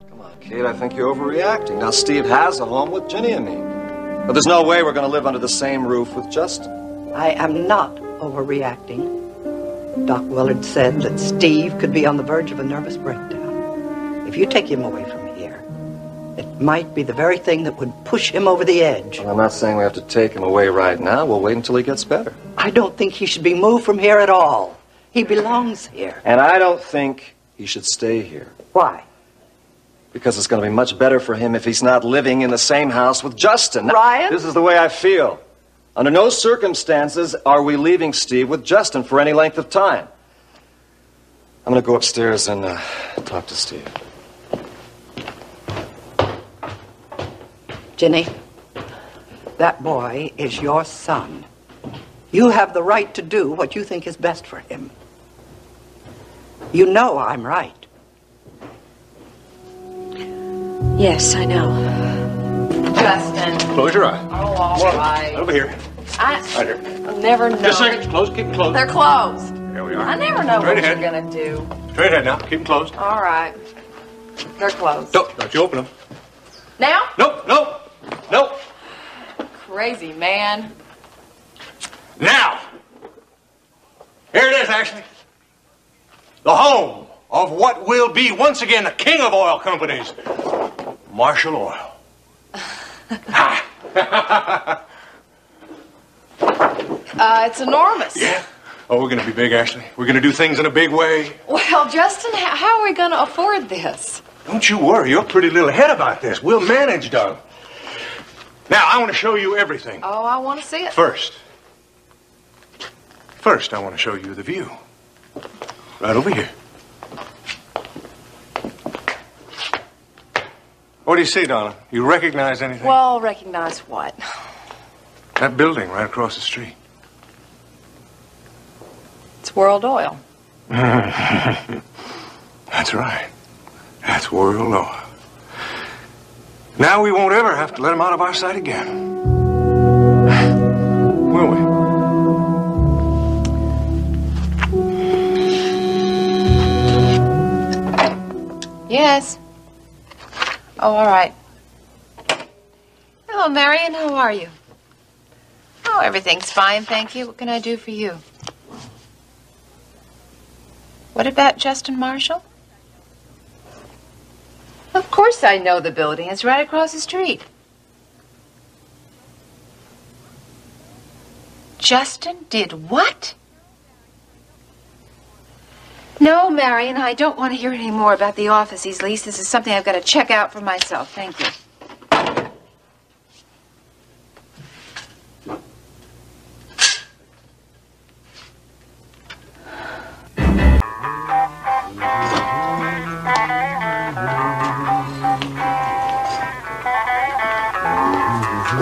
Come on, Kate, I think you're overreacting. Now, Steve has a home with Ginny and me. But there's no way we're going to live under the same roof with Justin. I am not overreacting. Doc Willard said that Steve could be on the verge of a nervous breakdown. If you take him away from here, it might be the very thing that would push him over the edge. Well, I'm not saying we have to take him away right now. We'll wait until he gets better. I don't think he should be moved from here at all. He belongs here. And I don't think he should stay here. Why? Because it's going to be much better for him if he's not living in the same house with Justin. Ryan? This is the way I feel. Under no circumstances are we leaving Steve with Justin for any length of time. I'm going to go upstairs and talk to Steve. Ginny, that boy is your son. You have the right to do what you think is best for him. You know I'm right. Yes, I know. Justin. Close your eyes. Oh, all right. Over here. Right here. I never know. Just a second. Close. Keep them closed. They're closed. Here we are. I never know Straight what ahead. you're going to do. Straight ahead now. Keep them closed. All right. They're closed. Don't you open them. Now? Nope. Crazy man. Now. Here it is, Ashley. The home of what will be once again the king of oil companies, Marshall Oil. It's enormous. Yeah. Oh, we're going to be big, Ashley. We're going to do things in a big way. Well, Justin, how are we going to afford this? Don't you worry. You're a pretty little head about this. We'll manage, darling. Now, I want to show you everything. Oh, I want to see it. First, I want to show you the view. Right over here. What do you see, Donna? You recognize anything? Well, recognize what? That building right across the street. It's World Oil. That's right. That's World Oil. Now we won't ever have to let them out of our sight again. Will we? Yes. Oh, all right. Hello, Marion. How are you? Oh, everything's fine, thank you. What can I do for you? What about Justin Marshall? Of course I know the building. It's right across the street. Justin did what? No, Marion, I don't want to hear any more about the office he's leased. This is something I've got to check out for myself. Thank you.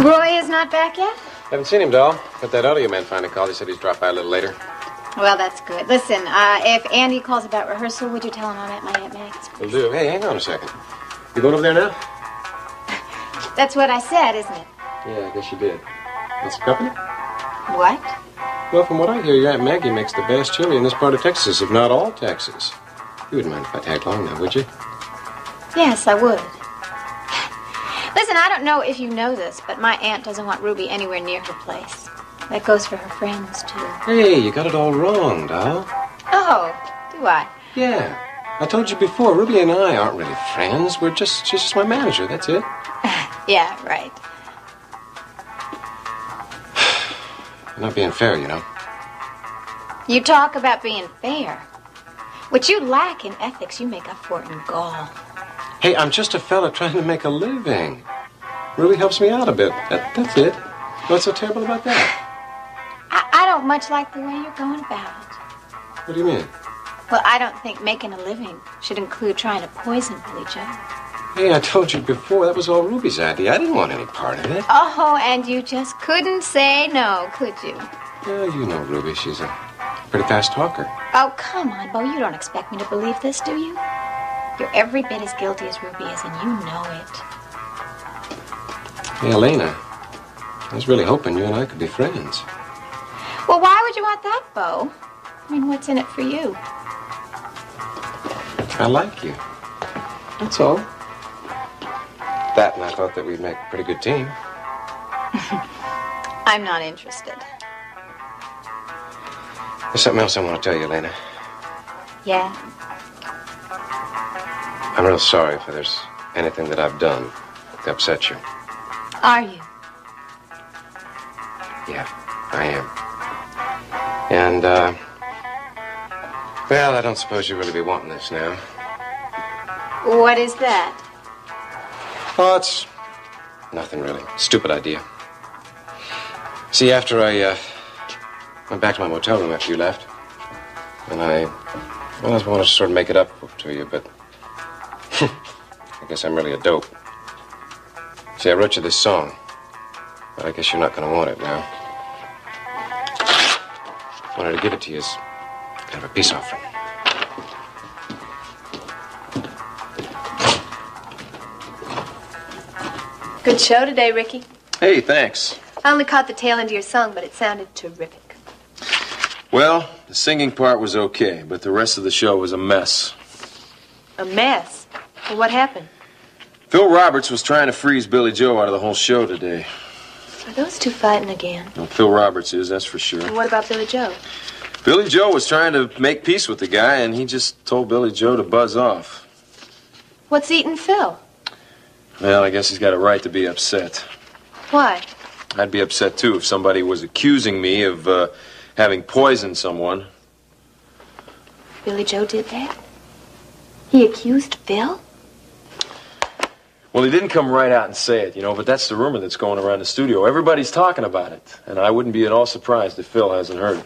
Roy is not back yet? Haven't seen him, doll. But that audio man finally called. He said he's dropped by a little later. Well, that's good. Listen, if Andy calls about rehearsal, would you tell him I'm at my Aunt Mag's? Will do. Hey, hang on a second. You going over there now? That's what I said, isn't it? Yeah, I guess you did. Want some company? What? Well, from what I hear, your Aunt Maggie makes the best chili in this part of Texas, if not all Texas. You wouldn't mind if I tagged along now, would you? Yes, I would. Listen, I don't know if you know this, but my aunt doesn't want Ruby anywhere near her place. That goes for her friends, too. Hey, you got it all wrong, doll. Oh, do I? Yeah. I told you before, Ruby and I aren't really friends. She's just my manager, that's it. Yeah, right. You're not being fair, you know. You talk about being fair. What you lack in ethics, you make up for in gall. Hey, I'm just a fella trying to make a living. Ruby helps me out a bit. That's it. What's so terrible about that? I don't much like the way you're going about it. What do you mean? Well, I don't think making a living should include trying to poison Billy Joe. Hey, I told you before, that was all Ruby's idea. I didn't want any part of it. Oh, and you just couldn't say no, could you? Well, you know Ruby. She's a pretty fast talker. Oh, come on, Bo. You don't expect me to believe this, do you? You're every bit as guilty as Ruby is, and you know it. Hey, Elena, I was really hoping you and I could be friends. Well, why would you want that, Bo? I mean, what's in it for you? I like you. That's all. That, and I thought that we'd make a pretty good team. I'm not interested. There's something else I want to tell you, Lena. Yeah? I'm real sorry if there's anything that I've done to upset you. Are you? Yeah, I am. And, well, I don't suppose you really be wanting this now. What is that? Oh, it's nothing really. Stupid idea. See, after I went back to my motel room after you left, and I wanted to sort of make it up to you, but I guess I'm really a dope. See, I wrote you this song, but I guess you're not going to want it now. I wanted to give it to you as kind of a peace offering. Good show today, Ricky. Hey, thanks. I only caught the tail end of your song, but it sounded terrific. Well, the singing part was okay, but the rest of the show was a mess. A mess? Well, what happened? Phil Roberts was trying to freeze Billy Joe out of the whole show today. Are those two fighting again? Well, Phil Roberts is, that's for sure. And what about Billy Joe? Billy Joe was trying to make peace with the guy, and he just told Billy Joe to buzz off. What's eating Phil? Well, I guess he's got a right to be upset. Why? I'd be upset, too, if somebody was accusing me of having poisoned someone. Billy Joe did that? He accused Phil? Well, he didn't come right out and say it, but that's the rumor that's going around the studio. Everybody's talking about it, and I wouldn't be at all surprised if Phil hasn't heard it.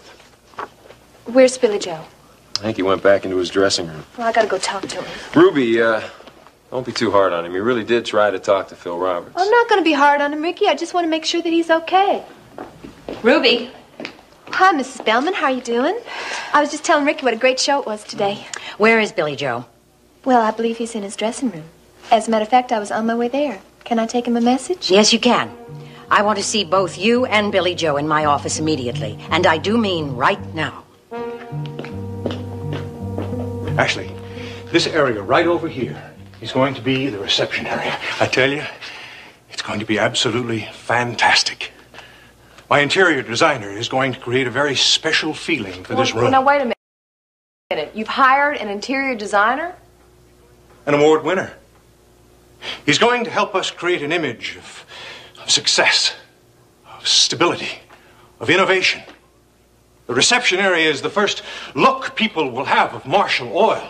Where's Billy Joe? I think he went back into his dressing room. Well, I gotta go talk to him. Ruby, don't be too hard on him. He really did try to talk to Phil Roberts. I'm not gonna be hard on him, Ricky. I just want to make sure that he's okay. Ruby. Hi, Mrs. Bellman. How are you doing? I was just telling Ricky what a great show it was today. Where is Billy Joe? Well, I believe he's in his dressing room. As a matter of fact, I was on my way there. Can I take him a message? Yes, you can. I want to see both you and Billy Joe in my office immediately. And I do mean right now. Ashley, this area right over here is going to be the reception area. I tell you, it's going to be absolutely fantastic. My interior designer is going to create a very special feeling for this room. Now, wait a minute. You've hired an interior designer? An award winner. He's going to help us create an image of success, of stability, of innovation. The reception area is the first look people will have of Marshall Oil.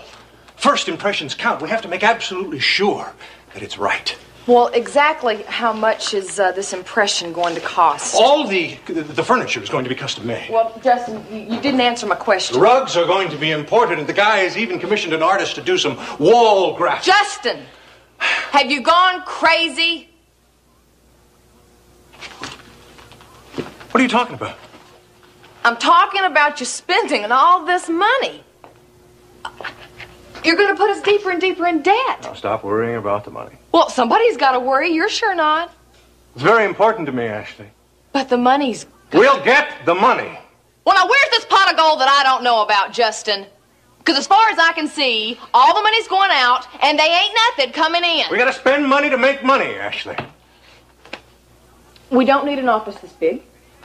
First impressions count. We have to make absolutely sure that it's right. Well, exactly how much is this impression going to cost? All the furniture is going to be custom made. Well, Justin, you didn't answer my question. The rugs are going to be imported, and the guy has even commissioned an artist to do some wall graphics. Justin, have you gone crazy? What are you talking about? I'm talking about you spending all this money. You're going to put us deeper and deeper in debt. Now stop worrying about the money. Well, somebody's got to worry. You're sure not. It's very important to me, Ashley. But the money's... We'll get the money. Well, now, where's this pot of gold that I don't know about, Justin? Because as far as I can see, all the money's going out, and they ain't nothing coming in. We got to spend money to make money, Ashley. We don't need an office this big.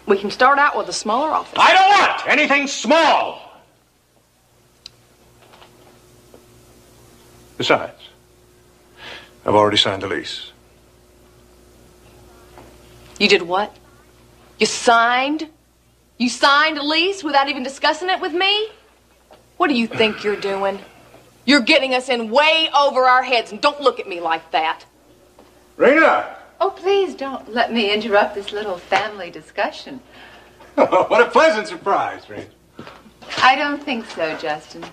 We can start out with a smaller office. I don't want anything small. Besides, I've already signed the lease. You did what? You signed? You signed a lease without even discussing it with me? What do you think you're doing? You're getting us in way over our heads, and don't look at me like that. Rena! Oh, please don't let me interrupt this little family discussion. What a pleasant surprise, Rena. I don't think so, Justin.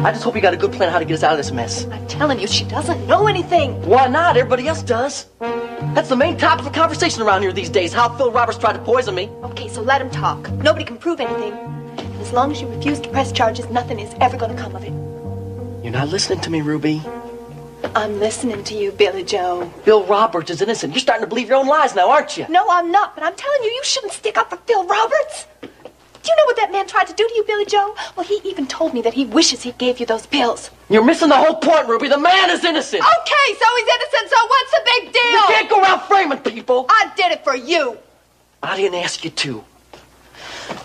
I just hope you got a good plan how to get us out of this mess. I'm telling you, she doesn't know anything. Why not? Everybody else does. That's the main topic of conversation around here these days, how Phil Roberts tried to poison me. Okay, so let him talk. Nobody can prove anything. And as long as you refuse to press charges, nothing is ever going to come of it. You're not listening to me, Ruby. I'm listening to you, Billy Joe. Phil Roberts is innocent. You're starting to believe your own lies now, aren't you? No, I'm not, but I'm telling you, you shouldn't stick up for Phil Roberts. Do you know what that man tried to do to you, Billy Joe? Well, he even told me that he wishes he gave you those pills. You're missing the whole point, Ruby. The man is innocent. Okay, so he's innocent, so what's the big deal? You can't go around framing people. I did it for you. I didn't ask you to.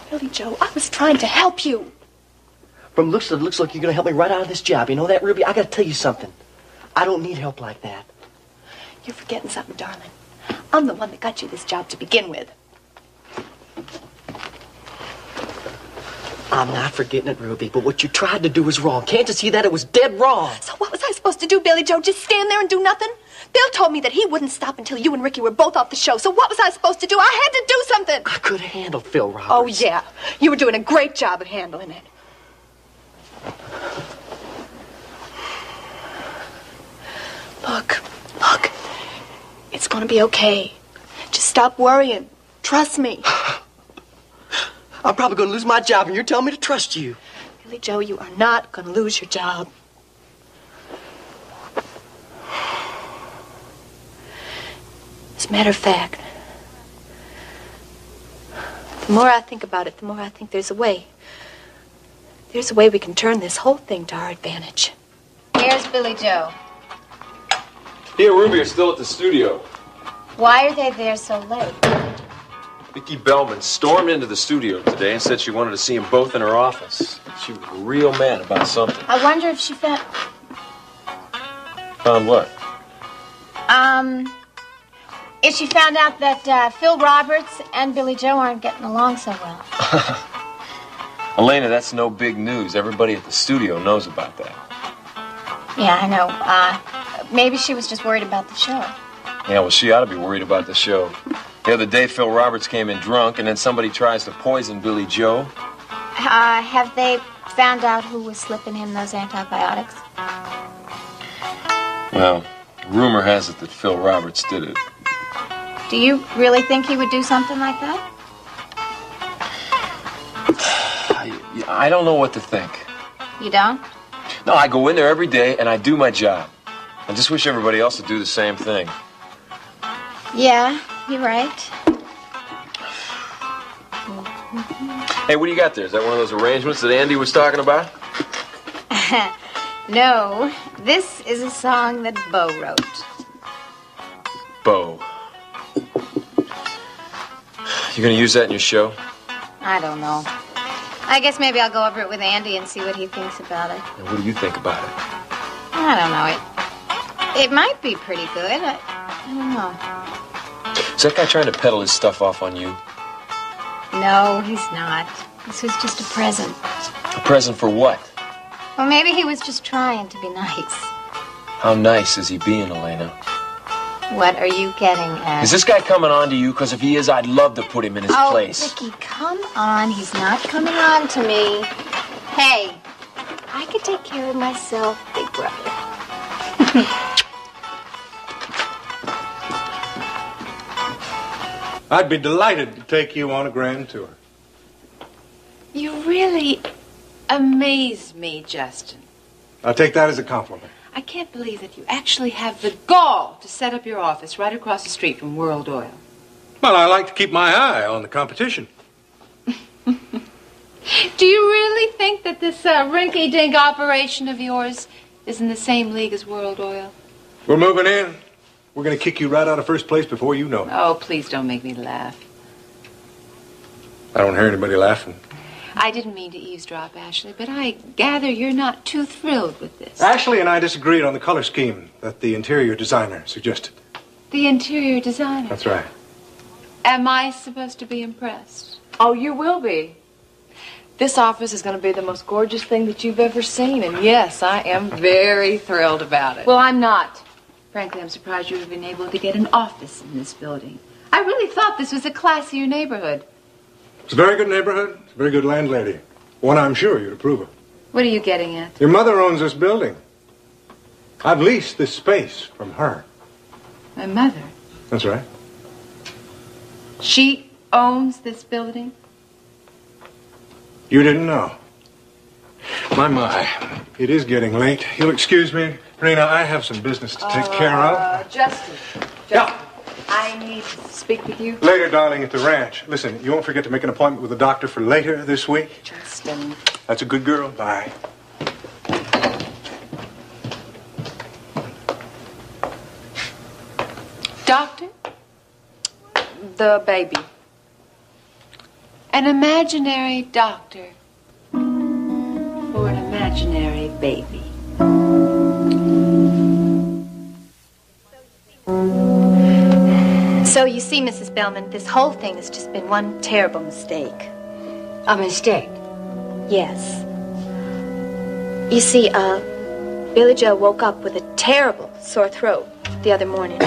Billy Joe, I was trying to help you. From looks, it looks like you're going to help me right out of this job. You know that, Ruby? I got to tell you something. I don't need help like that. You're forgetting something, darling. I'm the one that got you this job to begin with. I'm not forgetting it, Ruby, but what you tried to do was wrong. Can't you see that? It was dead wrong. So what was I supposed to do, Billy Joe? Just stand there and do nothing? Bill told me that he wouldn't stop until you and Ricky were both off the show. So what was I supposed to do? I had to do something. I could have handled Phil Roberts. Oh, yeah. You were doing a great job at handling it. Look. It's going to be okay. Just stop worrying. Trust me. I'm probably going to lose my job, and you're telling me to trust you. Billy Joe, you are not going to lose your job. As a matter of fact, the more I think about it, the more I think there's a way. There's a way we can turn this whole thing to our advantage. Here's Billy Joe. He and Ruby are still at the studio. Why are they there so late? Vicki Bellman stormed into the studio today and said she wanted to see them both in her office. She was real mad about something. I wonder if she found... Found what? If she found out that Phil Roberts and Billy Joe aren't getting along so well. Elena, that's no big news. Everybody at the studio knows about that. Yeah, I know. Maybe she was just worried about the show. Yeah, well, she ought to be worried about the show. The other day, Phil Roberts came in drunk, and then somebody tries to poison Billy Joe. Have they found out who was slipping him those antibiotics? Well, rumor has it that Phil Roberts did it. Do you really think he would do something like that? I don't know what to think. You don't? No, I go in there every day, and I do my job. I just wish everybody else would do the same thing. Yeah, you're right. Hey, what do you got there? Is that one of those arrangements that Andy was talking about? No, this is a song that Bo wrote. Bo. You gonna use that in your show? I don't know. I guess maybe I'll go over it with Andy and see what he thinks about it. And what do you think about it? I don't know. It might be pretty good. I don't know. Is that guy trying to peddle his stuff off on you? No, he's not. This was just a present. A present for what? Well, maybe he was just trying to be nice. How nice is he being, Elena? What are you getting at? Is this guy coming on to you? Because if he is, I'd love to put him in his place. Vicky, come on. He's not coming on to me. Hey, I could take care of myself, big brother. I'd be delighted to take you on a grand tour. You really amaze me, Justin. I'll take that as a compliment. I can't believe that you actually have the gall to set up your office right across the street from World Oil. Well, I like to keep my eye on the competition. Do you really think that this rinky-dink operation of yours is in the same league as World Oil? We're moving in. We're going to kick you right out of first place before you know it. Oh, please don't make me laugh. I don't hear anybody laughing. I didn't mean to eavesdrop, Ashley, but I gather you're not too thrilled with this. Ashley and I disagreed on the color scheme that the interior designer suggested. The interior designer? That's right. Am I supposed to be impressed? Oh, you will be. This office is going to be the most gorgeous thing that you've ever seen, and yes, I am very thrilled about it. Well, I'm not. Frankly, I'm surprised you've been able to get an office in this building. I really thought this was a classier neighborhood. It's a very good neighborhood. It's a very good landlady. One I'm sure you'd approve of. What are you getting at? Your mother owns this building. I've leased this space from her. My mother? That's right. She owns this building? You didn't know. My. It is getting late. You'll excuse me. Rena, I have some business to take care of. Justin. Yeah. I need to speak with you. Later, darling, at the ranch. Listen, you won't forget to make an appointment with the doctor for later this week? Justin. That's a good girl. Bye. Doctor? The baby. An imaginary doctor for an imaginary baby. So you see, Mrs. Bellman, this whole thing has just been one terrible mistake. A mistake? Yes. You see, Billy Joe woke up with a terrible sore throat the other morning.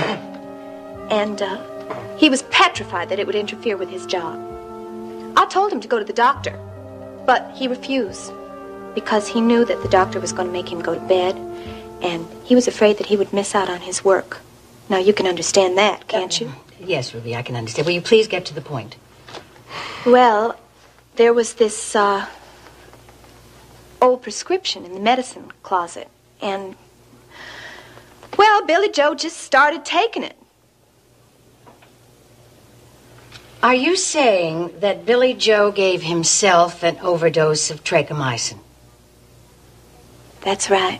And he was petrified that it would interfere with his job. I told him to go to the doctor, but he refused because he knew that the doctor was going to make him go to bed, and he was afraid that he would miss out on his work. Now, you can understand that, can't you? Yes, Ruby, I can understand. Will you please get to the point? Well, there was this old prescription in the medicine closet, and, well, Billy Joe just started taking it. Are you saying that Billy Joe gave himself an overdose of trachomycin? That's right.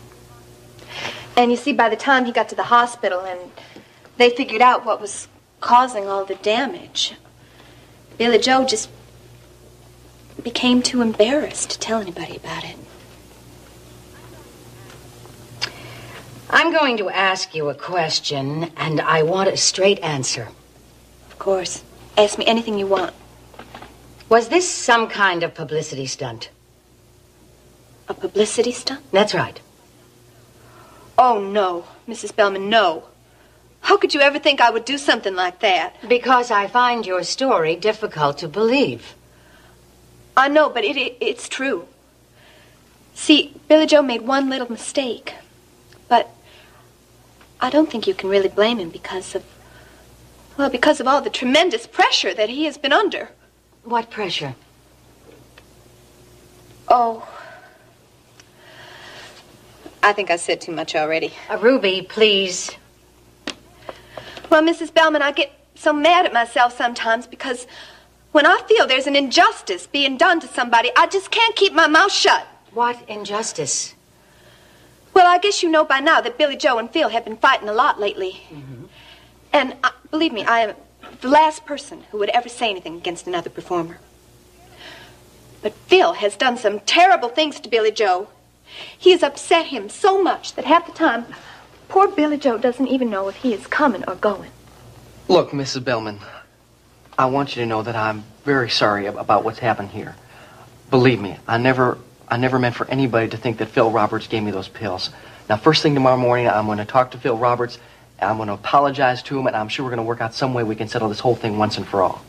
And you see, by the time he got to the hospital and they figured out what was causing all the damage, Billy Joe just became too embarrassed to tell anybody about it. I'm going to ask you a question, and I want a straight answer. Of course. Ask me anything you want. Was this some kind of publicity stunt? A publicity stunt? That's right. Oh, no, Mrs. Bellman, no. How could you ever think I would do something like that? Because I find your story difficult to believe. I know, but it's true. See, Billy Joe made one little mistake. But I don't think you can really blame him because of all the tremendous pressure that he has been under. What pressure? Oh, I think I said too much already. Ruby, please. Well, Mrs. Bellman, I get so mad at myself sometimes because when I feel there's an injustice being done to somebody, I just can't keep my mouth shut. What injustice? Well, I guess you know by now that Billy Joe and Phil have been fighting a lot lately. Mm-hmm. And believe me, I am the last person who would ever say anything against another performer. But Phil has done some terrible things to Billy Joe. He has upset him so much that half the time, poor Billy Joe doesn't even know if he is coming or going. Look, Mrs. Bellman, I want you to know that I'm very sorry about what's happened here. Believe me, I never meant for anybody to think that Phil Roberts gave me those pills. Now, first thing tomorrow morning, I'm going to talk to Phil Roberts, and I'm going to apologize to him, and I'm sure we're going to work out some way we can settle this whole thing once and for all.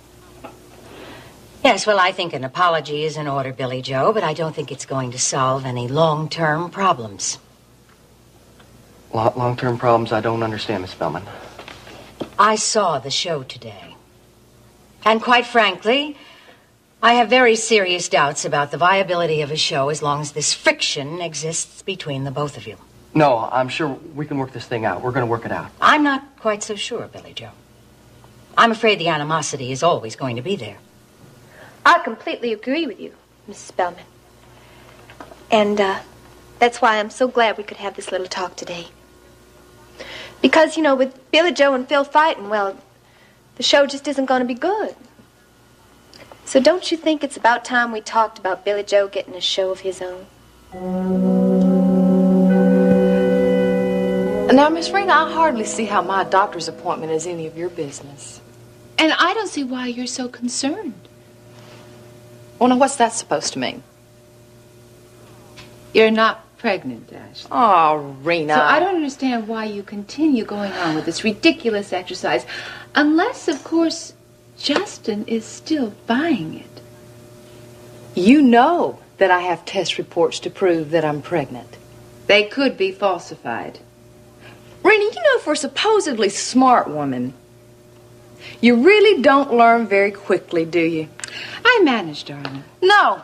Yes, well, I think an apology is in order, Billy Joe, but I don't think it's going to solve any long-term problems. Long-term problems I don't understand, Miss Bellman. I saw the show today. And quite frankly, I have very serious doubts about the viability of a show as long as this friction exists between the both of you. No, I'm sure we can work this thing out. We're going to work it out. I'm not quite so sure, Billy Joe. I'm afraid the animosity is always going to be there. I completely agree with you, Mrs. Bellman. And that's why I'm so glad we could have this little talk today. Because, you know, with Billy Joe and Phil fighting, well, the show just isn't going to be good. So don't you think it's about time we talked about Billy Joe getting a show of his own? Now, Miss Rena, I hardly see how my doctor's appointment is any of your business. And I don't see why you're so concerned. Well, now, what's that supposed to mean? You're not pregnant, Ashley. Oh, Rena. So I don't understand why you continue going on with this ridiculous exercise. Unless, of course, Justin is still buying it. You know that I have test reports to prove that I'm pregnant. They could be falsified. Rena, you know, for a supposedly smart woman, you really don't learn very quickly, do you? I managed, darling. No.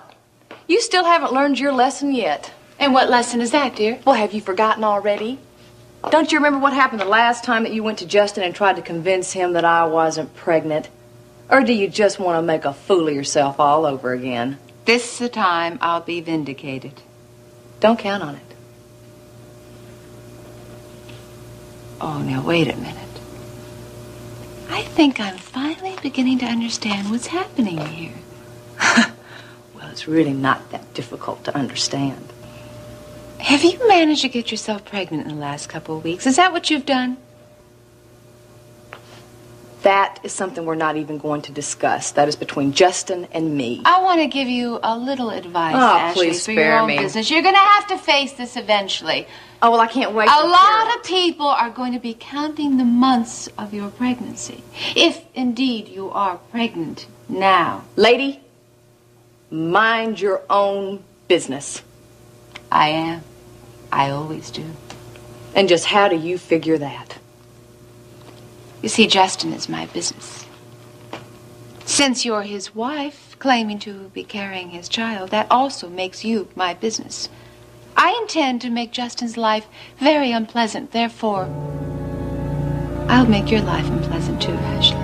You still haven't learned your lesson yet. And what lesson is that, dear? Well, have you forgotten already? Don't you remember what happened the last time that you went to Justin and tried to convince him that I wasn't pregnant? Or do you just want to make a fool of yourself all over again? This is the time I'll be vindicated. Don't count on it. Oh, now wait a minute. I think I'm finally beginning to understand what's happening here. Well, it's really not that difficult to understand. Have you managed to get yourself pregnant in the last couple of weeks? Is that what you've done? That is something we're not even going to discuss. That is between Justin and me. I want to give you a little advice, Oh, Ashley, please for spare your own me. business. You're going to have to face this eventually. Oh, well, I can't wait. A lot of people are going to be counting the months of your pregnancy. If indeed you are pregnant now. Lady, mind your own business. I am. I always do. And just how do you figure that? You see, Justin is my business. Since you're his wife, claiming to be carrying his child, that also makes you my business. I intend to make Justin's life very unpleasant. Therefore, I'll make your life unpleasant too, Ashley.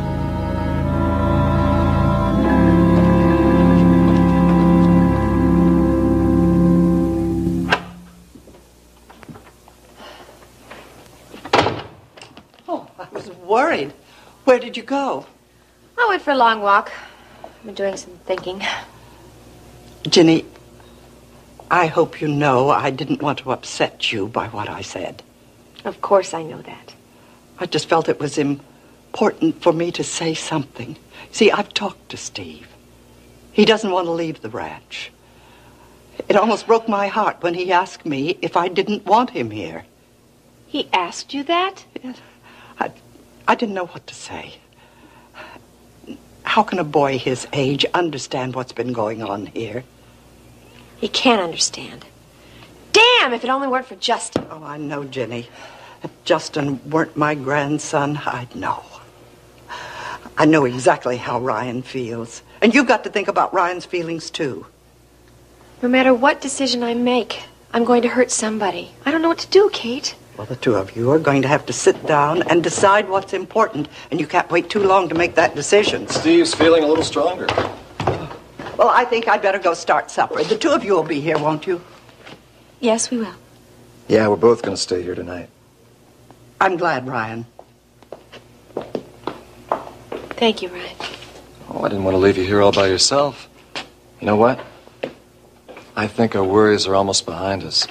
Oh, I was worried. Where did you go? I went for a long walk. I've been doing some thinking. Ginny, I hope you know I didn't want to upset you by what I said. Of course I know that. I just felt it was important for me to say something. See, I've talked to Steve. He doesn't want to leave the ranch. It almost broke my heart when he asked me if I didn't want him here. He asked you that? Yes. I didn't know what to say. How can a boy his age understand what's been going on here? He can't understand. Damn, if it only weren't for Justin. Oh, I know, Ginny. If Justin weren't my grandson, I'd know. I know exactly how Ryan feels. And you've got to think about Ryan's feelings, too. No matter what decision I make, I'm going to hurt somebody. I don't know what to do, Kate. Well, the two of you are going to have to sit down and decide what's important, and you can't wait too long to make that decision. Steve's feeling a little stronger. Well, I think I'd better go start supper. The two of you will be here, won't you? Yes, we will. Yeah, we're both going to stay here tonight. I'm glad, Ryan. Thank you, Ryan. Oh, I didn't want to leave you here all by yourself. You know what? I think our worries are almost behind us.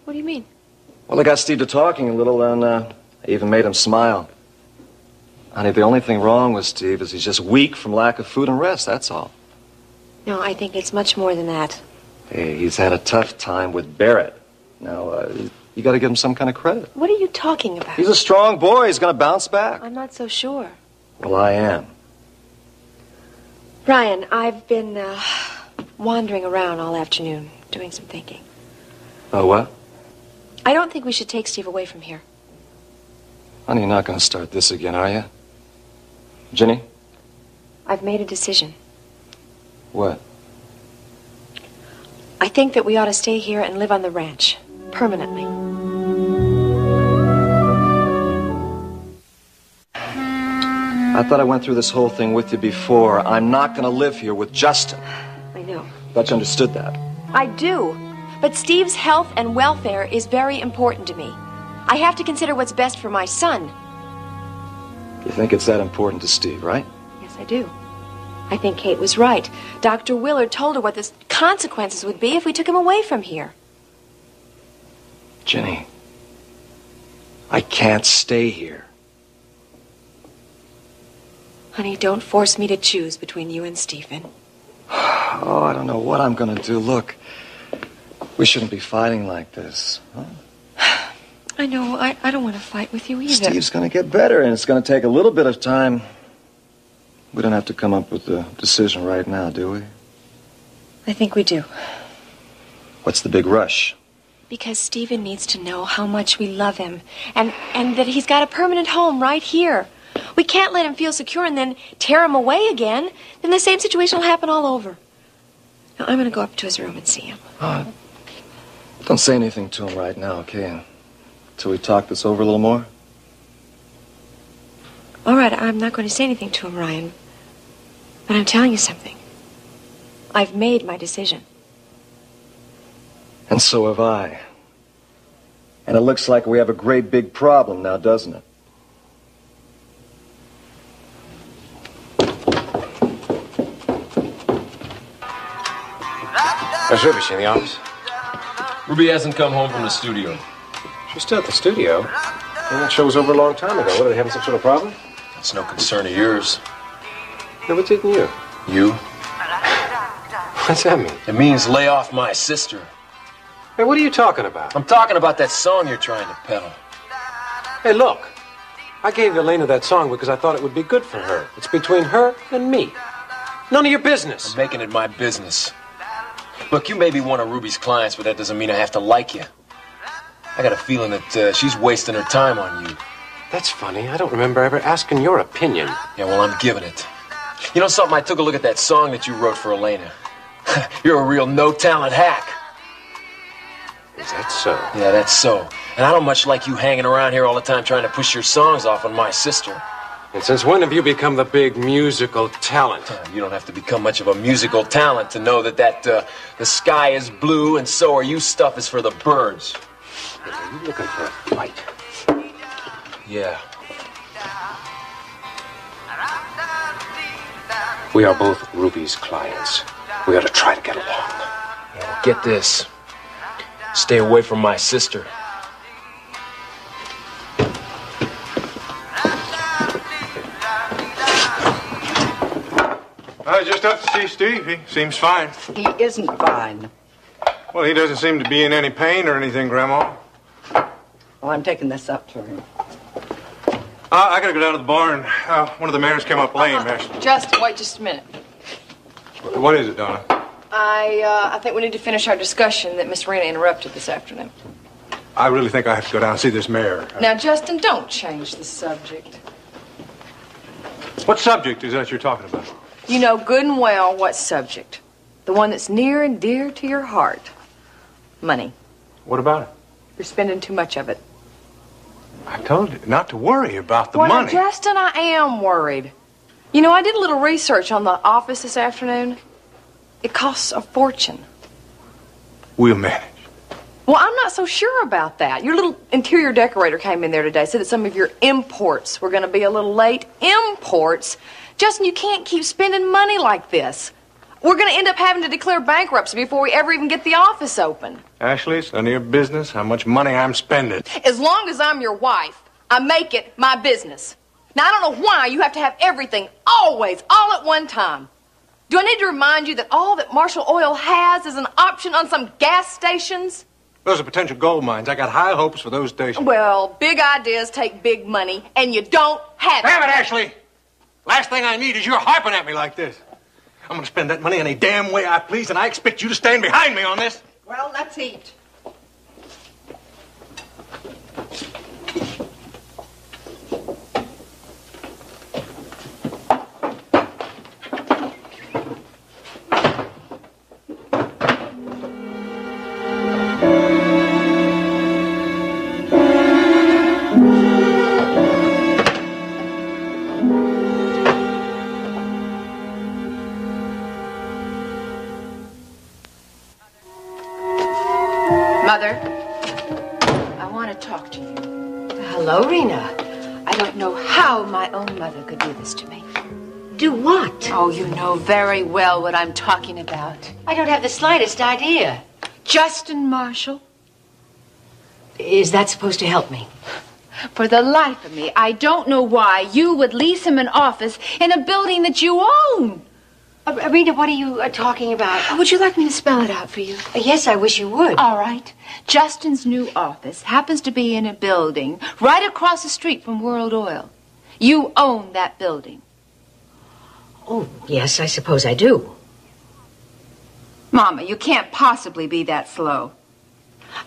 What do you mean? Well, I got Steve to talking a little, and I even made him smile. Honey, the only thing wrong with Steve is he's just weak from lack of food and rest, that's all. No, I think it's much more than that. Hey, he's had a tough time with Barrett. Now, you got to give him some kind of credit. What are you talking about? He's a strong boy. He's going to bounce back. I'm not so sure. Well, I am. Ryan, I've been wandering around all afternoon, doing some thinking. Oh, what? I don't think we should take Steve away from here. Honey, you're not going to start this again, are you? Ginny? I've made a decision. What? I think that we ought to stay here and live on the ranch, permanently. I thought I went through this whole thing with you before. I'm not going to live here with Justin. I know. Thought you understood that. I do. But Steve's health and welfare is very important to me. I have to consider what's best for my son. You think it's that important to Steve, right? Yes, I do. I think Kate was right. Dr. Willard told her what the consequences would be if we took him away from here. Ginny, I can't stay here. Honey, don't force me to choose between you and Stephen. Oh, I don't know what I'm going to do. Look, we shouldn't be fighting like this. Huh? I know. I don't want to fight with you either. Steve's going to get better, and it's going to take a little bit of time. We don't have to come up with a decision right now, do we? I think we do. What's the big rush? Because Stephen needs to know how much we love him, and that he's got a permanent home right here. We can't let him feel secure and then tear him away again. Then the same situation will happen all over. Now, I'm going to go up to his room and see him. Don't say anything to him right now, okay? till we talk this over a little more? All right, I'm not going to say anything to him, Ryan. But I'm telling you something. I've made my decision. And so have I. And it looks like we have a great big problem now, doesn't it? How's Ruby? She in the office? Ruby hasn't come home from the studio. She's still at the studio. Well, that show was over a long time ago. What, are they having some sort of problem? It's no concern of yours. No, what's eating you? You? What's that mean? It means lay off my sister. Hey, what are you talking about? I'm talking about that song you're trying to peddle. Hey, look. I gave Elena that song because I thought it would be good for her. It's between her and me. None of your business. I'm making it my business. Look, you may be one of Ruby's clients, but that doesn't mean I have to like you. I got a feeling that she's wasting her time on you. That's funny. I don't remember ever asking your opinion. Yeah, well, I'm giving it. You know something? I took a look at that song that you wrote for Elena. You're a real no-talent hack. Is that so? Yeah, that's so. And I don't much like you hanging around here all the time trying to push your songs off on my sister. And since when have you become the big musical talent? You don't have to become much of a musical talent to know that the sky is blue and so are you stuff is for the birds. Are you looking for a fight? Yeah. We are both Ruby's clients. We ought to try to get along. Yeah, well, get this. Stay away from my sister. I was just up to see Steve. He seems fine. He isn't fine. Well, he doesn't seem to be in any pain or anything, Grandma. Well, I'm taking this up to him. I gotta go down to the barn. One of the mares came up lame, actually. Justin, wait just a minute. What is it, Donna? I think we need to finish our discussion that Miss Rena interrupted this afternoon. I really think I have to go down and see this mare. Now, Justin, don't change the subject. What subject is that you're talking about? You know good and well what subject. The one that's near and dear to your heart. Money. What about it? You're spending too much of it. I told you not to worry about the Well, money. now, Justin, I am worried. You know, I did a little research on the office this afternoon. It costs a fortune. We'll manage. Well, I'm not so sure about that. Your little interior decorator came in there today, said that some of your imports were going to be a little late. Imports? Justin, you can't keep spending money like this. We're going to end up having to declare bankruptcy before we ever even get the office open. Ashley, it's none of your business how much money I'm spending. As long as I'm your wife, I make it my business. Now, I don't know why you have to have everything always, all at one time. Do I need to remind you that all that Marshall Oil has is an option on some gas stations? Those are potential gold mines. I got high hopes for those stations. Well, big ideas take big money, and you don't have it. Damn it, Ashley! Last thing I need is your harping at me like this. I'm going to spend that money any damn way I please, and I expect you to stand behind me on this. Well, let's eat. Mother, I want to talk to you. Hello, Rena. I don't know how my own mother could do this to me. Do what? Oh, you know very well what I'm talking about. I don't have the slightest idea. Justin Marshall. Is that supposed to help me? For the life of me, I don't know why you would lease him an office in a building that you own. Rena, what are you talking about? Would you like me to spell it out for you? Yes, I wish you would. All right. Justin's new office happens to be in a building right across the street from World Oil. You own that building. Oh, yes, I suppose I do. Mama, you can't possibly be that slow.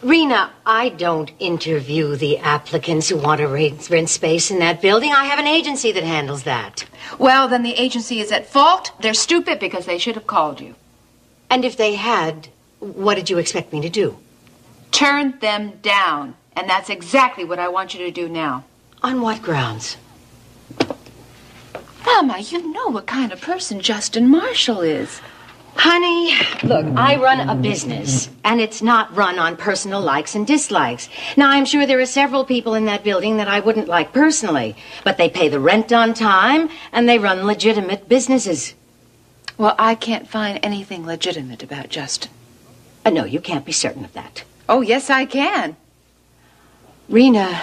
Rena, I don't interview the applicants who want to rent space in that building. I have an agency that handles that. Well, then the agency is at fault. They're stupid because they should have called you. And if they had, what did you expect me to do? Turn them down And that's exactly what I want you to do now. On what grounds? Mama, you know what kind of person Justin Marshall is. Honey, look, I run a business, and it's not run on personal likes and dislikes. Now, I'm sure there are several people in that building that I wouldn't like personally, but they pay the rent on time, and they run legitimate businesses. Well, I can't find anything legitimate about Justin. No, you can't be certain of that. Oh, yes, I can. Rena,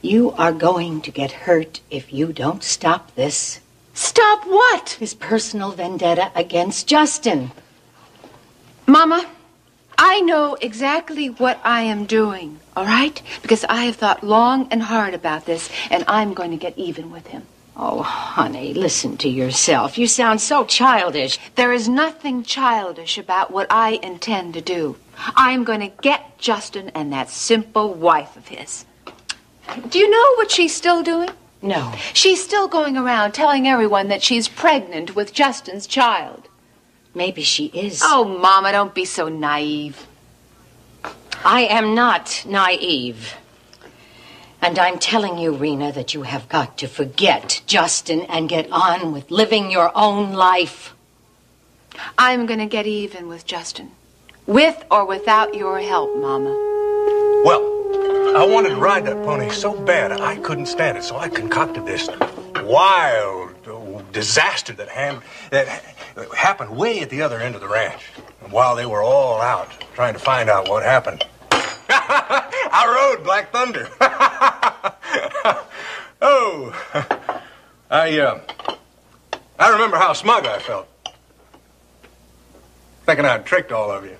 you are going to get hurt if you don't stop this. Stop what? His personal vendetta against Justin. Mama, I know exactly what I am doing, all right? Because I have thought long and hard about this, and I'm going to get even with him. Oh, honey, listen to yourself. You sound so childish. There is nothing childish about what I intend to do. I'm going to get Justin and that simple wife of his. Do you know what she's still doing? No. She's still going around telling everyone that she's pregnant with Justin's child. Maybe she is. Oh, Mama, don't be so naive. I am not naive. And I'm telling you, Rena, that you have got to forget Justin and get on with living your own life. I'm going to get even with Justin. With or without your help, Mama. Well, I wanted to ride that pony so bad I couldn't stand it, so I concocted this wild disaster that happened way at the other end of the ranch. And while they were all out trying to find out what happened, I rode Black Thunder. Oh, I remember how smug I felt, thinking I'd tricked all of you.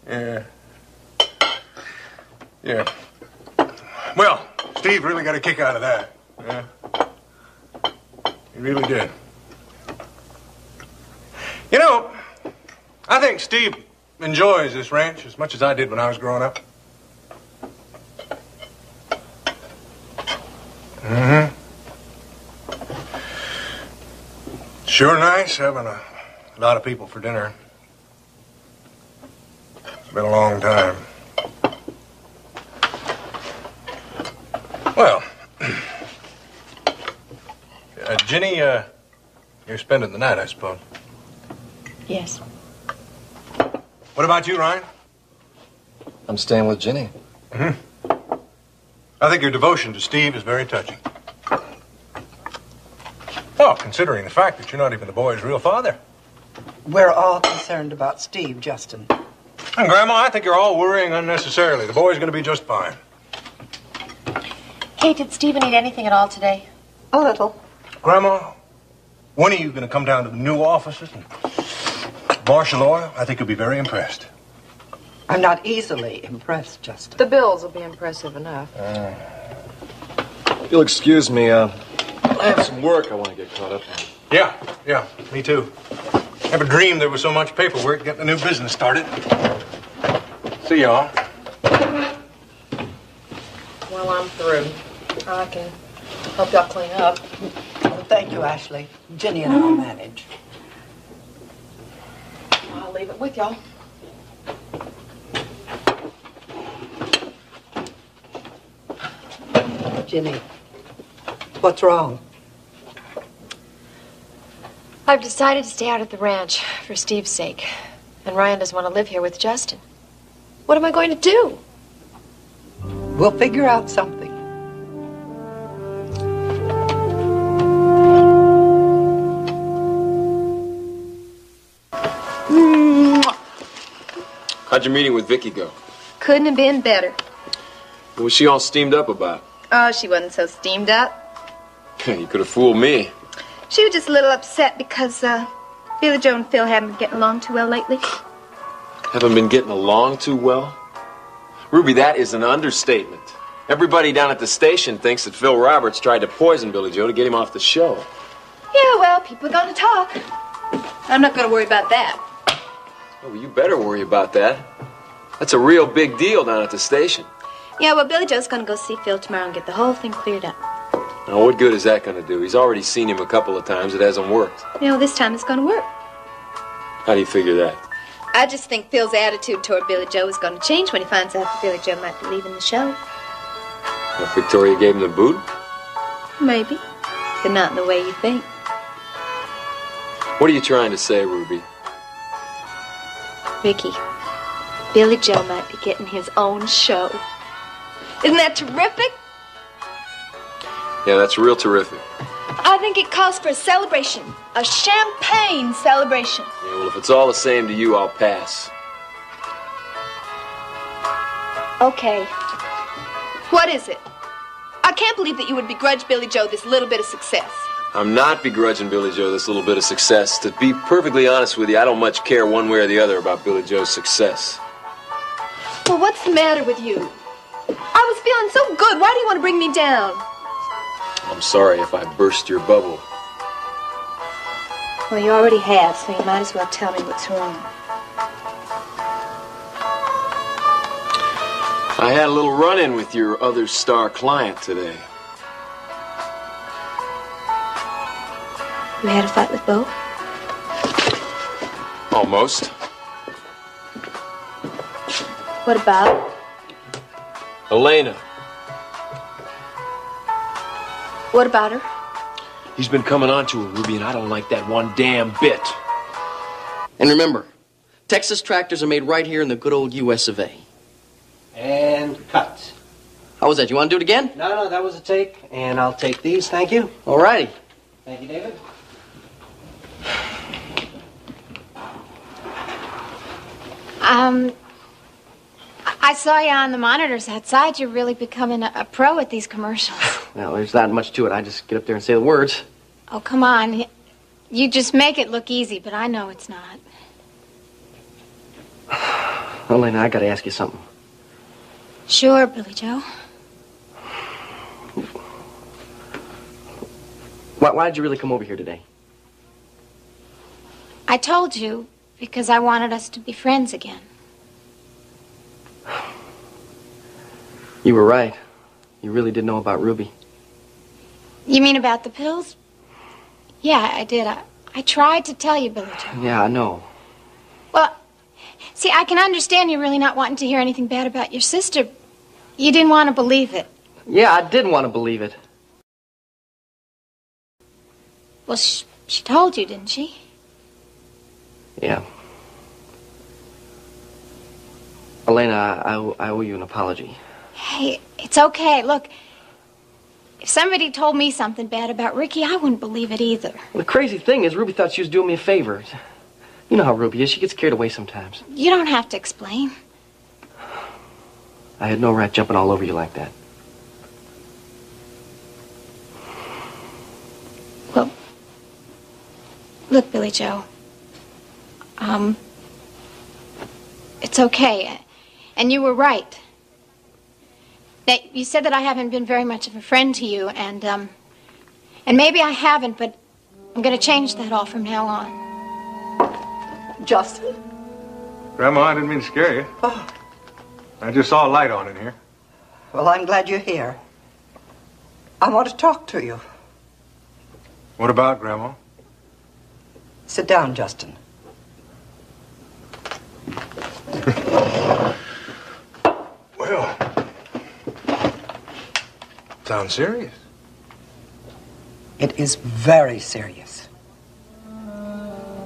Yeah. Yeah. Well, Steve really got a kick out of that. Yeah. He really did. You know, I think Steve enjoys this ranch as much as I did when I was growing up. Mm-hmm. Sure nice having a lot of people for dinner. It's been a long time. Well, Ginny, you're spending the night, I suppose. Yes. What about you, Ryan? I'm staying with Ginny. Mm-hmm. I think your devotion to Steve is very touching. Well, considering the fact that you're not even the boy's real father. We're all concerned about Steve, Justin. And, Grandma, I think you're all worrying unnecessarily. The boy's going to be just fine. Kate, did Stephen eat anything at all today? A little. Grandma, when are you going to come down to the new offices and Marshall Oil? I think you'll be very impressed. I'm not easily impressed, Justin. The bills will be impressive enough. If you'll excuse me, I have some work I want to get caught up on. Yeah, me too. Never dreamed there was so much paperwork getting a new business started. See y'all. Well, I'm through. I can help y'all clean up. Well, thank you, Ashley. Ginny and I'll manage. I'll leave it with y'all. Ginny, what's wrong? I've decided to stay out at the ranch for Steve's sake. And Ryan doesn't want to live here with Justin. What am I going to do? We'll figure out something. How'd your meeting with Vicky go? Couldn't have been better. What was she all steamed up about? Oh, she wasn't so steamed up. You could have fooled me. She was just a little upset because Billy Joe and Phil haven't been getting along too well lately. Haven't been getting along too well? Ruby, that is an understatement. Everybody down at the station thinks that Phil Roberts tried to poison Billy Joe to get him off the show. Yeah, well, people are going to talk. I'm not going to worry about that. Oh, well, you better worry about that. That's a real big deal down at the station. Yeah, well, Billy Joe's going to go see Phil tomorrow and get the whole thing cleared up. Now, what good is that going to do? He's already seen him a couple of times. It hasn't worked. You know, this time it's going to work. How do you figure that? I just think Phil's attitude toward Billy Joe is going to change when he finds out that Billy Joe might be leaving the show. Well, Victoria gave him the boot? Maybe, but not in the way you think. What are you trying to say, Ruby? Ricky, Billy Joe might be getting his own show. Isn't that terrific? Yeah, that's real terrific. I think it calls for a celebration, a champagne celebration. Yeah, well, if it's all the same to you, I'll pass. Okay. What is it? I can't believe that you would begrudge Billy Joe this little bit of success. I'm not begrudging Billy Joe this little bit of success. To be perfectly honest with you, I don't much care one way or the other about Billy Joe's success. Well, what's the matter with you? I was feeling so good. Why do you want to bring me down? I'm sorry if I burst your bubble. Well, you already have, so you might as well tell me what's wrong. I had a little run-in with your other star client today. You had a fight with Bo? Almost. What about? Elena. What about her? He's been coming on to her, Ruby, and I don't like that one damn bit. And remember, Texas tractors are made right here in the good old U.S. of A. And cut. How was that? You want to do it again? No, that was a take, and I'll take these, thank you. All righty. Thank you, David. I saw you on the monitors outside. You're really becoming a pro at these commercials. Well, there's not much to it. I just get up there and say the words. Oh, come on. You just make it look easy, but I know it's not. Elena, I got to ask you something. Sure, Billy Joe. Why did you really come over here today? I told you because I wanted us to be friends again. You were right. You really did know about Ruby. You mean about the pills? Yeah, I did. I tried to tell you, Billy Joe. Yeah, I know. Well, see, I can understand you really not wanting to hear anything bad about your sister. You didn't want to believe it. Yeah, I did want to believe it. Well, she told you, didn't she? Yeah. Elena, I owe you an apology. Hey, it's okay. Look, if somebody told me something bad about Ricky, I wouldn't believe it either. Well, the crazy thing is, Ruby thought she was doing me a favor. You know how Ruby is. She gets carried away sometimes. You don't have to explain. I had no right jumping all over you like that. Well, look, Billy Joe. It's okay. And you were right. That you said that I haven't been very much of a friend to you, and maybe I haven't, but I'm going to change that all from now on. Justin? Grandma, I didn't mean to scare you. Oh. I just saw a light on in here. Well, I'm glad you're here. I want to talk to you. What about, Grandma? Sit down, Justin. Well, sounds serious. It is very serious.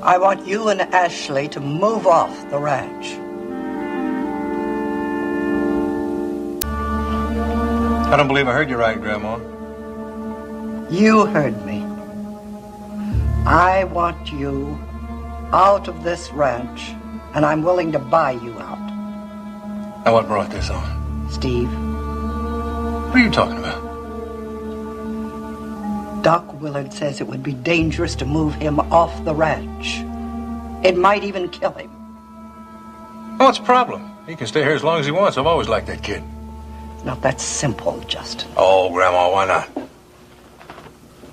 I want you and Ashley to move off the ranch. I don't believe I heard you right, Grandma. You heard me. I want you out of this ranch, and I'm willing to buy you out. Now, what brought this on? Steve. What are you talking about? Doc Willard says it would be dangerous to move him off the ranch. It might even kill him. Oh, what's the problem? He can stay here as long as he wants. I've always liked that kid. Not that simple, Justin. Oh, Grandma, why not?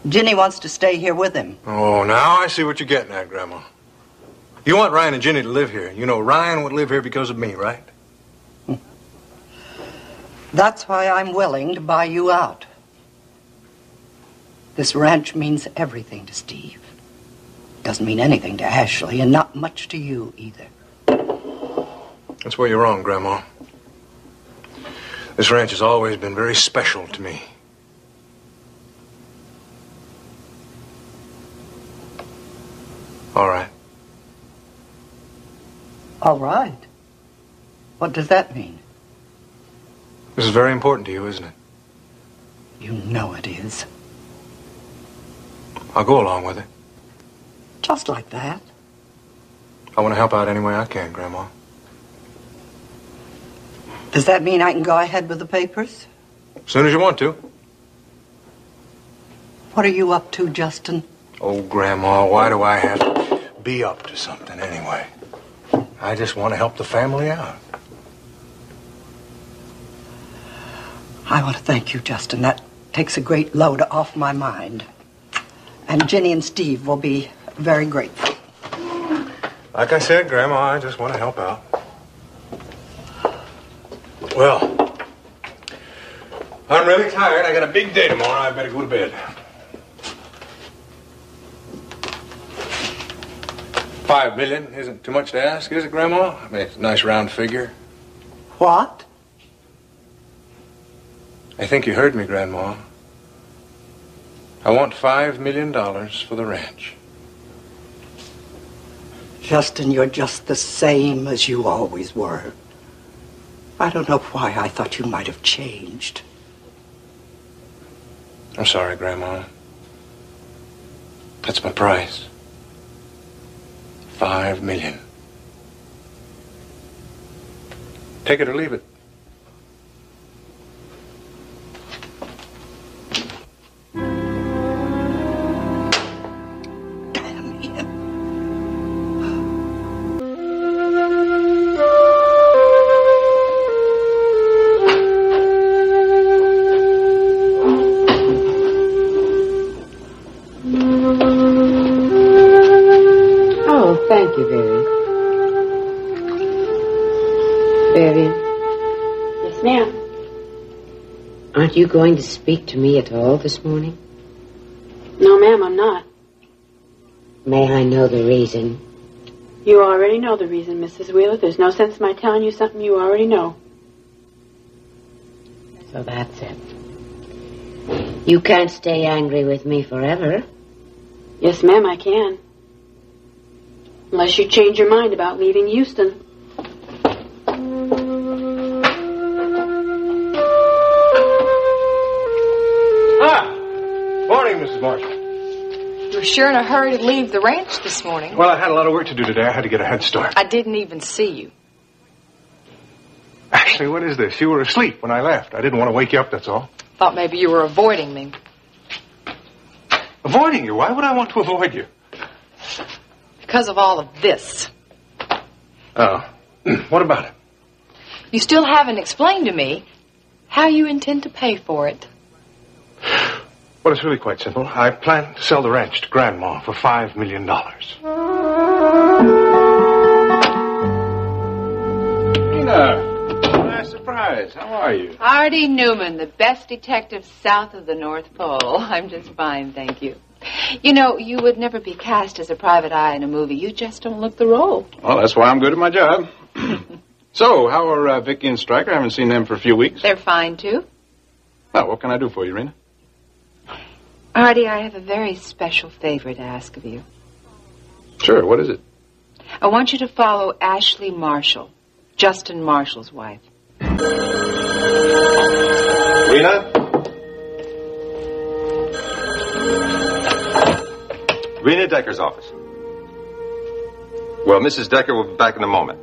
Ginny wants to stay here with him. Oh, now I see what you're getting at, Grandma. You want Ryan and Ginny to live here. You know Ryan would live here because of me, right? That's why I'm willing to buy you out. This ranch means everything to Steve. Doesn't mean anything to Ashley, and not much to you either. That's where you're wrong, Grandma. This ranch has always been very special to me. All right. All right. What does that mean? This is very important to you, isn't it? You know it is. I'll go along with it. Just like that. I want to help out any way I can, Grandma. Does that mean I can go ahead with the papers? As soon as you want to. What are you up to, Justin? Oh, Grandma, why do I have to be up to something anyway? I just want to help the family out. I want to thank you, Justin. That takes a great load off my mind. And Ginny and Steve will be very grateful. Like I said, Grandma, I just want to help out. Well, I'm really tired. I got a big day tomorrow. I better go to bed. $5 million isn't too much to ask, is it, Grandma? I mean, it's a nice round figure. What? I think you heard me, Grandma. I want $5 million for the ranch. Justin, you're just the same as you always were. I don't know why I thought you might have changed. I'm sorry, Grandma. That's my price. $5 million. Take it or leave it. Thank you, Vivian. Vivian? Yes, ma'am. Aren't you going to speak to me at all this morning? No, ma'am, I'm not. May I know the reason? You already know the reason, Mrs. Wheeler. There's no sense in my telling you something you already know. So that's it. You can't stay angry with me forever. Yes, ma'am, I can. Unless you change your mind about leaving Houston. Morning, Mrs. Marshall. You were sure in a hurry to leave the ranch this morning. Well, I had a lot of work to do today. I had to get a head start. I didn't even see you. Actually, what is this? You were asleep when I left. I didn't want to wake you up, that's all. Thought maybe you were avoiding me. Avoiding you? Why would I want to avoid you? Because of all of this. Oh. What about it? You still haven't explained to me how you intend to pay for it. Well, it's really quite simple. I plan to sell the ranch to Grandma for $5 million. Nina, nice surprise. How are you? Artie Newman, the best detective south of the North Pole. I'm just fine, thank you. You know, you would never be cast as a private eye in a movie. You just don't look the role. Well, that's why I'm good at my job. So, how are Vicky and Stryker? I haven't seen them for a few weeks. They're fine, too. Well, what can I do for you, Rena? Artie, I have a very special favor to ask of you. Sure, what is it? I want you to follow Ashley Marshall, Justin Marshall's wife. Rena? Rena Decker's office. Well, Mrs. Decker will be back in a moment.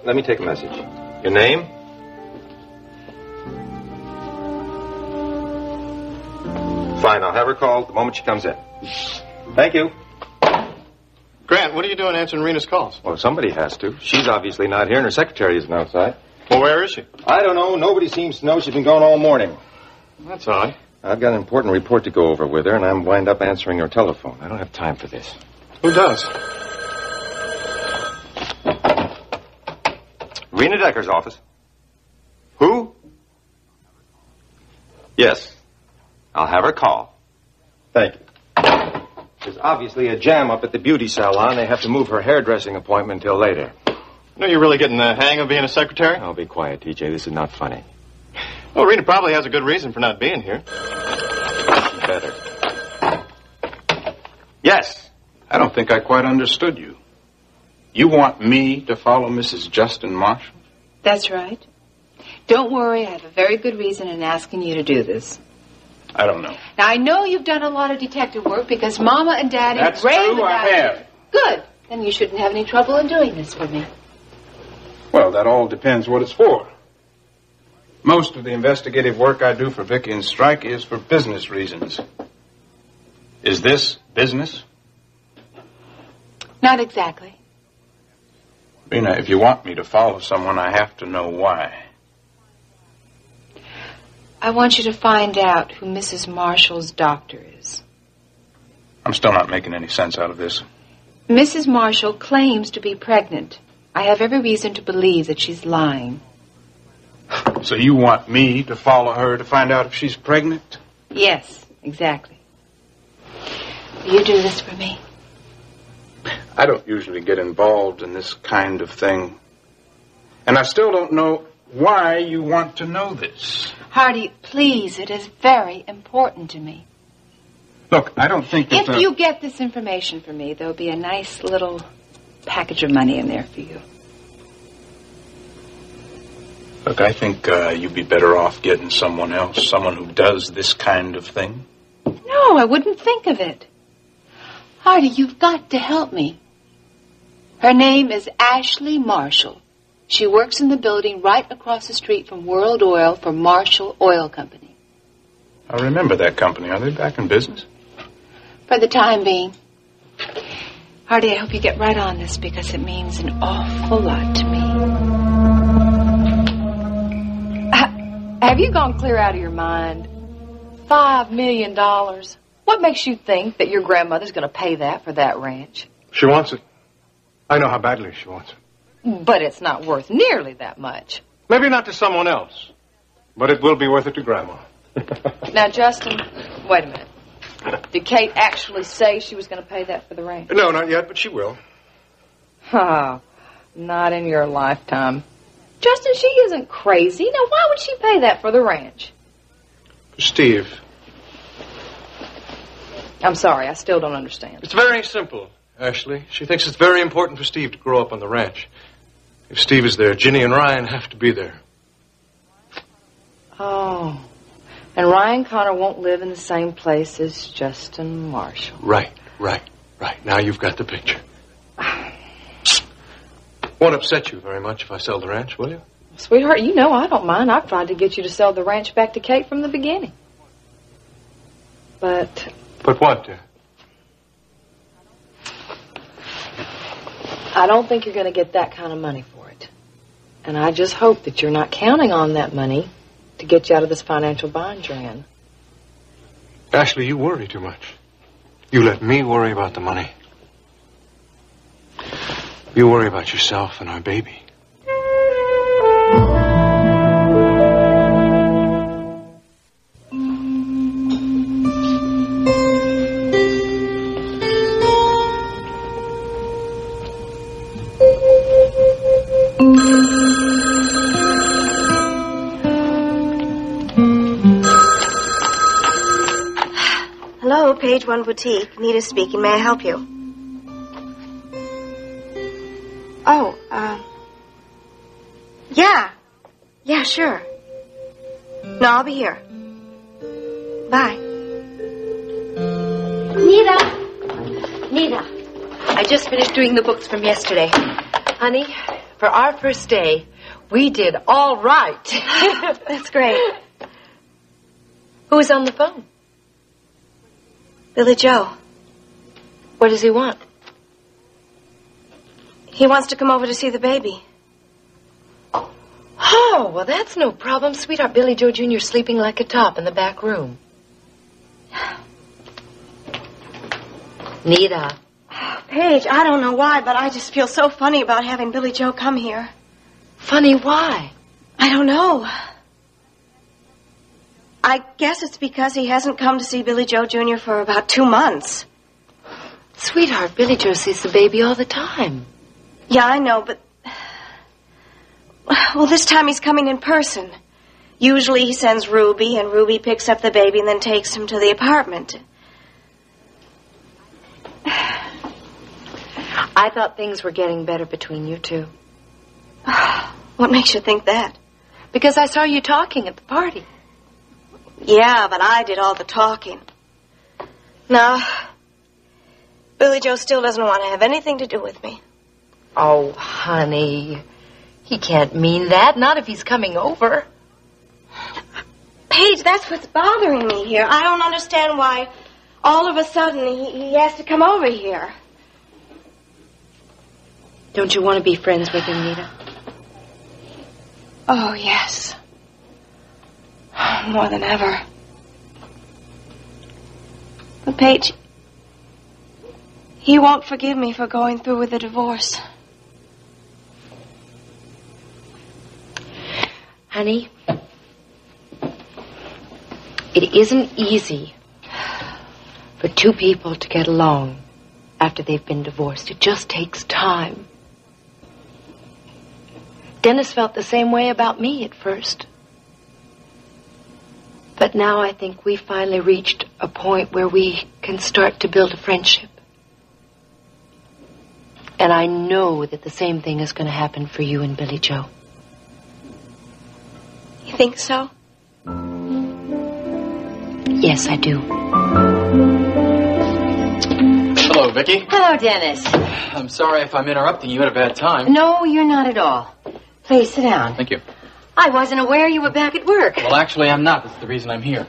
Let me take a message. Your name? Fine, I'll have her called the moment she comes in. Thank you. Grant, what are you doing answering Rena's calls? Well, somebody has to. She's obviously not here, and her secretary isn't outside. Well, where is she? I don't know. Nobody seems to know. She's been gone all morning. That's odd. I've got an important report to go over with her, and I'm wind up answering her telephone. I don't have time for this. Who does? Rena Decker's office. Who? Yes. I'll have her call. Thank you. There's obviously a jam up at the beauty salon. They have to move her hairdressing appointment till later. No, you're really getting the hang of being a secretary? Oh, be quiet, TJ. This is not funny. Well, Rita probably has a good reason for not being here. Better. Yes. I don't think I quite understood you. You want me to follow Mrs. Justin Marshall? That's right. Don't worry, I have a very good reason in asking you to do this. I don't know. Now, I know you've done a lot of detective work because Mama and Daddy That's raved true, I about you. have. Good. Then you shouldn't have any trouble in doing this for me. Well, that all depends what it's for. Most of the investigative work I do for Vicky and Strike is for business reasons. Is this business? Not exactly. Rena, if you want me to follow someone, I have to know why. I want you to find out who Mrs. Marshall's doctor is. I'm still not making any sense out of this. Mrs. Marshall claims to be pregnant. I have every reason to believe that she's lying. So you want me to follow her to find out if she's pregnant? Yes, exactly. Will you do this for me? I don't usually get involved in this kind of thing. And I still don't know why you want to know this. Hardy, please, it is very important to me. Look, I don't think that... If you get this information for me, there'll be a nice little package of money in there for you. Look, I think you'd be better off getting someone else, someone who does this kind of thing. No, I wouldn't think of it. Hardy, you've got to help me. Her name is Ashley Marshall. She works in the building right across the street from World Oil for Marshall Oil Company. I remember that company. Are they back in business? For the time being. Hardy, I hope you get right on this because it means an awful lot to me. Have you gone clear out of your mind? $5 million. What makes you think that your grandmother's going to pay that for that ranch? She wants it. I know how badly she wants it. But it's not worth nearly that much. Maybe not to someone else, but it will be worth it to Grandma. Now, Justin, wait a minute. Did Kate actually say she was going to pay that for the ranch? No, not yet, but she will. Oh, not in your lifetime. Justin, she isn't crazy. Now, why would she pay that for the ranch? Steve. I'm sorry, I still don't understand. It's very simple, Ashley. She thinks it's very important for Steve to grow up on the ranch. If Steve is there, Ginny and Ryan have to be there. Oh. And Ryan Connor won't live in the same place as Justin Marshall. Right. Now you've got the picture. Won't upset you very much if I sell the ranch, will you? Sweetheart, you know I don't mind. I've tried to get you to sell the ranch back to Kate from the beginning. But... But what, dear? I don't think you're going to get that kind of money for it. And I just hope that you're not counting on that money to get you out of this financial bind you're in. Ashley, you worry too much. You let me worry about the money. You worry about yourself and our baby. Hello, Page One Boutique. Nita speaking. May I help you? Oh, yeah. Yeah, sure. No, I'll be here. Bye. Nita, I just finished doing the books from yesterday. Honey, for our first day, we did all right. That's great. Who was on the phone? Billy Joe. What does he want? He wants to come over to see the baby. Oh, well, that's no problem. Sweetheart, Billy Joe Jr. sleeping like a top in the back room. Nita. Paige, I don't know why, but I just feel so funny about having Billy Joe come here. Funny why? I don't know. I guess it's because he hasn't come to see Billy Joe Jr. for about 2 months. Sweetheart, Billy Joe sees the baby all the time. Yeah, I know, but Well, this time he's coming in person. Usually he sends Ruby, and Ruby picks up the baby and then takes him to the apartment. I thought things were getting better between you two. What makes you think that? Because I saw you talking at the party. Yeah, but I did all the talking. No, Billy Joe still doesn't want to have anything to do with me. Oh, honey. He can't mean that, not if he's coming over. Paige, that's what's bothering me here. I don't understand why all of a sudden he has to come over here. Don't you want to be friends with him, Nita? Oh, yes. More than ever. But Paige, he won't forgive me for going through with the divorce. Honey, it isn't easy for two people to get along after they've been divorced. It just takes time. Dennis felt the same way about me at first. But now I think we finally reached a point where we can start to build a friendship. And I know that the same thing is going to happen for you and Billy Joe. You think so? Yes, I do. Hello, Vicky. Hello, Dennis. I'm sorry if I'm interrupting you at a bad time. No, you're not at all. Please sit down. Thank you. I wasn't aware you were back at work. Well, actually, I'm not. That's the reason I'm here.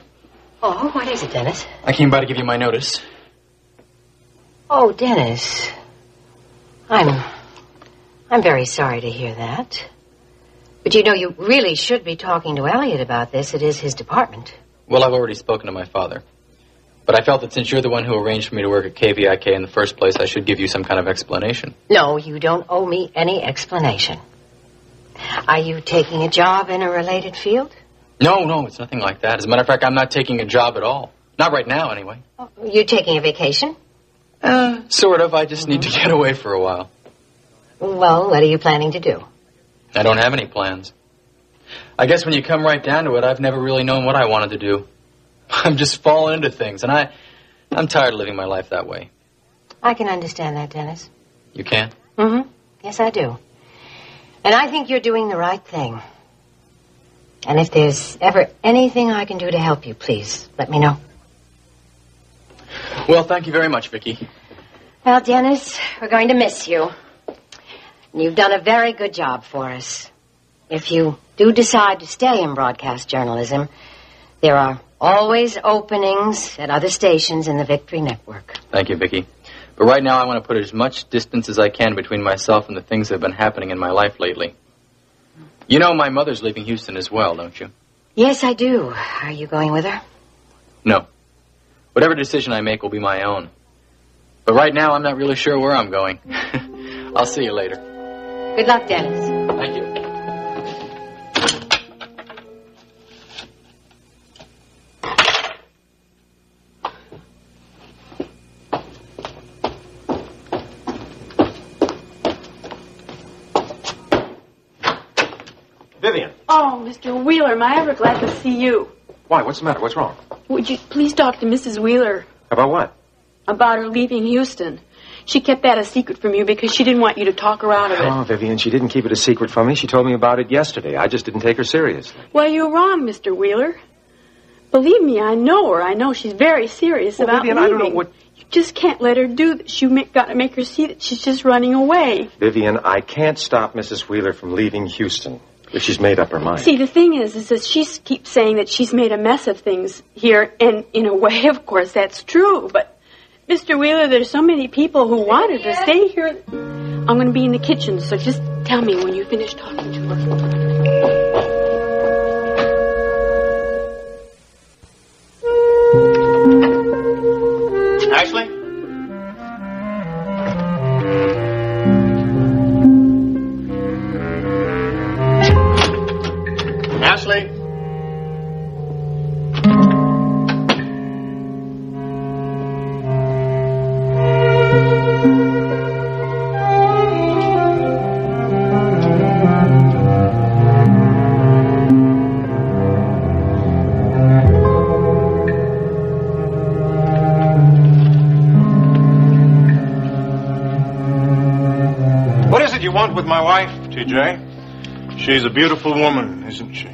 Oh, what is it, Dennis? I came by to give you my notice. Oh, Dennis. I'm very sorry to hear that. But you know, you really should be talking to Elliot about this. It is his department. Well, I've already spoken to my father. But I felt that since you're the one who arranged for me to work at KVIK in the first place, I should give you some kind of explanation. No, you don't owe me any explanation. Are you taking a job in a related field? No, it's nothing like that. As a matter of fact, I'm not taking a job at all. Not right now, anyway. Oh, you're taking a vacation? Sort of. I just need to get away for a while. Well, what are you planning to do? I don't have any plans. I guess when you come right down to it, I've never really known what I wanted to do. I'm just falling into things, and I'm tired of living my life that way. I can understand that, Dennis. You can? Mm-hmm. Yes, I do. And I think you're doing the right thing. And if there's ever anything I can do to help you, please let me know. Well, thank you very much, Vicky. Well, Dennis, we're going to miss you. And you've done a very good job for us. If you do decide to stay in broadcast journalism, there are always openings at other stations in the Victory Network. Thank you, Vicky. But right now I want to put as much distance as I can between myself and the things that have been happening in my life lately. You know my mother's leaving Houston as well, don't you? Yes, I do. Are you going with her? No. Whatever decision I make will be my own. But right now I'm not really sure where I'm going. I'll see you later. Good luck, Dennis. Thank you. Vivian. Oh, Mr. Wheeler, am I ever glad to see you. Why? What's the matter? What's wrong? Would you please talk to Mrs. Wheeler About what? about her leaving Houston? She kept that a secret from you because she didn't want you to talk her out of it. Oh, Vivian, she didn't keep it a secret from me. She told me about it yesterday. I just didn't take her seriously. Well, you're wrong, Mr. Wheeler. Believe me, I know her. I know she's very serious about Vivian, leaving. I don't know what... You just can't let her do this. Got to make her see that she's just running away. Vivian, I can't stop Mrs. Wheeler from leaving Houston if she's made up her mind. See, the thing is that she keeps saying that she's made a mess of things here, and in a way, of course, that's true. But, Mr. Wheeler, there's so many people who wanted to stay here. I'm going to be in the kitchen, so just tell me when you finish talking to her. Ashley? Ashley? you want with my wife, TJ. She's a beautiful woman, isn't she?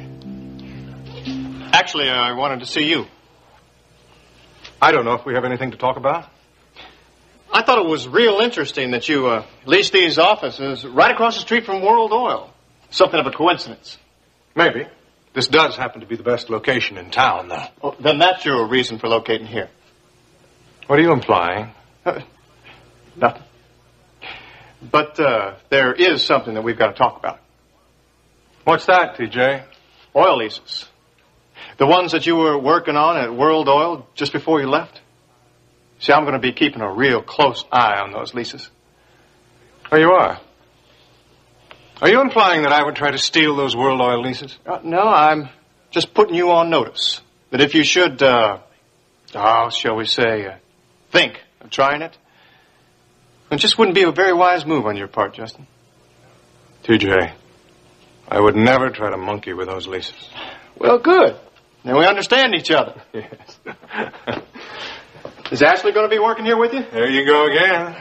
Actually, I wanted to see you. I don't know if we have anything to talk about. I thought it was real interesting that you leased these offices right across the street from World Oil. Something of a coincidence. Maybe. This does happen to be the best location in town, though. Well, then that's your reason for locating here. What are you implying? Nothing. But there is something that we've got to talk about. What's that, TJ? Oil leases. The ones that you were working on at World Oil just before you left. See, I'm going to be keeping a real close eye on those leases. Oh, you are? Are you implying that I would try to steal those World Oil leases? No, I'm just putting you on notice. That if you should, shall we say, think of trying it, it just wouldn't be a very wise move on your part, Justin. TJ, I would never try to monkey with those leases. Well, good. Now we understand each other. Yes. Is Ashley going to be working here with you? There you go again,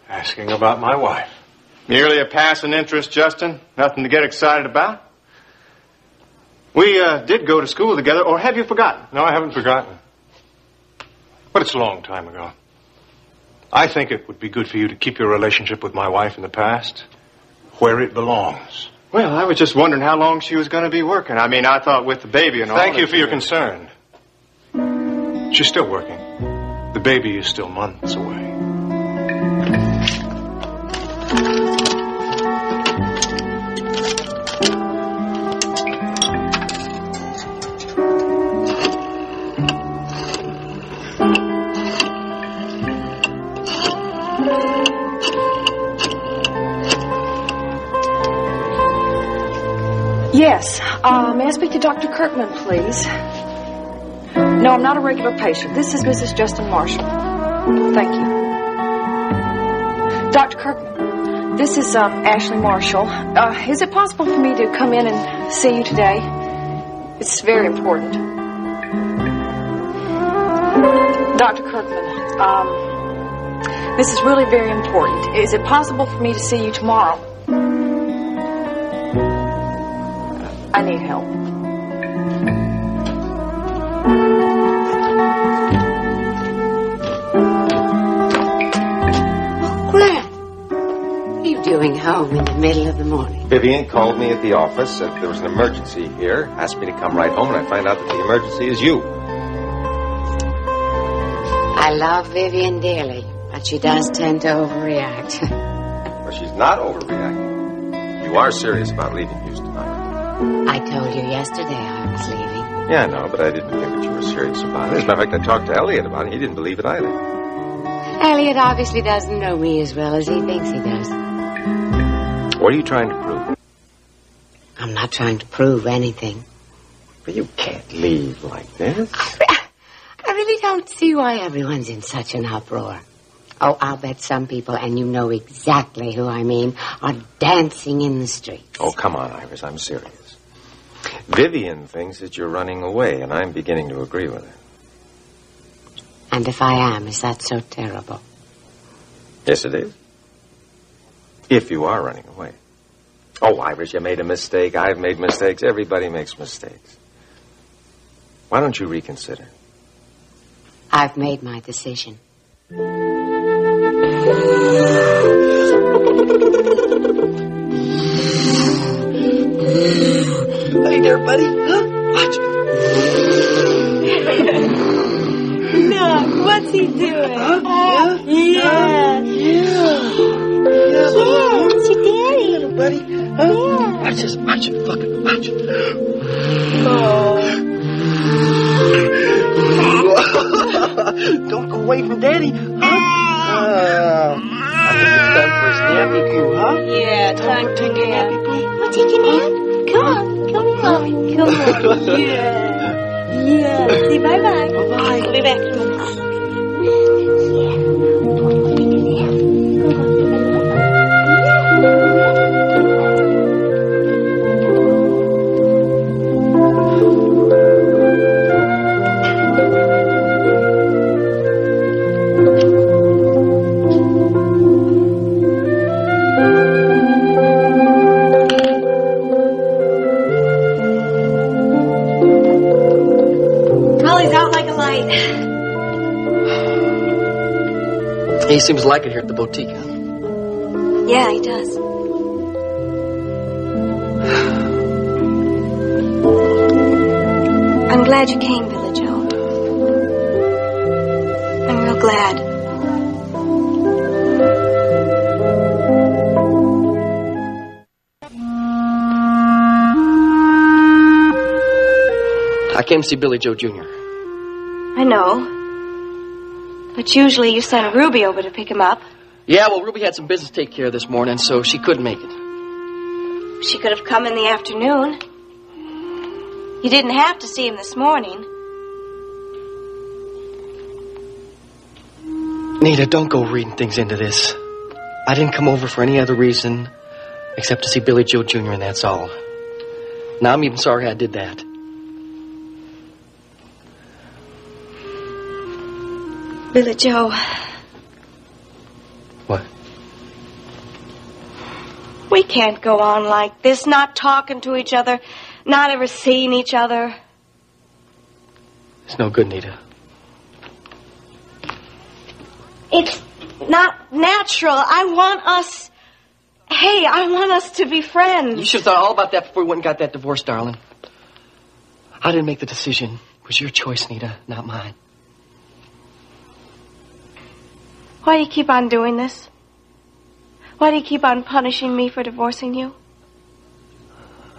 asking about my wife. Merely a passing interest, Justin. Nothing to get excited about. We did go to school together, or have you forgotten? No, I haven't forgotten. But it's a long time ago. I think it would be good for you to keep your relationship with my wife in the past where it belongs. Well, I was just wondering how long she was going to be working. I mean, I thought with the baby and all. Thank you for your concern. She's still working. The baby is still months away. Yes. May I speak to Dr. Kirkman, please? No, I'm not a regular patient. This is Mrs. Justin Marshall. Thank you. Dr. Kirkman, this is Ashley Marshall. Is it possible for me to come in and see you today? It's very important. Dr. Kirkman, this is really very important. Is it possible for me to see you tomorrow? I need help. Grant, what are you doing home in the middle of the morning? Vivian called me at the office, said there was an emergency here, asked me to come right home, and I find out that the emergency is you. I love Vivian dearly, but she does tend to overreact. Well, she's not overreacting. You are serious about leaving Houston, aren't you? I told you yesterday I was leaving. Yeah, I know, but I didn't think that you were serious about it. As a matter of fact, I talked to Elliot about it. He didn't believe it either. Elliot obviously doesn't know me as well as he thinks he does. What are you trying to prove? I'm not trying to prove anything. But you can't leave like this. I really don't see why everyone's in such an uproar. Oh, I'll bet some people, and you know exactly who I mean, are dancing in the streets. Oh, come on, Iris, I'm serious. Vivian thinks that you're running away, and I'm beginning to agree with her. And if I am, is that so terrible? Yes, it is. If you are running away. Oh, Iris, you made a mistake. I've made mistakes. Everybody makes mistakes. Why don't you reconsider? I've made my decision. Hey there, buddy. Huh? Watch me. Look, what's he doing? Huh? Yeah. Yeah, it's your daddy. Little buddy. Huh? Yeah. Watch this. Watch it. Fuck it. Watch it. Don't go away from Daddy, huh? I think it's time for a nappy poo, huh? Yeah, time to take a nappy poo. Want to take a nap? Come on. Come on. Yeah. Say bye-bye. Bye-bye. I'll be back in a minute. He seems to like it here at the boutique. Yeah, he does. I'm glad you came, Billy Joe. I'm real glad. I came to see Billy Joe Jr. I know. But usually you send Ruby over to pick him up. Yeah, well, Ruby had some business to take care of this morning, so she couldn't make it. She could have come in the afternoon. You didn't have to see him this morning. Nita, don't go reading things into this. I didn't come over for any other reason except to see Billy Joe Jr., and that's all. Now, I'm even sorry I did that. Billy Joe. What? We can't go on like this, not talking to each other, not ever seeing each other. It's no good, Nita. It's not natural. I want us to be friends. You should have thought all about that before we went and got that divorce, darling. I didn't make the decision. It was your choice, Nita, not mine. Why do you keep on doing this? Why do you keep on punishing me for divorcing you?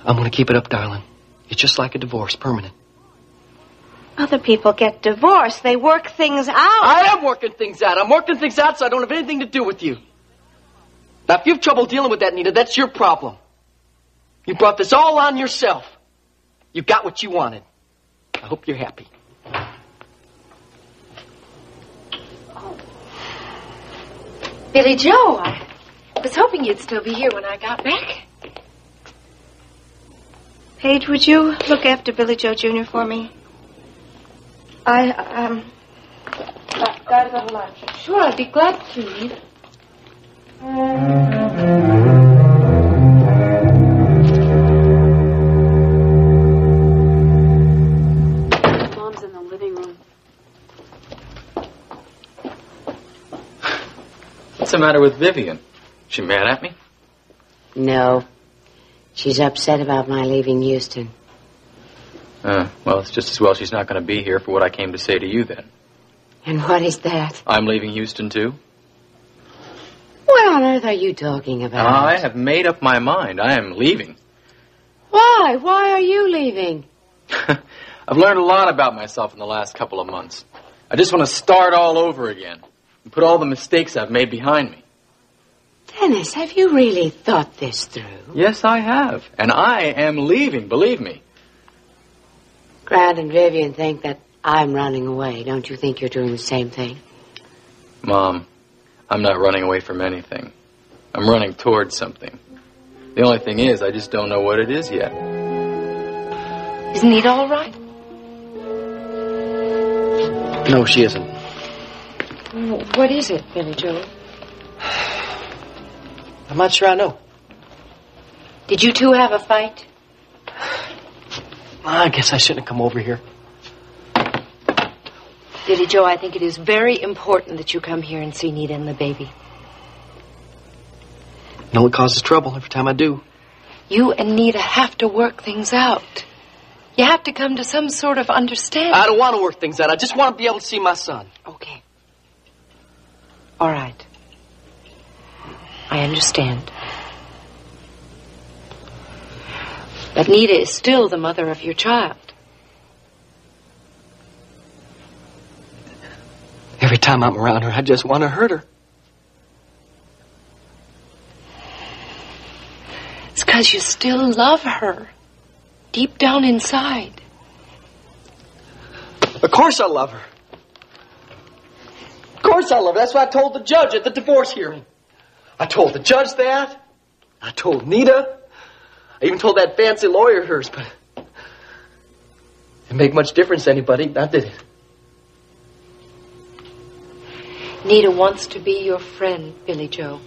I'm going to keep it up, darling. It's just like a divorce, permanent. Other people get divorced. They work things out. I am working things out. I'm working things out so I don't have anything to do with you. Now, if you have trouble dealing with that, Nita, that's your problem. You brought this all on yourself. You got what you wanted. I hope you're happy. Billy Joe, I was hoping you'd still be here when I got back. Paige, would you look after Billy Joe Jr. for me? Gotta go to lunch. Sure, I'd be glad to, Nita. Mom's in the living room. What's the matter with Vivian? She mad at me? No. She's upset about my leaving Houston. Well, it's just as well she's not going to be here for what I came to say to you then. And what is that? I'm leaving Houston, too. What on earth are you talking about? I have made up my mind. I am leaving. Why? Why are you leaving? I've learned a lot about myself in the last couple of months. I just want to start all over again and put all the mistakes I've made behind me. Dennis, have you really thought this through? Yes, I have. And I am leaving, believe me. Grant and Vivian think that I'm running away. Don't you think you're doing the same thing? Mom, I'm not running away from anything. I'm running towards something. The only thing is, I just don't know what it is yet. Isn't Nita all right? No, she isn't. What is it, Billy Joe? I'm not sure I know. Did you two have a fight? I guess I shouldn't have come over here. Billy Joe, I think it is very important that you come here and see Nita and the baby. It only causes trouble every time I do. You and Nita have to work things out. You have to come to some sort of understanding. I don't want to work things out. I just want to be able to see my son. Okay. All right. I understand. But Nita is still the mother of your child. Every time I'm around her, I just want to hurt her. It's because you still love her. Deep down inside. Of course I love her. Of course I love her. That's what I told the judge at the divorce hearing. I told the judge that. I told Nita. I even told that fancy lawyer of hers, but it didn't make much difference to anybody, not did it? Nita wants to be your friend, Billy Joe.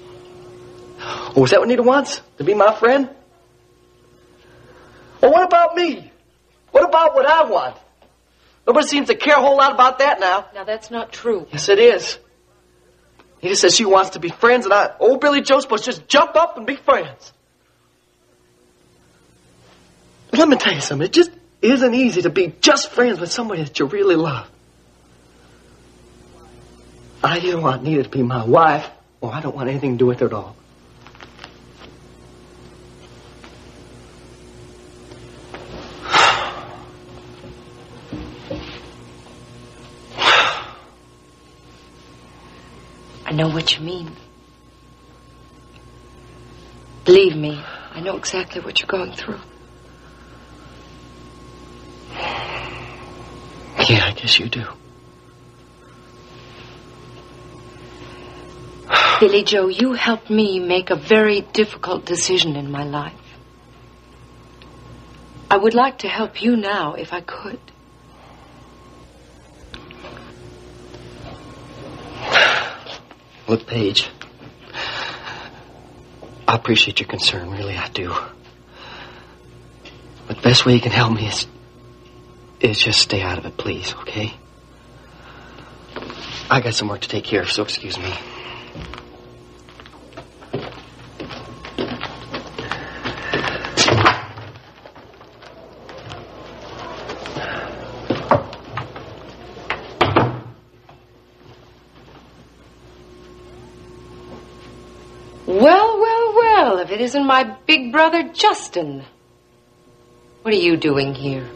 Oh, is that what Nita wants? To be my friend? Well, what about me? What about what I want? Nobody seems to care a whole lot about that now. Now, that's not true. Yes, it is. He just says she wants to be friends, and old Billy Joe's supposed to just jump up and be friends. Let me tell you something. It just isn't easy to be just friends with somebody that you really love. I either want Nita to be my wife, or I don't want anything to do with her at all. I know what you mean. Believe me, I know exactly what you're going through. Yeah, I guess you do. Billy Joe, you helped me make a very difficult decision in my life. I would like to help you now if I could. Look, Paige, I appreciate your concern, really I do. But the best way you can help me is just stay out of it, please, okay? I got some work to take care of, so excuse me. Well, if it isn't my big brother, Justin. What are you doing here?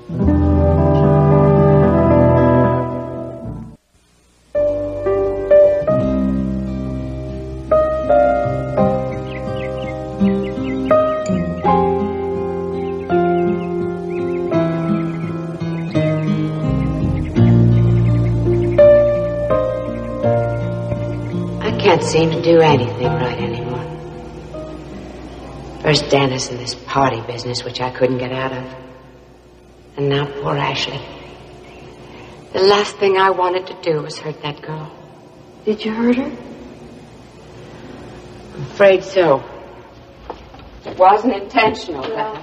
I can't seem to do anything right anymore. First Dennis and this party business, which I couldn't get out of. And now poor Ashley. The last thing I wanted to do was hurt that girl. Did you hurt her? I'm afraid so. It wasn't intentional, but...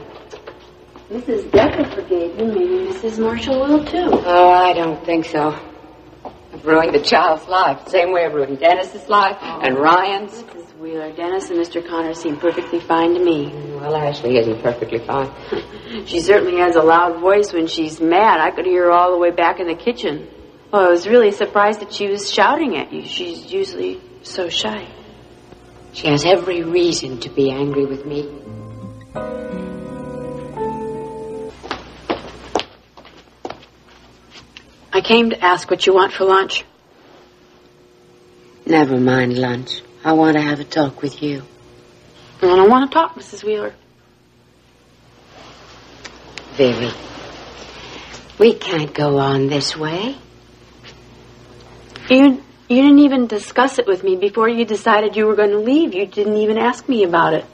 Mrs. Decker forgave you. Maybe Mrs. Marshall will, too. Oh, I don't think so. I've ruined the child's life. Same way I ruined Dennis's life and Ryan's. Mrs. Wheeler, Dennis and Mr. Connor seem perfectly fine to me. Well, Ashley isn't perfectly fine. She certainly has a loud voice when she's mad. I could hear her all the way back in the kitchen. Well, I was really surprised that she was shouting at you. She's usually so shy. She has every reason to be angry with me. I came to ask what you want for lunch. Never mind lunch. I want to have a talk with you. I don't want to talk, Mrs. Wheeler. Vivi, we can't go on this way. You didn't even discuss it with me before you decided you were going to leave. You didn't even ask me about it.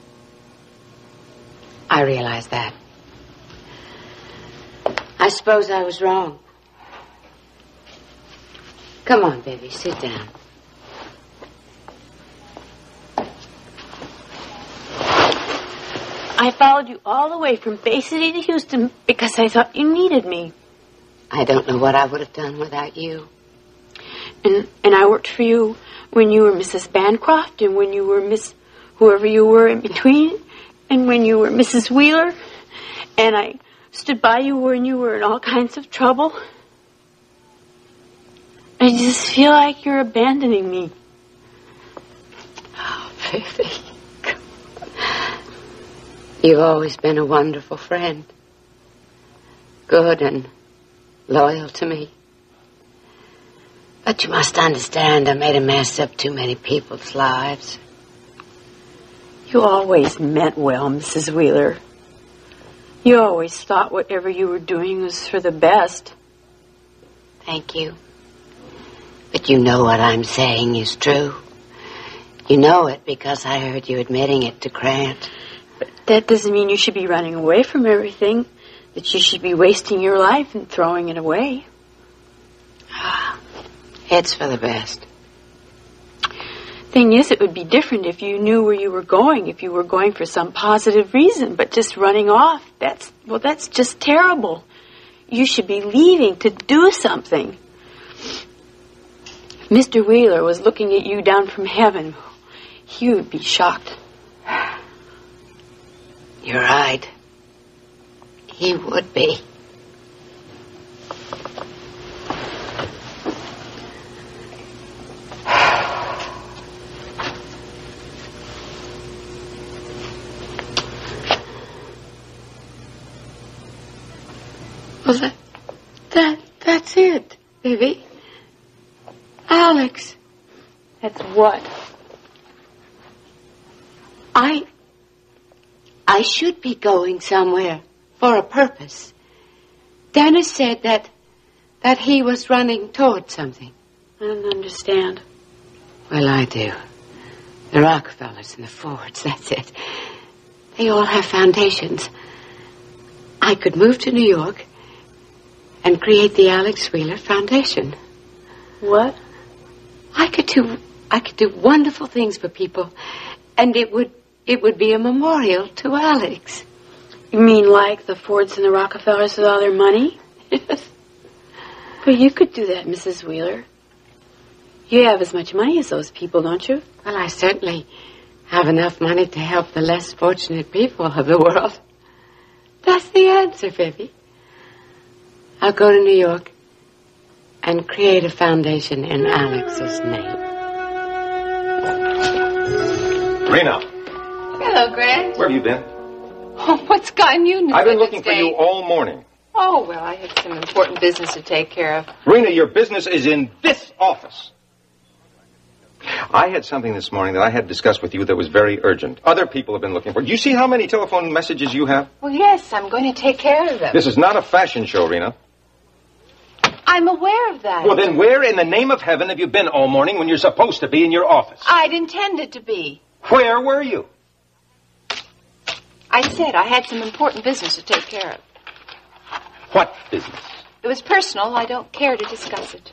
I realize that. I suppose I was wrong. Come on, baby, sit down. I followed you all the way from Bay City to Houston because I thought you needed me. I don't know what I would have done without you. And I worked for you when you were Mrs. Bancroft and when you were Miss whoever you were in between and when you were Mrs. Wheeler. And I stood by you when you were in all kinds of trouble. I just feel like you're abandoning me. Oh, Vivi. You've always been a wonderful friend. Good and loyal to me. But you must understand I made a mess of too many people's lives. You always meant well, Mrs. Wheeler. You always thought whatever you were doing was for the best. Thank you. But you know what I'm saying is true. You know it because I heard you admitting it to Grant. But that doesn't mean you should be running away from everything. That you should be wasting your life and throwing it away. It's for the best. Thing is, it would be different if you knew where you were going, if you were going for some positive reason, but just running off, that's just terrible. You should be leaving to do something. If Mr. Wheeler was looking at you down from heaven, he would be shocked. You're right. He would be. Well, that's it, baby. Alex. That's what? I should be going somewhere for a purpose. Dennis said that he was running toward something. I don't understand. Well, I do. The Rockefellers and the Fords, that's it. They all have foundations. I could move to New York and create the Alex Wheeler Foundation. What? I could do wonderful things for people, and it would be a memorial to Alex. You mean like the Fords and the Rockefellers with all their money? Yes. But you could do that, Mrs. Wheeler. You have as much money as those people, don't you? Well, I certainly have enough money to help the less fortunate people of the world. That's the answer, Phoebe. I'll go to New York and create a foundation in Alex's name. Rena, Hello, Grant. where have you been? Oh, what's gotten you? I've been looking for you all morning. Oh, well, I have some important business to take care of. Rena, your business is in this office. I had something this morning that I had discussed with you that was very urgent. Other people have been looking for it. Do you see how many telephone messages you have? Well, yes, I'm going to take care of them. This is not a fashion show, Rena. I'm aware of that. Well, then where in the name of heaven have you been all morning when you're supposed to be in your office? I'd intended to be. Where were you? I said I had some important business to take care of. What business? It was personal. I don't care to discuss it.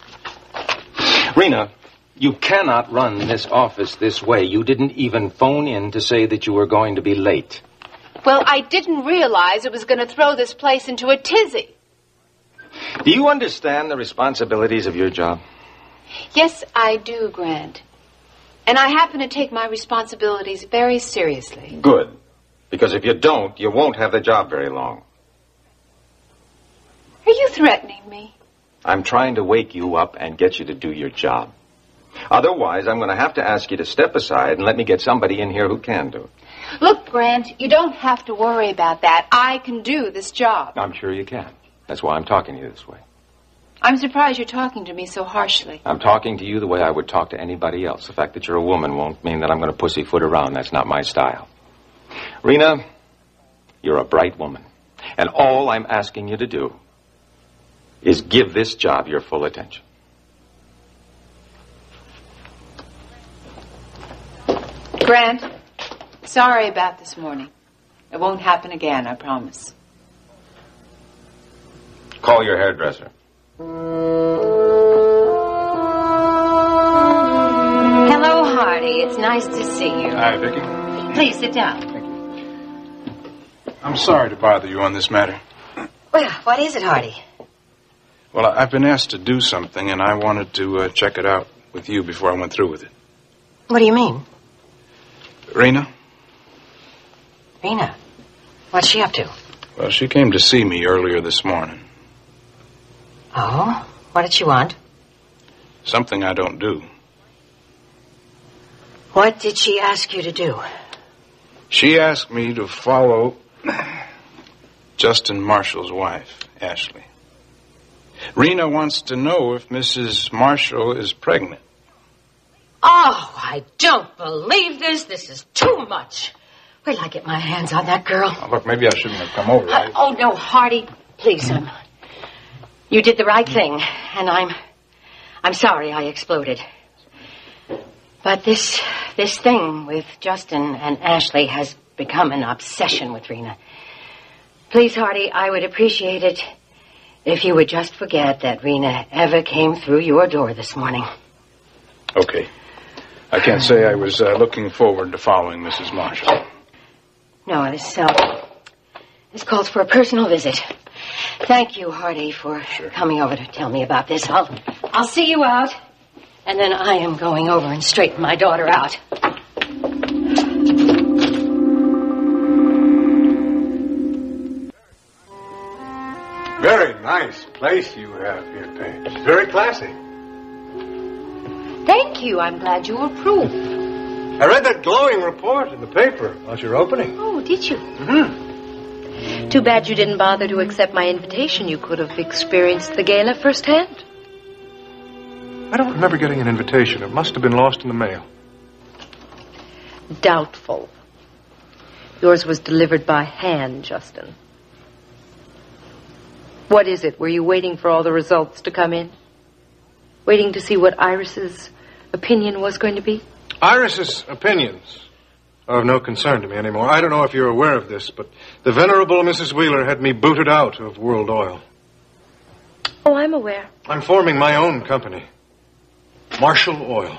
Rena, you cannot run this office this way. You didn't even phone in to say that you were going to be late. Well, I didn't realize it was going to throw this place into a tizzy. Do you understand the responsibilities of your job? Yes, I do, Grant. And I happen to take my responsibilities very seriously. Good. Because if you don't, you won't have the job very long. Are you threatening me? I'm trying to wake you up and get you to do your job. Otherwise, I'm going to have to ask you to step aside and let me get somebody in here who can do it. Look, Grant, you don't have to worry about that. I can do this job. I'm sure you can. That's why I'm talking to you this way. I'm surprised you're talking to me so harshly. I'm talking to you the way I would talk to anybody else. The fact that you're a woman won't mean that I'm going to pussyfoot around. That's not my style. Rena, you're a bright woman. And all I'm asking you to do is give this job your full attention. Grant, sorry about this morning. It won't happen again, I promise. Call your hairdresser. Hello, Hardy. It's nice to see you. Hi, Vicky. Please sit down. I'm sorry to bother you on this matter. Well, what is it, Hardy? Well, I've been asked to do something, and I wanted to check it out with you before I went through with it. What do you mean? Rena? Rena? What's she up to? Well, she came to see me earlier this morning. Oh? What did she want? Something I don't do. What did she ask you to do? She asked me to follow Justin Marshall's wife, Ashley. Rena wants to know if Mrs. Marshall is pregnant. Oh, I don't believe this. This is too much. Wait till I get my hands on that girl. Oh, look, maybe I shouldn't have come over. Oh, no, Hardy. Please, you did the right thing, and I'm sorry I exploded. But this thing with Justin and Ashley has become an obsession with Rena. Please, Hardy, I would appreciate it if you would just forget that Rena ever came through your door this morning. Okay. I can't say I was looking forward to following Mrs. Marshall. No, this calls for a personal visit. Thank you, Hardy, for coming over to tell me about this. I'll see you out. And then I am going over and straighten my daughter out. Very nice place you have here, Paige. Very classy. Thank you. I'm glad you approve. I read that glowing report in the paper about your opening. Oh, did you? Mm-hmm. Too bad you didn't bother to accept my invitation. You could have experienced the gala firsthand. I don't remember getting an invitation. It must have been lost in the mail. Doubtful. Yours was delivered by hand, Justin. What is it? Were you waiting for all the results to come in? Waiting to see what Iris's opinion was going to be? Iris's opinions are of no concern to me anymore. I don't know if you're aware of this, but the venerable Mrs. Wheeler had me booted out of World Oil. Oh, I'm aware. I'm forming my own company, Marshall Oil.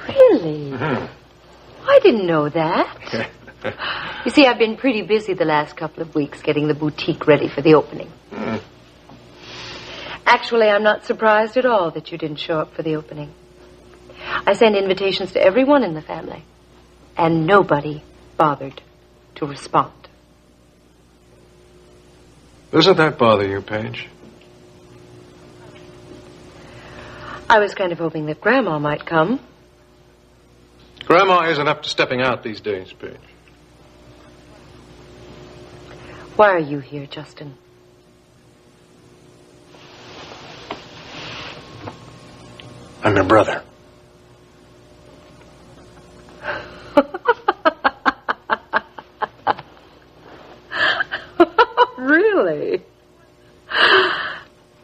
Really? Mm-hmm. I didn't know that. You see, I've been pretty busy the last couple of weeks getting the boutique ready for the opening. Mm. Actually, I'm not surprised at all that you didn't show up for the opening. I sent invitations to everyone in the family, and nobody bothered to respond. Doesn't that bother you, Paige? I was kind of hoping that Grandma might come. Grandma isn't up to stepping out these days, Paige. Why are you here, Justin? I'm your brother. Really?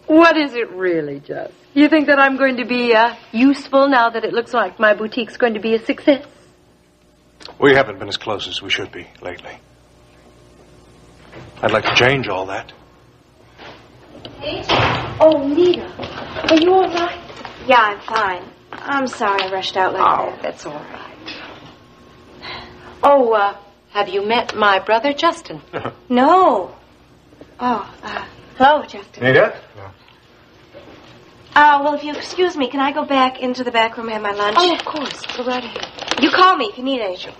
What is it really, Just? You think that I'm going to be useful now that it looks like my boutique's going to be a success? We haven't been as close as we should be lately. I'd like to change all that. Oh, Nita, are you all right? Yeah, I'm fine. I'm sorry I rushed out like that. That's all right. Oh, have you met my brother, Justin? No. Oh, hello, Justin. Nita? Well, if you excuse me, can I go back into the back room and have my lunch? Oh, of course. Go right ahead. You call me if you need anything.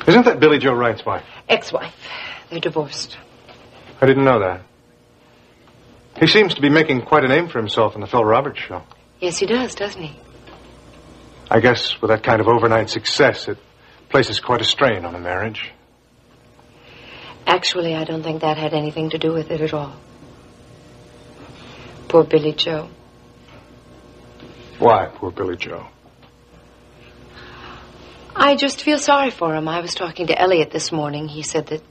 Isn't that Billy Joe Wright's wife? Ex-wife. They're divorced. I didn't know that. He seems to be making quite a name for himself in the Phil Roberts show. Yes, he does, doesn't he? I guess with that kind of overnight success, it places quite a strain on a marriage. Actually, I don't think that had anything to do with it at all. Poor Billy Joe. Why, poor Billy Joe? I just feel sorry for him. I was talking to Elliot this morning. He said that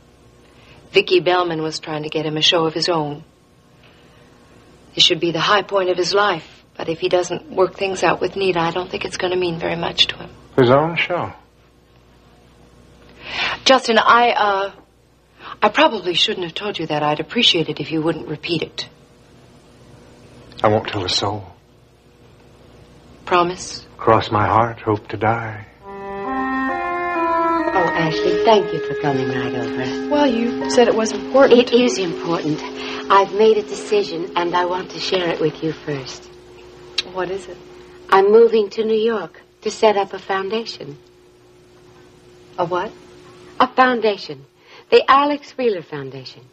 Vicki Bellman was trying to get him a show of his own. It should be the high point of his life. But if he doesn't work things out with Nita, I don't think it's going to mean very much to him. His own show? Justin, I probably shouldn't have told you that. I'd appreciate it if you wouldn't repeat it. I won't tell a soul. Promise? Cross my heart, hope to die. Oh, Ashley, thank you for coming right over. Well, you said it was important. It is important. I've made a decision, and I want to share it with you first. What is it? I'm moving to New York to set up a foundation. A what? A foundation. The Alex Wheeler Foundation.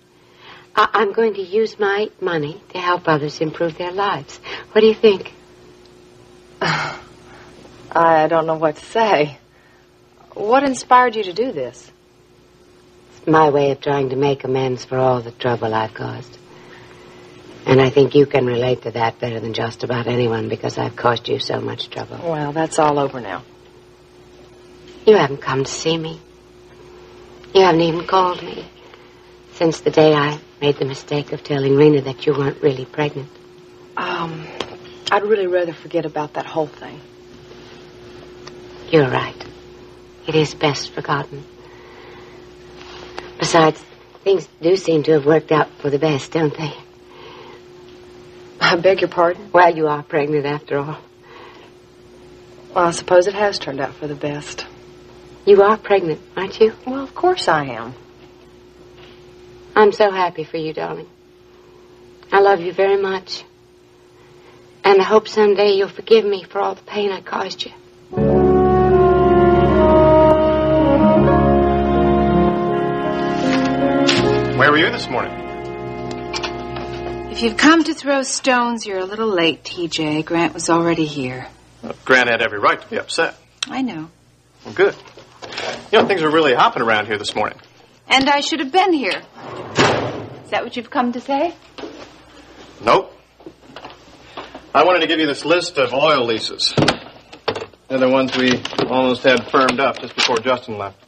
I'm going to use my money to help others improve their lives. What do you think? I don't know what to say. What inspired you to do this? It's my way of trying to make amends for all the trouble I've caused. And I think you can relate to that better than just about anyone because I've caused you so much trouble. Well, that's all over now. You haven't come to see me. You haven't even called me since the day I made the mistake of telling Rena that you weren't really pregnant. I'd really rather forget about that whole thing. You're right. It is best forgotten. Besides, things do seem to have worked out for the best, don't they? I beg your pardon? Well, you are pregnant after all. Well, I suppose it has turned out for the best. You are pregnant, aren't you? Well, of course I am. I'm so happy for you, darling. I love you very much. And I hope someday you'll forgive me for all the pain I caused you. Where were you this morning? If you've come to throw stones, you're a little late, TJ. Grant was already here. Well, Grant had every right to be upset. I know. Well, good. You know, things were really hopping around here this morning. And I should have been here. Is that what you've come to say? Nope. I wanted to give you this list of oil leases. They're the ones we almost had firmed up just before Justin left.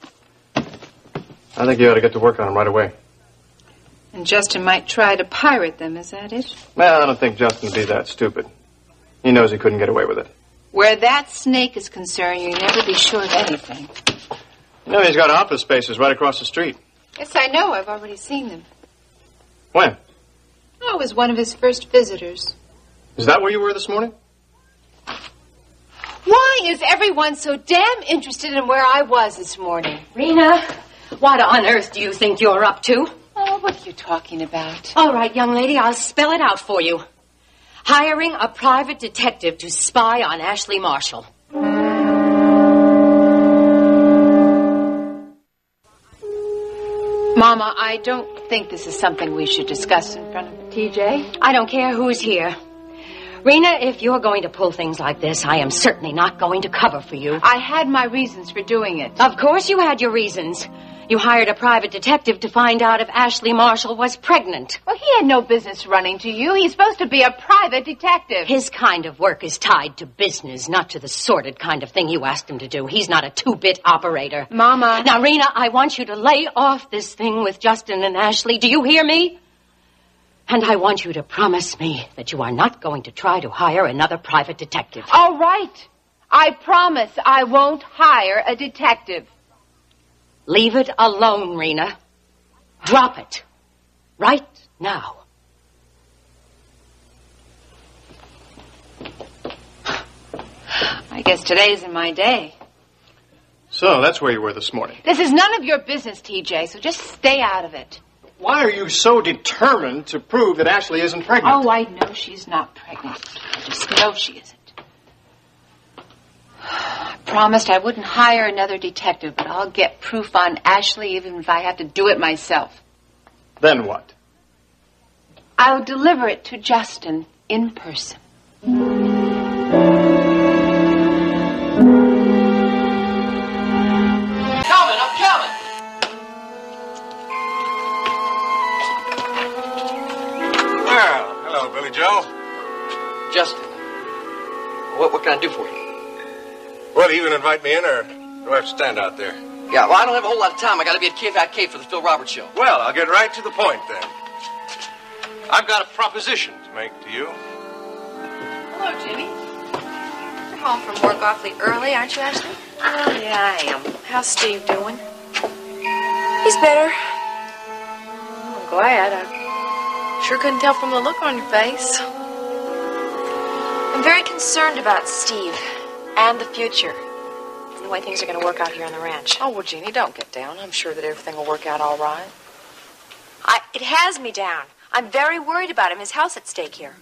I think you ought to get to work on them right away. And Justin might try to pirate them, is that it? Well, I don't think Justin would be that stupid. He knows he couldn't get away with it. Where that snake is concerned, you never be sure of anything. You know, he's got office spaces right across the street. Yes, I know. I've already seen them. When? Oh, I was one of his first visitors. Is that where you were this morning? Why is everyone so damn interested in where I was this morning? Rena, what on earth do you think you're up to? Oh, what are you talking about? All right, young lady, I'll spell it out for you. Hiring a private detective to spy on Ashley Marshall. Mama, I don't think this is something we should discuss in front of TJ. I don't care who's here. Rena, if you're going to pull things like this, I am certainly not going to cover for you. I had my reasons for doing it. Of course you had your reasons. You hired a private detective to find out if Ashley Marshall was pregnant. Well, he had no business running to you. He's supposed to be a private detective. His kind of work is tied to business, not to the sordid kind of thing you asked him to do. He's not a two-bit operator. Mama. Now, Rena, I want you to lay off this thing with Justin and Ashley. Do you hear me? And I want you to promise me that you are not going to try to hire another private detective. All right. I promise I won't hire a detective. Leave it alone, Rena. Drop it. Right now. I guess today isn't my day. So, that's where you were this morning. This is none of your business, TJ, so just stay out of it. Why are you so determined to prove that Ashley isn't pregnant? Oh, I know she's not pregnant. I just know she isn't. I promised I wouldn't hire another detective, but I'll get proof on Ashley even if I have to do it myself. Then what? I'll deliver it to Justin in person. I'm coming! Well, hello, Billy Joe. Justin, what can I do for you? Well, are you going to invite me in, or do I have to stand out there? Yeah, well, I don't have a whole lot of time. I got to be at KFIK for the Phil Roberts show. Well, I'll get right to the point, then. I've got a proposition to make to you. Hello, Jimmy. You're home from work awfully early, aren't you, Ashley? Oh, yeah, I am. How's Steve doing? He's better. I'm glad. I sure couldn't tell from the look on your face. I'm very concerned about Steve and the future. And the way things are going to work out here on the ranch. Oh, well, Jeannie, don't get down. I'm sure that everything will work out all right. It has me down. I'm very worried about him. His health's at stake here.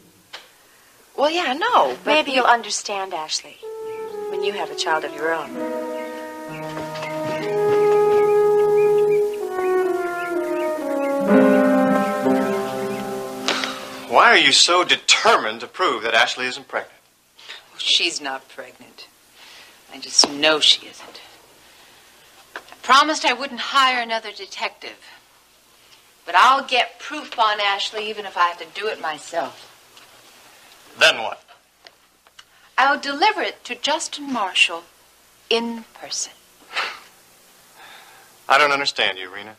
Well, yeah, I know, but... Maybe you'll understand, Ashley, when you have a child of your own. Why are you so determined to prove that Ashley isn't pregnant? Oh, she's not pregnant. I just know she isn't. I promised I wouldn't hire another detective. But I'll get proof on Ashley even if I have to do it myself. Then what? I'll deliver it to Justin Marshall in person. I don't understand you, Rena.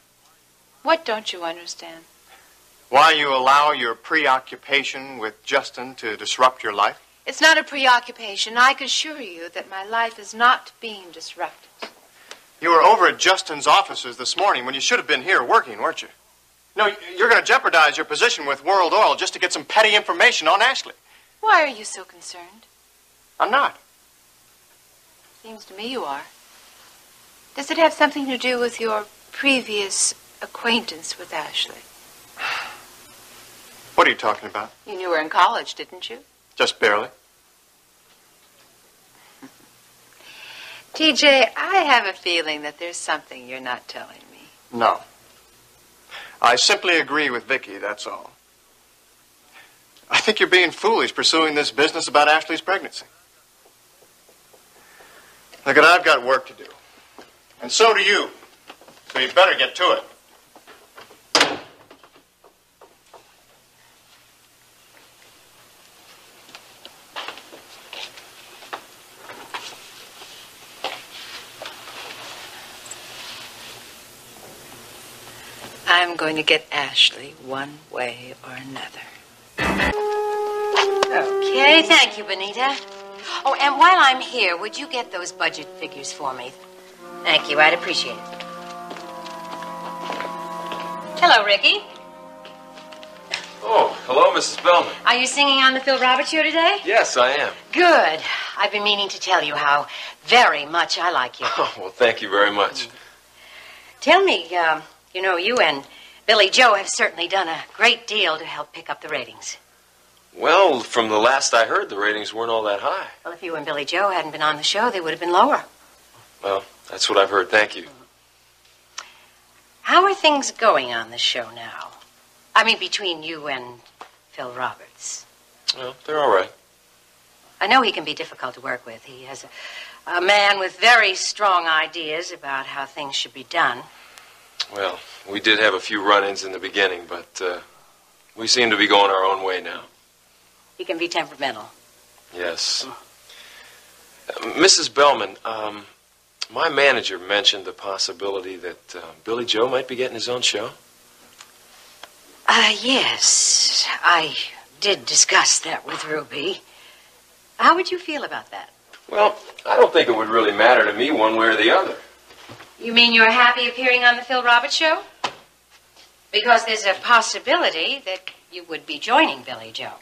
What don't you understand? Why you allow your preoccupation with Justin to disrupt your life? It's not a preoccupation. I can assure you that my life is not being disrupted. You were over at Justin's offices this morning when you should have been here working, weren't you? No, you're going to jeopardize your position with World Oil just to get some petty information on Ashley. Why are you so concerned? I'm not. Seems to me you are. Does it have something to do with your previous acquaintance with Ashley? What are you talking about? You knew her in college, didn't you? Just barely. TJ, I have a feeling that there's something you're not telling me. No. I simply agree with Vicky, that's all. I think you're being foolish pursuing this business about Ashley's pregnancy. Look, I've got work to do. And so do you. So you better get to it. I'm going to get Ashley one way or another. Okay, thank you, Benita. Oh, and while I'm here, would you get those budget figures for me? Thank you, I'd appreciate it. Hello, Ricky. Oh, hello, Mrs. Bellman. Are you singing on the Phil Roberts show today? Yes, I am. Good. I've been meaning to tell you how very much I like you. Oh, well, thank you very much. Tell me, you know, you and Billy Joe have certainly done a great deal to help pick up the ratings. Well, from the last I heard, the ratings weren't all that high. Well, if you and Billy Joe hadn't been on the show, they would have been lower. Well, that's what I've heard. Thank you. How are things going on the show now? I mean, between you and Phil Roberts. Well, they're all right. I know he can be difficult to work with. He has a man with very strong ideas about how things should be done. Well, we did have a few run-ins in the beginning, but we seem to be going our own way now. He can be temperamental. Yes. Mrs. Bellman, my manager mentioned the possibility that Billy Joe might be getting his own show. Yes. I did discuss that with Ruby. How would you feel about that? Well, I don't think it would really matter to me one way or the other. You mean you're happy appearing on the Phil Roberts show? Because there's a possibility that you would be joining Billy Joe.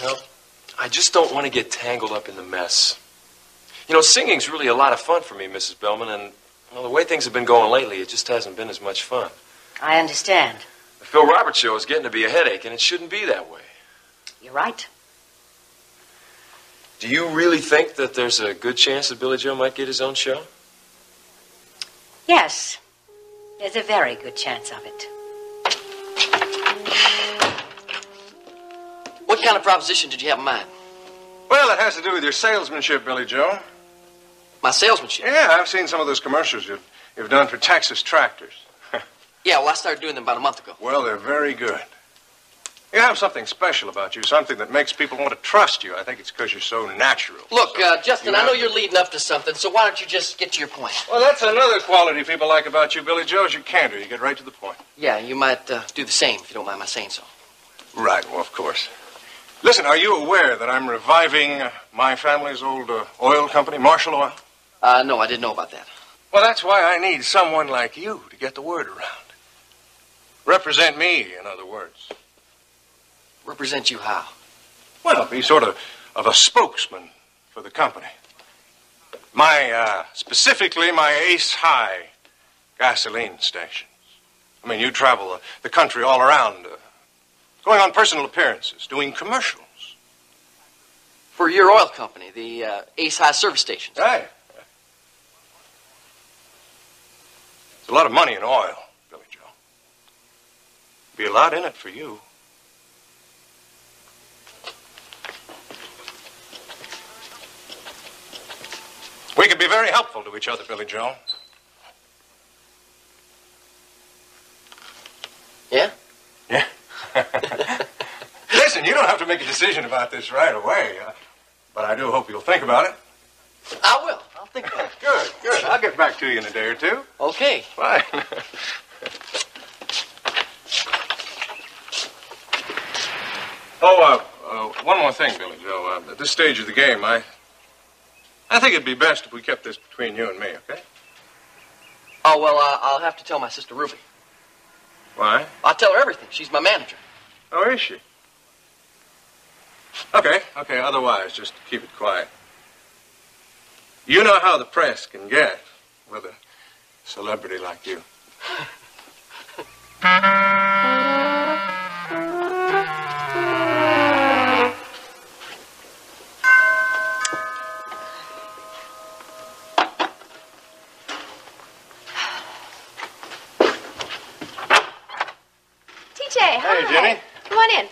Well, I just don't want to get tangled up in the mess. You know, singing's really a lot of fun for me, Mrs. Bellman, and well, the way things have been going lately, it just hasn't been as much fun. I understand. The Phil Roberts show is getting to be a headache, and it shouldn't be that way. You're right. Do you really think that there's a good chance that Billy Joe might get his own show? Yes. There's a very good chance of it. What kind of proposition did you have in mind? Well, it has to do with your salesmanship, Billy Joe. My salesmanship? Yeah, I've seen some of those commercials you've done for Texas tractors. Yeah, well, I started doing them about a month ago. Well, they're very good. You have something special about you, something that makes people want to trust you. I think it's because you're so natural. Look, Justin, I know you're leading up to something, so why don't you just get to your point? Well, that's another quality people like about you, Billy Joe, is your candor. You get right to the point. Yeah, you might do the same, if you don't mind my saying so. Right, well, of course. Listen, are you aware that I'm reviving my family's old oil company, Marshall Oil? No, I didn't know about that. Well, that's why I need someone like you to get the word around. Represent me, in other words. Represent you how? Well, be sort of a spokesman for the company. Specifically my Ace High gasoline stations. I mean, you travel the country all around, going on personal appearances, doing commercials. For your oil company, the Ace High service stations. Right. There's a lot of money in oil, Billy Joe. Be a lot in it for you. We could be very helpful to each other, Billy Joe. Yeah? Yeah. Listen, you don't have to make a decision about this right away, but I do hope you'll think about it. I will. I'll think about it. Good. I'll get back to you in a day or two. Okay. Bye. One more thing, Billy Joe. At this stage of the game, I think it'd be best if we kept this between you and me, okay? Oh, well, I'll have to tell my sister Ruby. Why? I'll tell her everything. She's my manager. Oh, is she? Okay. Otherwise, just keep it quiet. You know how the press can get with a celebrity like you. Come on in.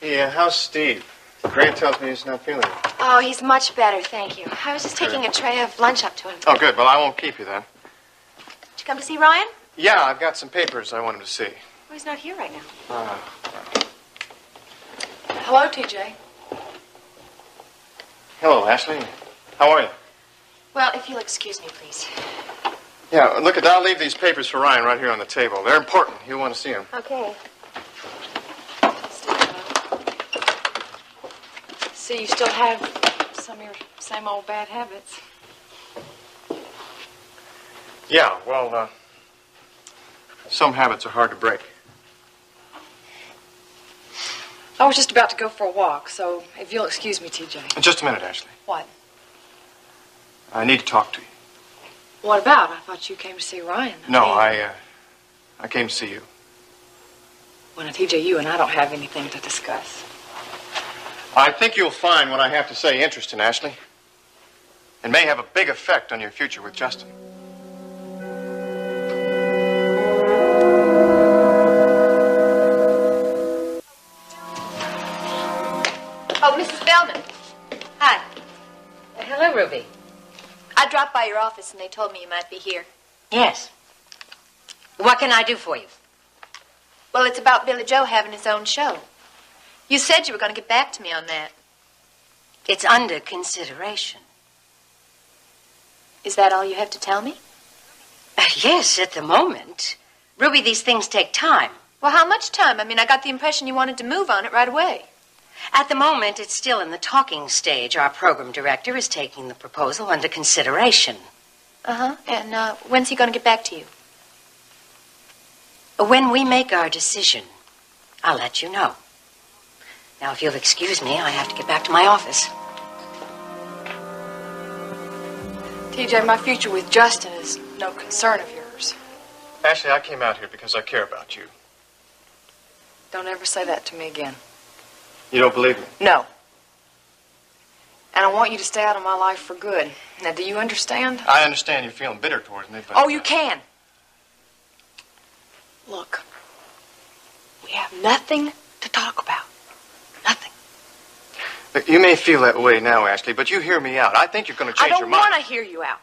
Yeah, how's Steve? Gray tells me he's not feeling it. Oh, he's much better, thank you. I was just taking a tray of lunch up to him. Oh, good. Well, I won't keep you then. Did you come to see Ryan? Yeah, I've got some papers I want him to see. Oh, he's not here right now. Hello, TJ. Hello, Ashley. How are you? Well, if you'll excuse me, please. Yeah, look, I'll leave these papers for Ryan right here on the table. They're important. He'll want to see them. Okay. See, you still have some of your same old bad habits. Yeah, well, some habits are hard to break. I was just about to go for a walk, so if you'll excuse me, TJ. Just a minute, Ashley. What? I need to talk to you. What about? I thought you came to see Ryan. No, I came to see you. Well, now, TJ, you and I don't have anything to discuss. I think you'll find what I have to say interesting, Ashley. It may have a big effect on your future with Justin. Oh, Mrs. Bellman. Hi. Hello, Ruby. I dropped by your office and they told me you might be here. Yes. What can I do for you? Well, it's about Billy Joe having his own show. You said you were going to get back to me on that. It's under consideration. Is that all you have to tell me? Yes, at the moment. Ruby, these things take time. Well, how much time? I mean, I got the impression you wanted to move on it right away. At the moment, it's still in the talking stage. Our program director is taking the proposal under consideration. Uh-huh. And when's he going to get back to you? When we make our decision, I'll let you know. Now, if you'll excuse me, I have to get back to my office. TJ, my future with Justin is no concern of yours. Ashley, I came out here because I care about you. Don't ever say that to me again. You don't believe me? No. And I want you to stay out of my life for good. Now, do you understand? I understand you're feeling bitter towards me, but... Oh, you can. Look, we have nothing to talk about. Look, you may feel that way now, Ashley, but you hear me out. I think you're going to change your mind. I don't want to hear you out.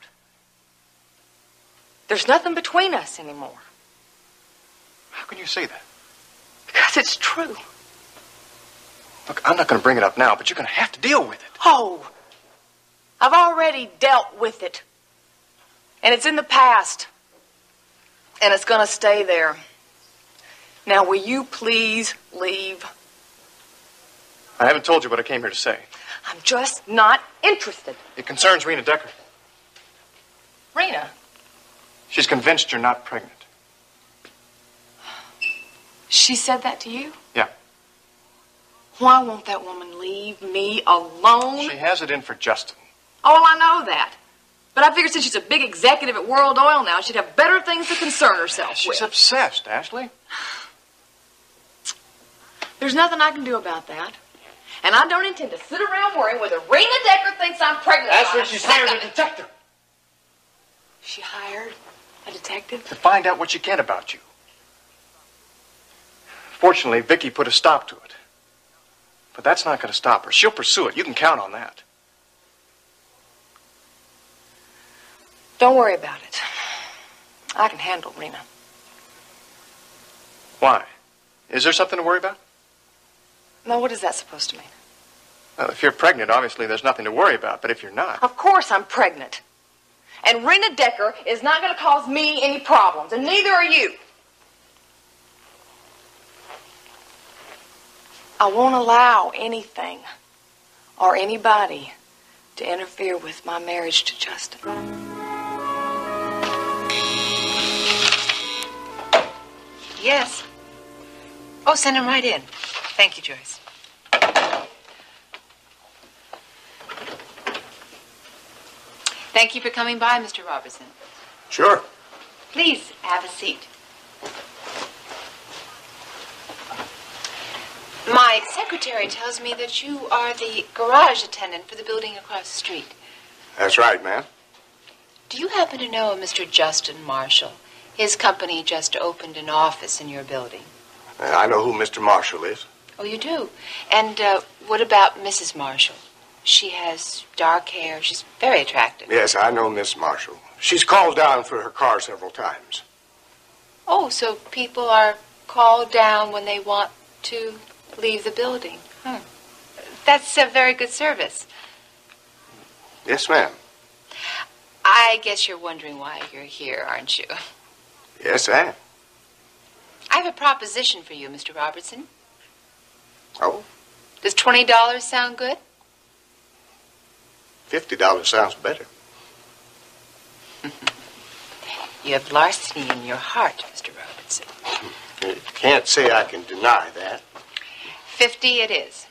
There's nothing between us anymore. How can you say that? Because it's true. Look, I'm not going to bring it up now, but you're going to have to deal with it. Oh, I've already dealt with it. And it's in the past. And it's going to stay there. Now, will you please leave? I haven't told you what I came here to say. I'm just not interested. It concerns Rena Decker. Rena? She's convinced you're not pregnant. She said that to you? Yeah. Why won't that woman leave me alone? She has it in for Justin. Oh, well, I know that. But I figured since she's a big executive at World Oil now, she'd have better things to concern herself with. She's obsessed, Ashley. There's nothing I can do about that. And I don't intend to sit around worrying whether Rena Decker thinks I'm pregnant. That's when she's hired a detective. She hired a detective? To find out what she can about you. Fortunately, Vicky put a stop to it. But that's not going to stop her. She'll pursue it. You can count on that. Don't worry about it. I can handle Rena. Why? Is there something to worry about? No, what is that supposed to mean? Well, if you're pregnant, obviously there's nothing to worry about. But if you're not... Of course I'm pregnant. And Rena Decker is not going to cause me any problems, and neither are you. I won't allow anything or anybody to interfere with my marriage to Justin. Yes. Oh, send him right in. Thank you, Joyce. Thank you for coming by, Mr. Robertson. Sure. Please have a seat. My secretary tells me that you are the garage attendant for the building across the street. That's right, ma'am. Do you happen to know a Mr. Justin Marshall? His company just opened an office in your building. I know who Mr. Marshall is. Oh, you do? And what about Mrs. Marshall? She has dark hair. She's very attractive. Yes, I know Miss Marshall. She's called down for her car several times. Oh, so people are called down when they want to leave the building. That's a very good service. Yes, ma'am. I guess you're wondering why you're here, aren't you? Yes, I am. I have a proposition for you, Mr. Robertson. Oh? Does $20 sound good? $50 sounds better. You have larceny in your heart, Mr. Robertson. You can't say I can deny that. 50 it is.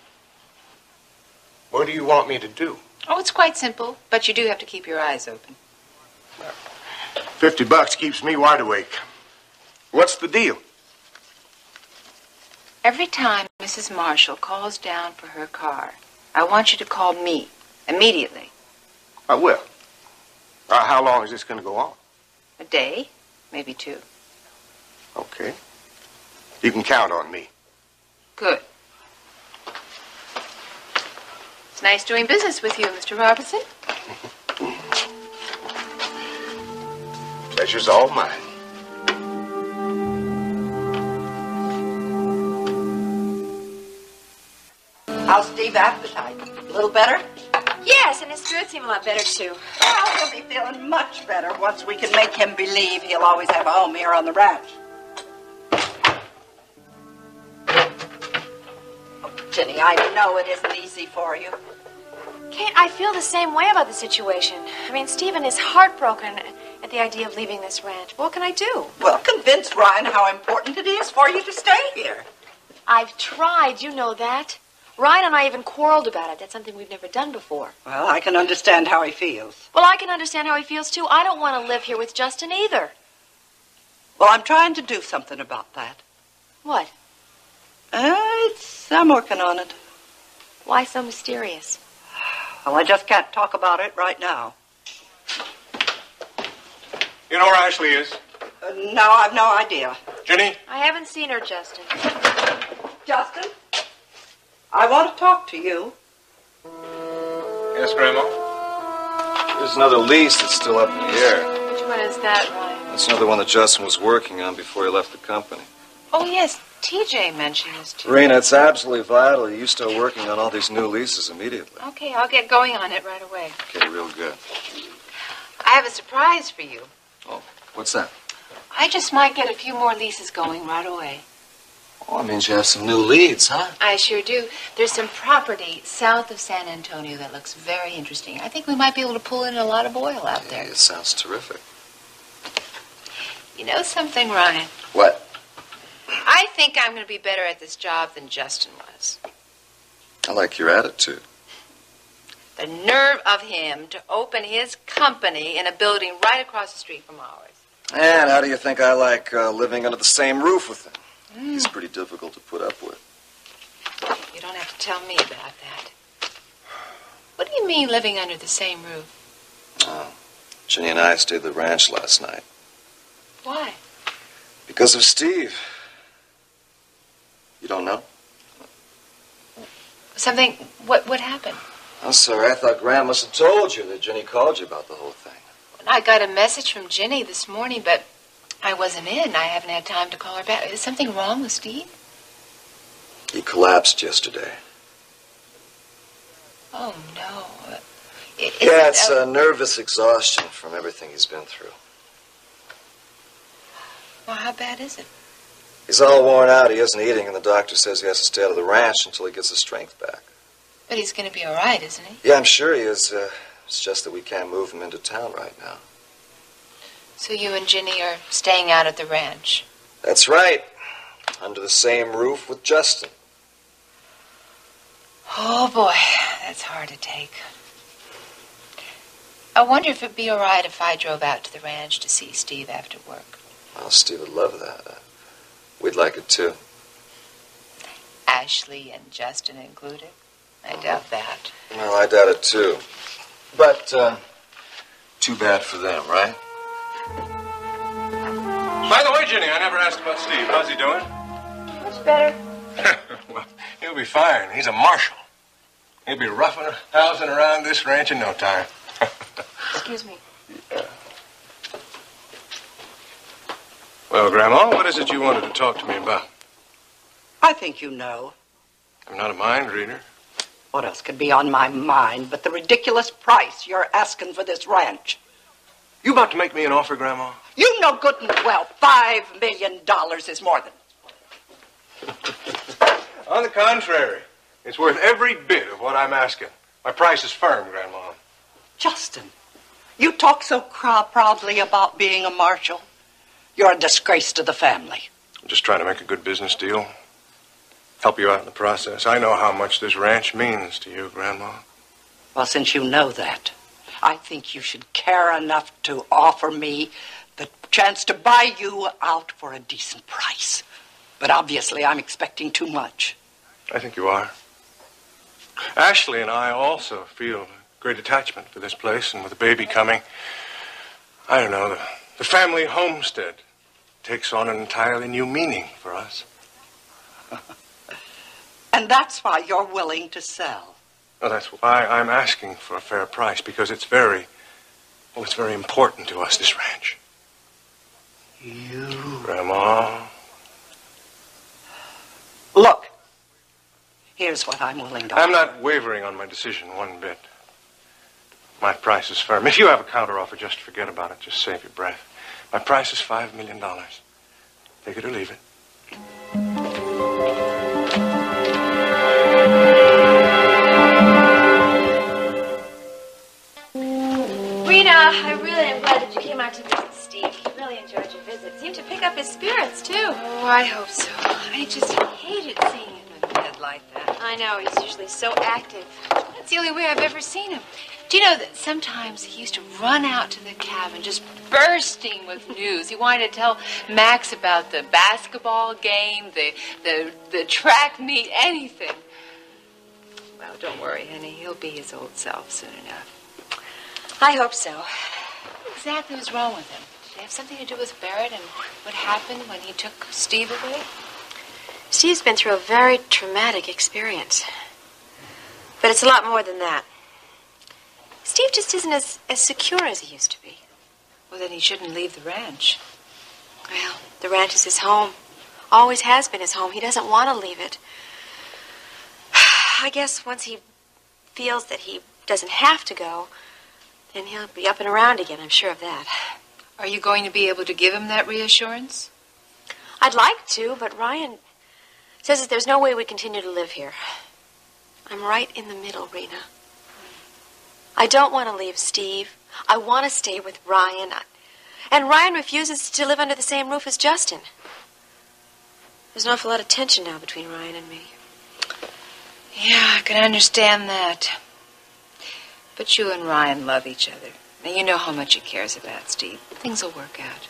What do you want me to do? Oh, it's quite simple, but you do have to keep your eyes open. $50 keeps me wide awake. What's the deal? Every time Mrs. Marshall calls down for her car, I want you to call me immediately. I will. How long is this going to go on? A day, maybe 2. Okay. You can count on me. Good. It's nice doing business with you, Mr. Robertson. Pleasure's all mine. How's Steve's appetite? A little better? Yes, and his spirits seem a lot better, too. Well, he'll be feeling much better once we can make him believe he'll always have a home here on the ranch. Oh, Jenny, I know it isn't easy for you. Kate, I feel the same way about the situation. I mean, Stephen is heartbroken at the idea of leaving this ranch. What can I do? Well, convince Ryan how important it is for you to stay here. I've tried, you know that. Ryan and I even quarreled about it. That's something we've never done before. Well, I can understand how he feels. Well, I can understand how he feels, too. I don't want to live here with Justin either. Well, I'm trying to do something about that. What? I'm working on it. Why so mysterious? Well, I just can't talk about it right now. You know where Ashley is? No, I've no idea. Jenny? I haven't seen her, Justin. Justin? I want to talk to you. Yes, Grandma? There's another lease that's still up in the air. Which one is that, Ryan? That's another one that Justin was working on before he left the company. Oh, yes. TJ mentioned this, too. Rena, it's absolutely vital you start working on all these new leases immediately. Okay, I'll get going on it right away. Okay, real good. I have a surprise for you. Oh, what's that? I just might get a few more leases going right away. Oh, that means you have some new leads, huh? I sure do. There's some property south of San Antonio that looks very interesting. I think we might be able to pull in a lot of oil out there. It sounds terrific. You know something, Ryan? What? I think I'm going to be better at this job than Justin was. I like your attitude. The nerve of him to open his company in a building right across the street from ours. And how do you think I like living under the same roof with him? He's pretty difficult to put up with. You don't have to tell me about that. What do you mean living under the same roof? Oh, Jenny and I stayed at the ranch last night. Why? Because of Steve. You don't know? Something, what happened? I'm sorry, I thought Graham must have told you that Jenny called you about the whole thing. I got a message from Ginny this morning, but I wasn't in. I haven't had time to call her back. Is something wrong with Steve? He collapsed yesterday. Oh, no. It's nervous exhaustion from everything he's been through. Well, how bad is it? He's all worn out. He isn't eating, and the doctor says he has to stay out of the ranch until he gets his strength back. But he's going to be all right, isn't he? Yeah, I'm sure he is. It's just that we can't move him into town right now. So you and Ginny are staying out at the ranch? That's right. Under the same roof with Justin. Oh, boy. That's hard to take. I wonder if it'd be all right if I drove out to the ranch to see Steve after work. Well, Steve would love that. We'd like it, too. Ashley and Justin included? I doubt that. Well, I doubt it, too. But, too bad for them, right? By the way, Jenny, I never asked about Steve. How's he doing? Much better. Well, he'll be fine. He's a marshal. He'll be housing around this ranch in no time. Excuse me. Yeah. Well, Grandma, what is it you wanted to talk to me about? I think you know. I'm not a mind reader. What else could be on my mind but the ridiculous price you're asking for this ranch? You about to make me an offer, Grandma? You know good and well $5 million is more than... On the contrary, it's worth every bit of what I'm asking. My price is firm, Grandma. Justin, you talk so proudly about being a marshal. You're a disgrace to the family. I'm just trying to make a good business deal. Help you out in the process. I know how much this ranch means to you, Grandma. Well, since you know that, I think you should care enough to offer me the chance to buy you out for a decent price. But obviously, I'm expecting too much. I think you are. Ashley and I also feel a great attachment for this place, and with the baby coming, I don't know, the family homestead takes on an entirely new meaning for us. And that's why you're willing to sell. Well, that's why I'm asking for a fair price, because it's very important to us, this ranch. You... Grandma. Look, here's what I'm willing to offer. I'm not wavering on my decision one bit. My price is firm. If you have a counteroffer, just forget about it. Just save your breath. My price is $5 million. Take it or leave it. Rena, I really am glad that you came out to visit Steve. He really enjoyed your visit. Seemed to pick up his spirits, too. Oh, I hope so. I just hated seeing him in bed like that. I know, he's usually so active. That's the only way I've ever seen him. Do you know that sometimes he used to run out to the cabin just bursting with news? He wanted to tell Max about the basketball game, the track meet, anything. Well, don't worry, honey. He'll be his old self soon enough. I hope so. What exactly was wrong with him? Did it have something to do with Barrett and what happened when he took Steve away? Steve's been through a very traumatic experience. But it's a lot more than that. Steve just isn't as secure as he used to be. Well, then he shouldn't leave the ranch. Well, the ranch is his home. Always has been his home. He doesn't want to leave it. I guess once he feels that he doesn't have to go, then he'll be up and around again. I'm sure of that. Are you going to be able to give him that reassurance? I'd like to, but Ryan says that there's no way we continue to live here. I'm right in the middle, Rena. I don't want to leave Steve. I want to stay with Ryan. And Ryan refuses to live under the same roof as Justin. There's an awful lot of tension now between Ryan and me. Yeah, I can understand that. But you and Ryan love each other. And you know how much he cares about Steve. Things will work out.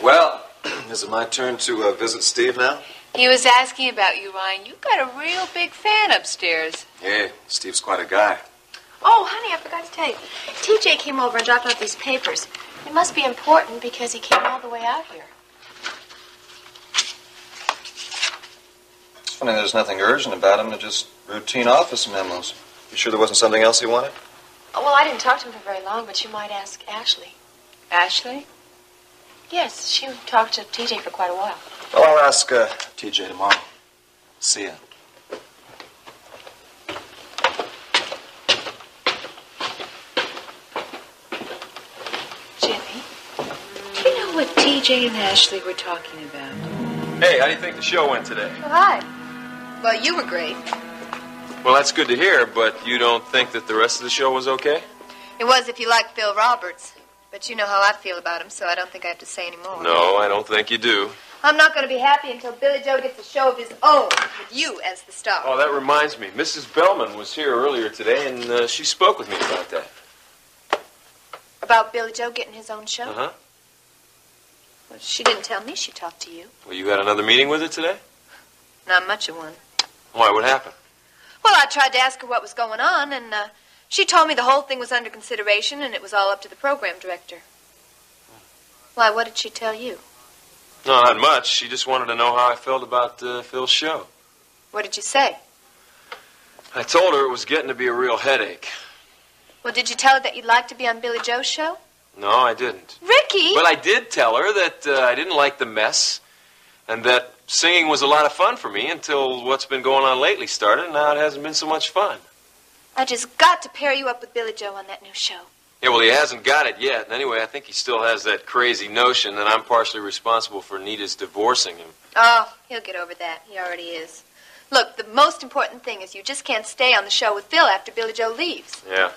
Well, is it my turn to visit Steve now? He was asking about you, Ryan. You got a real big fan upstairs. Yeah, Steve's quite a guy. Oh, honey, I forgot to tell you. TJ came over and dropped off these papers. It must be important because he came all the way out here. It's funny there's nothing urgent about him. They're just routine office memos. You sure there wasn't something else he wanted? Oh, well, I didn't talk to him for very long, but you might ask Ashley. Ashley? Yes, she talked to TJ for quite a while. Well, I'll ask TJ tomorrow. See ya. Jimmy, do you know what TJ and Ashley were talking about? Hey, how do you think the show went today? Oh, hi. Well, you were great. Well, that's good to hear, but you don't think that the rest of the show was okay? It was if you liked Phil Roberts. But you know how I feel about him, so I don't think I have to say any more. No, I don't think you do. I'm not going to be happy until Billy Joe gets a show of his own, with you as the star. Oh, that reminds me. Mrs. Bellman was here earlier today, and she spoke with me about that. About Billy Joe getting his own show? Uh-huh. Well, she didn't tell me she talked to you. Well, you had another meeting with her today? Not much of one. Why, what happened? Well, I tried to ask her what was going on, and she told me the whole thing was under consideration, and it was all up to the program director. Why, what did she tell you? No, not much. She just wanted to know how I felt about Phil's show. What did you say? I told her it was getting to be a real headache. Well, did you tell her that you'd like to be on Billy Joe's show? No, I didn't. Ricky! But I did tell her that I didn't like the mess, and that singing was a lot of fun for me until what's been going on lately started, and now it hasn't been so much fun. I just got to pair you up with Billy Joe on that new show. Yeah, well, he hasn't got it yet. And anyway, I think he still has that crazy notion that I'm partially responsible for Nita's divorcing him. Oh, he'll get over that. He already is. Look, the most important thing is you just can't stay on the show with Phil after Billy Joe leaves. Yeah,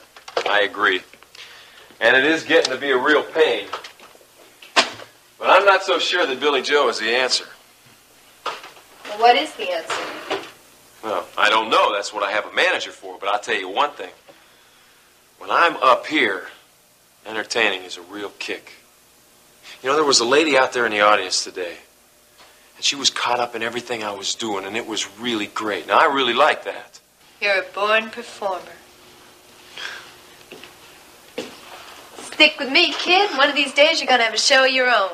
I agree. And it is getting to be a real pain. But I'm not so sure that Billy Joe is the answer. Well, what is the answer? Well, I don't know. That's what I have a manager for. But I'll tell you one thing. When I'm up here, entertaining is a real kick. You know, there was a lady out there in the audience today, and she was caught up in everything I was doing, and it was really great. Now, I really like that. You're a born performer. Stick with me, kid. One of these days you're going to have a show of your own.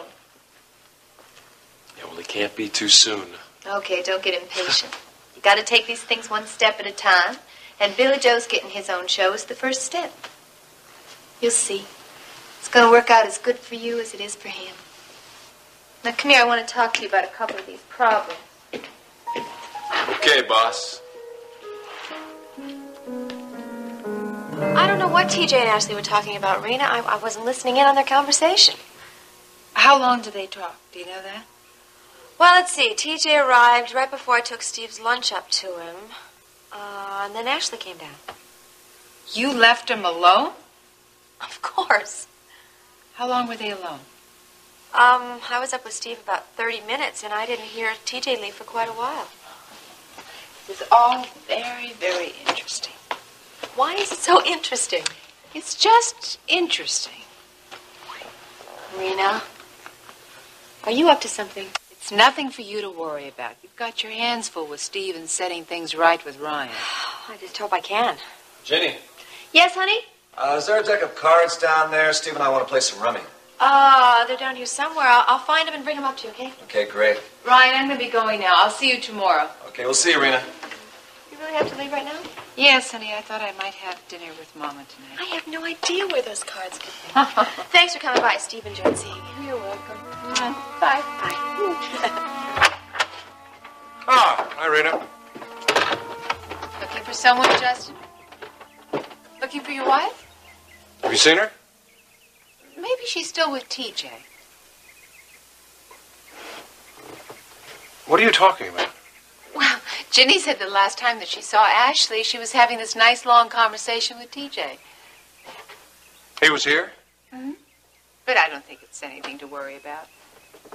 Yeah, well, it can't be too soon. Okay, don't get impatient. You got to take these things one step at a time. And Billy Joe's getting his own show is the first step. You'll see. It's going to work out as good for you as it is for him. Now, come here. I want to talk to you about a couple of these problems. Okay, boss. I don't know what TJ and Ashley were talking about, Rena. I wasn't listening in on their conversation. How long did they talk? Do you know that? Well, let's see. TJ arrived right before I took Steve's lunch up to him. And then Ashley came down. You left him alone? Of course. How long were they alone? I was up with Steve about 30 minutes, and I didn't hear TJ leave for quite a while. It's all very, very interesting. Why is it so interesting? It's just interesting. Rena, are you up to something? It's nothing for you to worry about. You've got your hands full with Steve and setting things right with Ryan. I just hope I can. Jenny, Yes, honey? is there a deck of cards down there? Steve and I want to play some rummy. They're down here somewhere. I'll find them and bring them up to you, okay? Okay, great. Ryan, I'm going to be going now. I'll see you tomorrow. Okay, we'll see you, Rena. You really have to leave right now? Yes, honey. I thought I might have dinner with Mama tonight. I have no idea where those cards could be. Thanks for coming by. Steve enjoyed seeing you. You're welcome. Bye. Bye. Hi, Rena. Looking for someone, Justin? Looking for your wife? Have you seen her? Maybe she's still with TJ. What are you talking about? Well, Ginny said the last time that she saw Ashley, she was having this nice long conversation with TJ. He was here? Mm-hmm. But I don't think it's anything to worry about.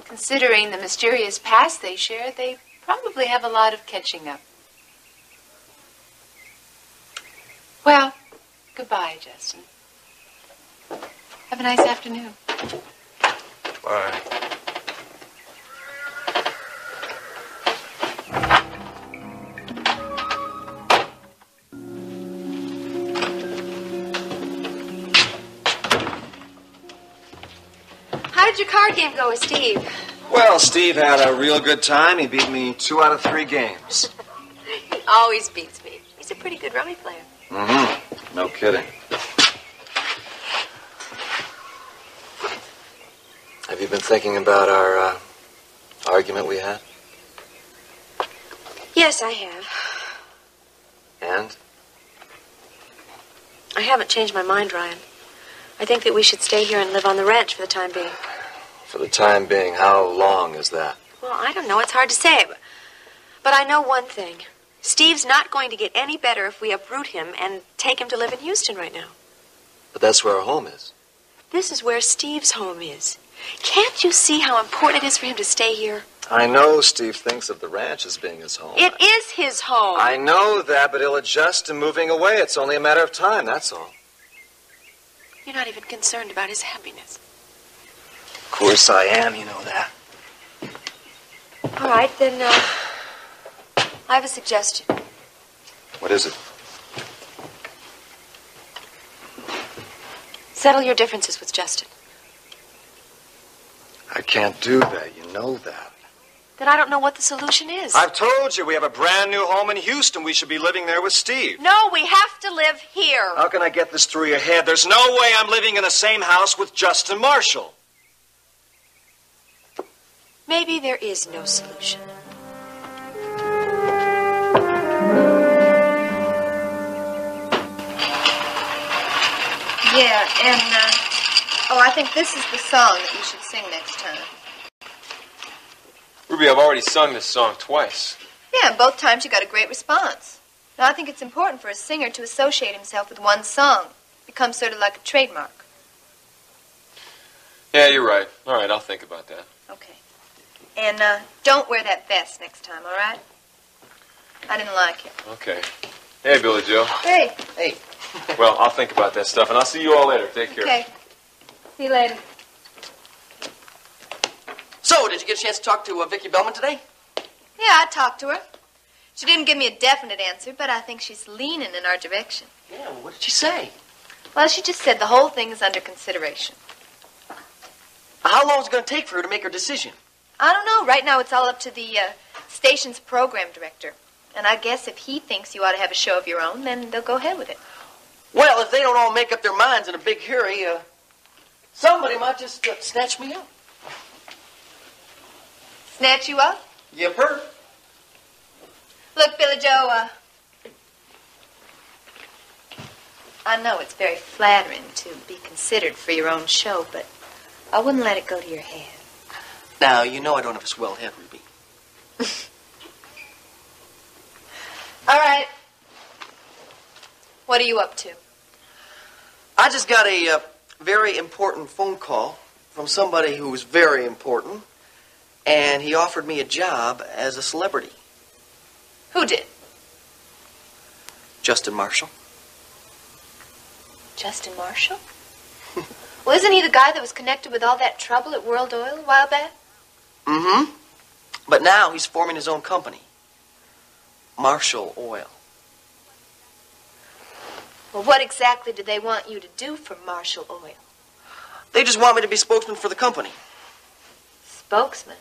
Considering the mysterious past they share, they probably have a lot of catching up. Well, goodbye, Justin. Have a nice afternoon. Bye. How did your card game go with Steve? Well, Steve had a real good time. He beat me 2 out of 3 games. He always beats me. He's a pretty good rummy player. Mm-hmm. No kidding. Have you been thinking about our argument we had? Yes, I have. And? I haven't changed my mind, Ryan. I think that we should stay here and live on the ranch for the time being. For the time being, how long is that? Well, I don't know. It's hard to say. But I know one thing. Steve's not going to get any better if we uproot him and take him to live in Houston right now. But that's where our home is. This is where Steve's home is. Can't you see how important it is for him to stay here? I know Steve thinks of the ranch as being his home. It is his home. I know that, but he'll adjust to moving away. It's only a matter of time, that's all. You're not even concerned about his happiness. Of course I am, you know that. All right, then, I have a suggestion. What is it? Settle your differences with Justin. I can't do that. You know that. Then I don't know what the solution is. I've told you we have a brand new home in Houston. We should be living there with Steve. No, we have to live here. How can I get this through your head? There's no way I'm living in the same house with Justin Marshall. Maybe there is no solution. Yeah, and, I think this is the song that you should sing next time. Ruby, I've already sung this song twice. Yeah, and both times you got a great response. Now, I think it's important for a singer to associate himself with one song. It becomes sort of like a trademark. Yeah, you're right. All right, I'll think about that. Okay. And, don't wear that vest next time, all right? I didn't like it. Okay. Hey, Billy Joe. Hey. Hey. Well, I'll think about that stuff, and I'll see you all later. Take care. Okay. See you later. So, did you get a chance to talk to Vicki Bellman today? Yeah, I talked to her. She didn't give me a definite answer, but I think she's leaning in our direction. Yeah, well, what did she say? Well, she just said the whole thing is under consideration. How long is it going to take for her to make her decision? I don't know. Right now it's all up to the station's program director. And I guess if he thinks you ought to have a show of your own, then they'll go ahead with it. Well, if they don't all make up their minds in a big hurry, somebody might just snatch me up. Snatch you up? Yep, her. Look, Billy Joe, I know it's very flattering to be considered for your own show, but I wouldn't let it go to your head. Now, you know I don't have a swell head, Ruby. All right. What are you up to? I just got a very important phone call from somebody who was very important, and he offered me a job as a celebrity. Who did? Justin Marshall. Justin Marshall? Well, isn't he the guy that was connected with all that trouble at World Oil a while back? Mm-hmm. But now he's forming his own company. Marshall Oil. Well, what exactly do they want you to do for Marshall Oil? They just want me to be spokesman for the company. Spokesman?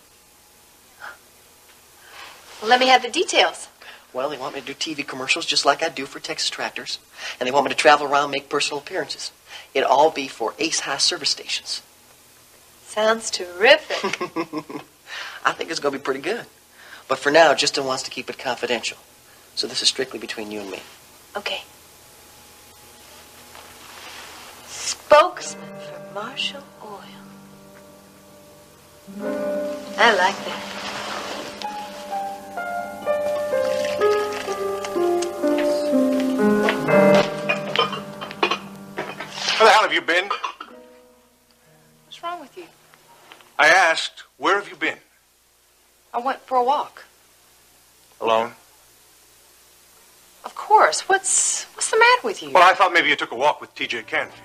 Well, let me have the details. Well, they want me to do TV commercials just like I do for Texas Tractors. And they want me to travel around, make personal appearances. It'll all be for Ace High service stations. Sounds terrific. I think it's going to be pretty good. But for now, Justin wants to keep it confidential. So this is strictly between you and me. Okay. Spokesman for Marshall Oil. I like that. Where the hell have you been? What's wrong with you? I asked, where have you been? I went for a walk. Alone? Of course. What's the matter with you? Well, I thought maybe you took a walk with T.J. Canfield.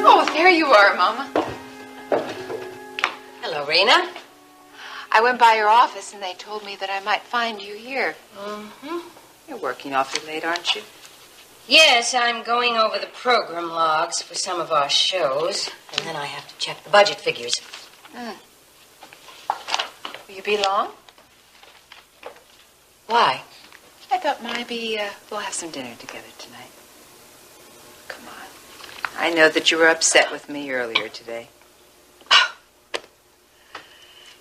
Oh, there you are, Mama. Hello, Rena. I went by your office and they told me that I might find you here. Mm-hmm. You're working awfully late, aren't you? Yes, I'm going over the program logs for some of our shows, and then I have to check the budget figures. Will you be long? Why? I thought maybe we'll have some dinner together tonight. Come on. I know that you were upset with me earlier today.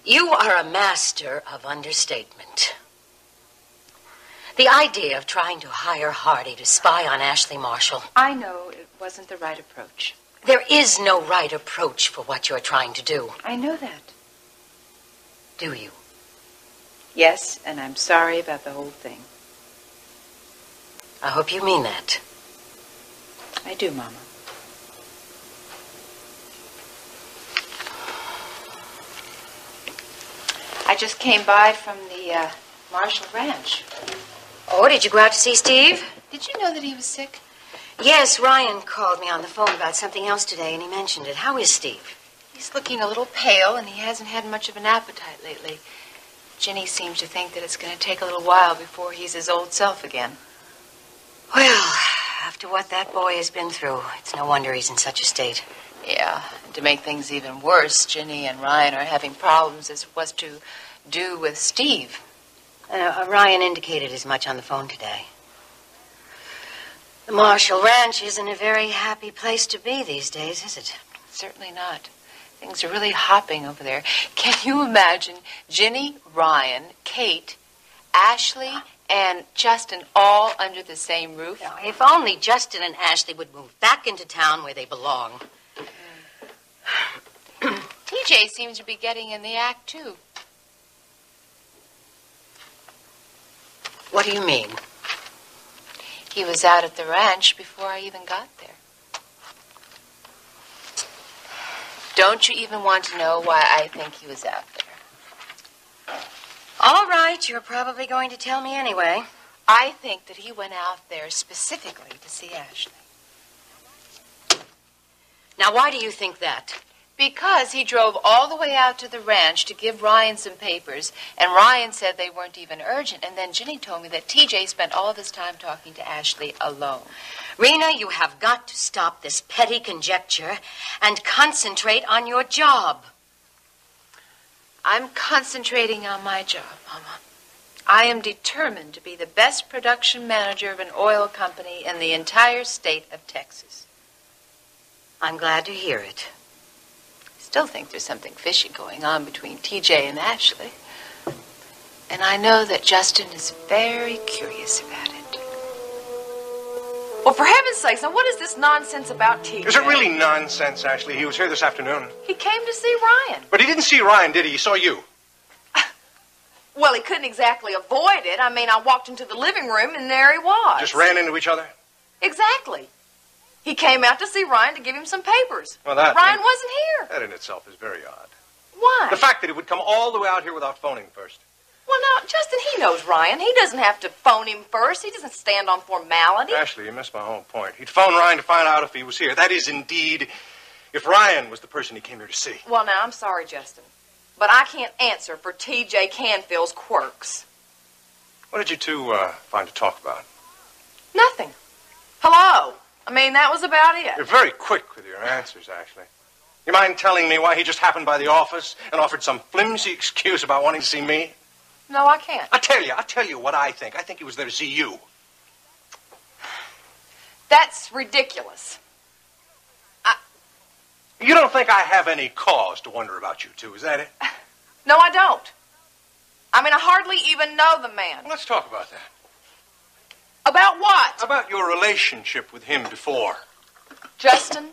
You are a master of understatement. The idea of trying to hire Hardy to spy on Ashley Marshall. I know it wasn't the right approach. There is no right approach for what you're trying to do. I know that. Do you? Yes, and I'm sorry about the whole thing. I hope you mean that. I do, Mama. I just came by from the Marshall Ranch. Oh, did you go out to see Steve? Did you know that he was sick? Yes, Ryan called me on the phone about something else today, and he mentioned it. How is Steve? He's looking a little pale, and he hasn't had much of an appetite lately. Ginny seems to think that it's going to take a little while before he's his old self again. Well, after what that boy has been through, it's no wonder he's in such a state. Yeah, and to make things even worse, Ginny and Ryan are having problems as was to do with Steve. Ryan indicated as much on the phone today. The Marshall Ranch isn't a very happy place to be these days, is it? Certainly not. Things are really hopping over there. Can you imagine Ginny, Ryan, Kate, Ashley, and Justin all under the same roof? Now, if only Justin and Ashley would move back into town where they belong. TJ seems to be getting in the act, too. What do you mean? He was out at the ranch before I even got there. Don't you even want to know why I think he was out there? All right, you're probably going to tell me anyway. I think that he went out there specifically to see Ashley. Now, why do you think that? Because he drove all the way out to the ranch to give Ryan some papers, and Ryan said they weren't even urgent, and then Ginny told me that TJ spent all of his time talking to Ashley alone. Rena, you have got to stop this petty conjecture and concentrate on your job. I'm concentrating on my job, Mama. I am determined to be the best production manager of an oil company in the entire state of Texas. I'm glad to hear it. Still think there's something fishy going on between TJ and Ashley. And I know that Justin is very curious about it. Well, for heaven's sakes, now what is this nonsense about TJ? Is it really nonsense, Ashley? He was here this afternoon. He came to see Ryan. But he didn't see Ryan, did he? He saw you. Well, he couldn't exactly avoid it. I mean, I walked into the living room and there he was. Just ran into each other? Exactly. He came out to see Ryan to give him some papers. Well, Ryan wasn't here. That in itself is very odd. Why? The fact that he would come all the way out here without phoning first. Well, now, Justin, he knows Ryan. He doesn't have to phone him first. He doesn't stand on formality. Ashley, you missed my whole point. He'd phone Ryan to find out if he was here. That is indeed if Ryan was the person he came here to see. Well, now, I'm sorry, Justin, but I can't answer for T.J. Canfield's quirks. What did you two find to talk about? Nothing. Hello. I mean, that was about it. You're very quick with your answers, Ashley. You mind telling me why he just happened by the office and offered some flimsy excuse about wanting to see me? No, I can't. I'll tell you what I think. I think he was there to see you. That's ridiculous. You don't think I have any cause to wonder about you two, is that it? No, I don't. I mean, I hardly even know the man. Well, let's talk about that. About what? About your relationship with him before. Justin,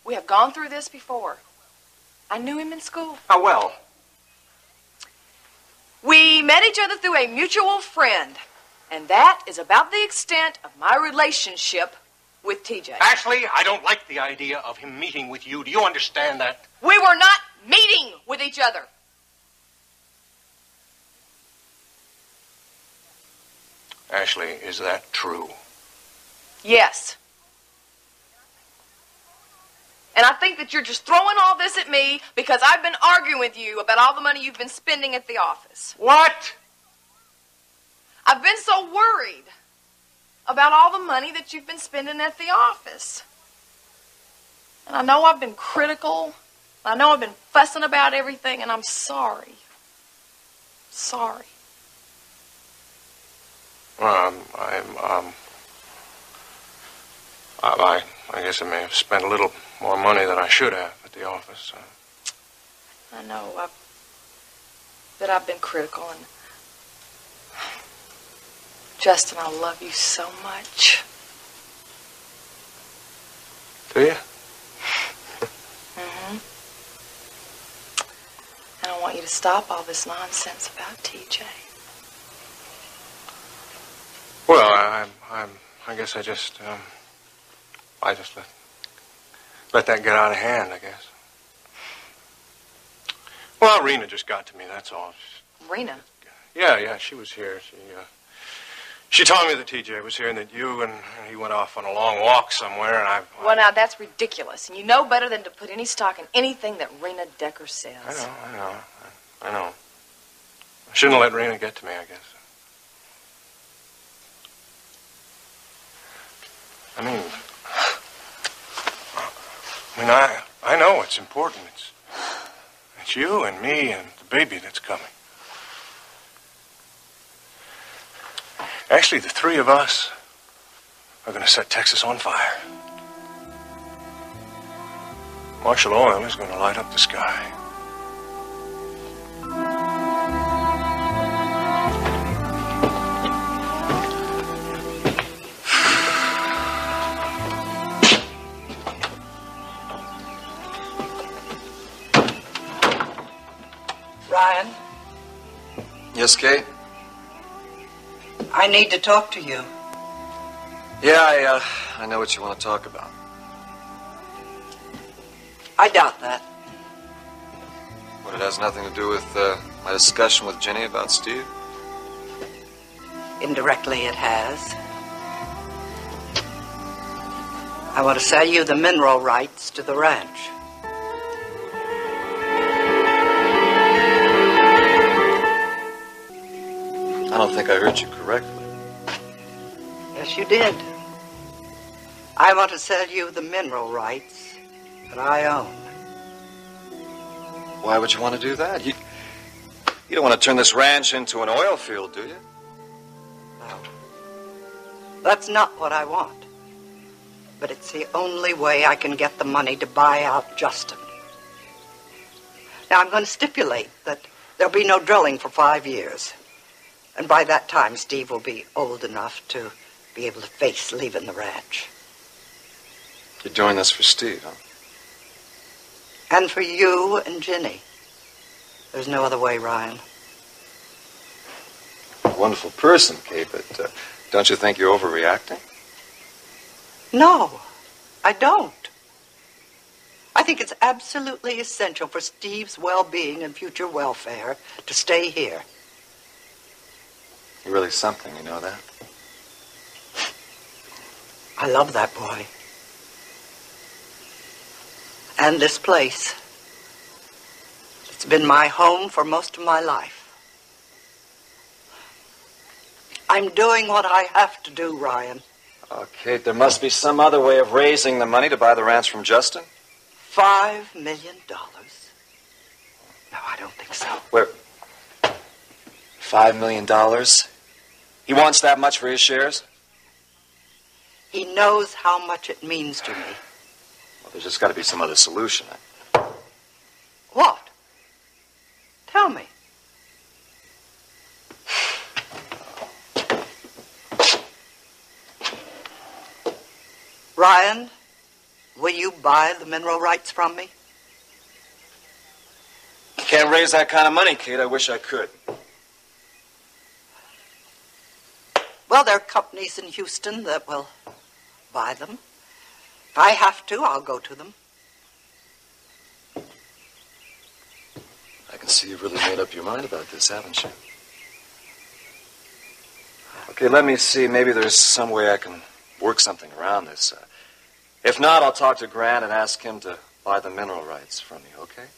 we have gone through this before. I knew him in school. How well? We met each other through a mutual friend. And that is about the extent of my relationship with TJ. Ashley, I don't like the idea of him meeting with you. Do you understand that? We were not meeting with each other. Ashley, is that true? Yes. And I think that you're just throwing all this at me because I've been arguing with you about all the money you've been spending at the office. What? I've been so worried about all the money that you've been spending at the office. And I know I've been critical. I know I've been fussing about everything, and I'm sorry. Sorry. I guess I may have spent a little more money than I should have at the office. I know that I've been critical, and Justin, I love you so much. Do you? Mm-hmm. And I want you to stop all this nonsense about TJ. Well, I guess I just let that get out of hand, I guess. Well, Rena just got to me, that's all. Rena? Yeah, she was here. She told me that TJ was here and that you and he went off on a long walk somewhere, and Well, now, that's ridiculous. And you know better than to put any stock in anything that Rena Decker says. I know. Shouldn't have let Rena get to me, I guess. I know it's important. It's you and me and the baby that's coming. Actually, the three of us are going to set Texas on fire. Marshall Oil is going to light up the sky. Ryan, Yes, Kate? I need to talk to you. Yeah, I know what you want to talk about. I doubt that. What, it has nothing to do with my discussion with Jenny about Steve? Indirectly, it has. I want to sell you the mineral rights to the ranch. I don't think I heard you correctly. Yes, you did. I want to sell you the mineral rights that I own. Why would you want to do that? You don't want to turn this ranch into an oil field, do you? No. That's not what I want. But it's the only way I can get the money to buy out Justin. Now, I'm going to stipulate that there'll be no drilling for 5 years. And by that time, Steve will be old enough to be able to face leaving the ranch. You're doing this for Steve, huh? And for you and Ginny. There's no other way, Ryan. A wonderful person, Kate, but don't you think you're overreacting? No, I don't. I think it's absolutely essential for Steve's well-being and future welfare to stay here. You're really something, you know that? I love that boy. And this place. It's been my home for most of my life. I'm doing what I have to do, Ryan. Oh, Kate, there must be some other way of raising the money to buy the ranch from Justin. $5 million? No, I don't think so. Where? $5 million? He wants that much for his shares? He knows how much it means to me. Well, there's just got to be some other solution. What? Tell me. Ryan, will you buy the mineral rights from me? Can't raise that kind of money, Kate. I wish I could. Well, there are companies in Houston that will buy them. If I have to, I'll go to them. I can see you've really made up your mind about this, haven't you? Okay, let me see. Maybe there's some way I can work something around this. If not, I'll talk to Grant and ask him to buy the mineral rights from you, okay?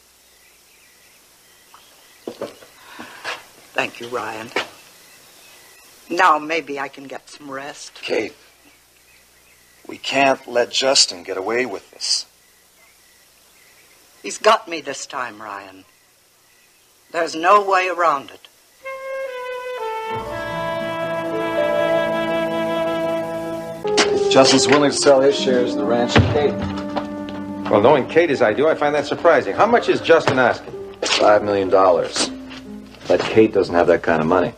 Thank you, Ryan. Now maybe I can get some rest. Kate, we can't let Justin get away with this. He's got me this time, Ryan. There's no way around it. Justin's willing to sell his shares of the ranch to Kate. Well, knowing Kate as I do, I find that surprising. How much is Justin asking? $5 million. But Kate doesn't have that kind of money.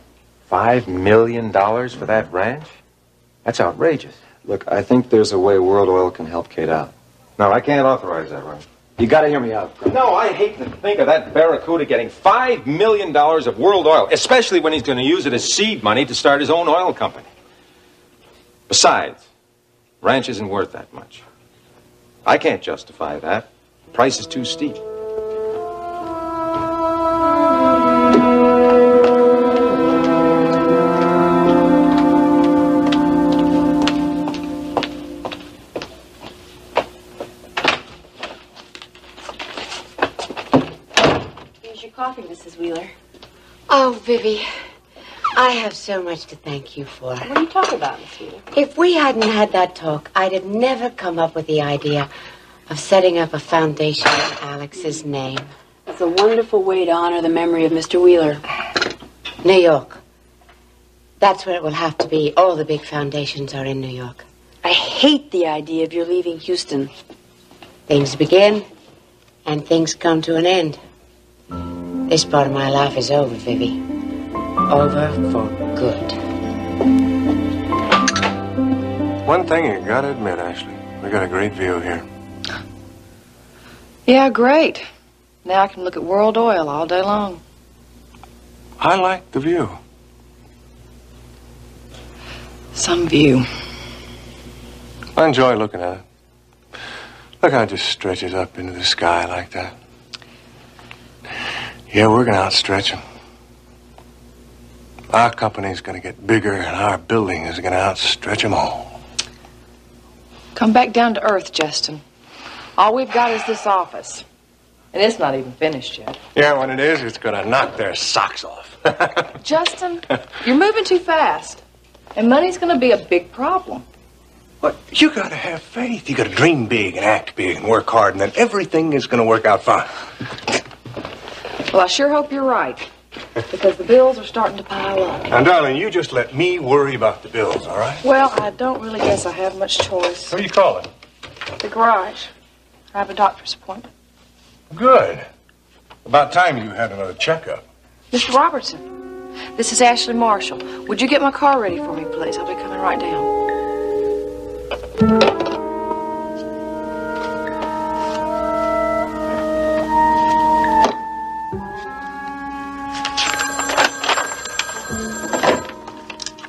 $5 million for that ranch? That's outrageous. Look, I think there's a way World Oil can help Kate out. No, I can't authorize that, Ryan. You gotta hear me out. No, I hate to think of that barracuda getting $5 million of World Oil, especially when he's going to use it as seed money to start his own oil company. Besides, ranch isn't worth that much. I can't justify that. The price is too steep. Here's your coffee, Mrs. Wheeler. Oh, Vivi, I have so much to thank you for. What are you talking about, Miss Wheeler? If we hadn't had that talk, I'd have never come up with the idea of setting up a foundation in Alex's name. That's a wonderful way to honor the memory of Mr. Wheeler. New York. That's where it will have to be. All the big foundations are in New York. I hate the idea of your leaving Houston. Things begin, and things come to an end. This part of my life is over, Vivi. Over for good. One thing you gotta admit, Ashley, we got a great view here. Yeah, great. Now I can look at World Oil all day long. I like the view. Some view. I enjoy looking at it. Look how it just stretches up into the sky like that. Yeah, we're gonna outstretch them. Our company's gonna get bigger, and our building is gonna outstretch them all. Come back down to earth, Justin. All we've got is this office. And it's not even finished yet. Yeah, when it is, it's gonna knock their socks off. Justin, you're moving too fast. And money's gonna be a big problem. But you gotta have faith. You gotta dream big and act big and work hard, and then everything is gonna work out fine. Well, I sure hope you're right. Because the bills are starting to pile up. Now, darling, you just let me worry about the bills, all right? Well, I don't really guess I have much choice. Who are you calling? The garage. I have a doctor's appointment. Good. About time you had another checkup. Mr. Robertson, this is Ashley Marshall. Would you get my car ready for me, please? I'll be coming right down.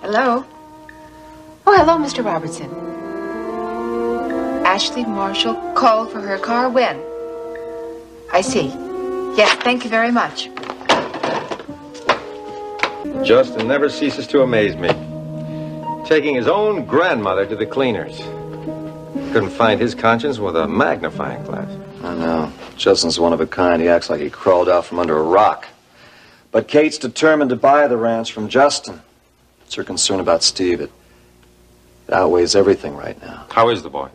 Hello? Oh, hello, Mr. Robertson. Ashley Marshall called for her car when? I see. Yes, thank you very much. Justin never ceases to amaze me. Taking his own grandmother to the cleaners. Couldn't find his conscience with a magnifying glass. I know. Justin's one of a kind. He acts like he crawled out from under a rock. But Kate's determined to buy the ranch from Justin. It's her concern about Steve. It outweighs everything right now. How is the boy?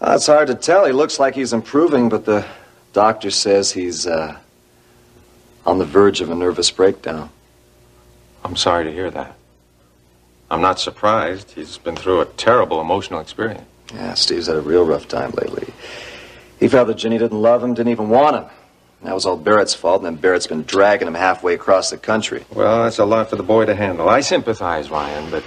It's hard to tell. He looks like he's improving, but the doctor says he's on the verge of a nervous breakdown. I'm sorry to hear that. I'm not surprised. He's been through a terrible emotional experience. Yeah, Steve's had a real rough time lately. He felt that Ginny didn't love him, didn't even want him. That was all Barrett's fault, and then Barrett's been dragging him halfway across the country. Well, that's a lot for the boy to handle. I sympathize, Ryan, but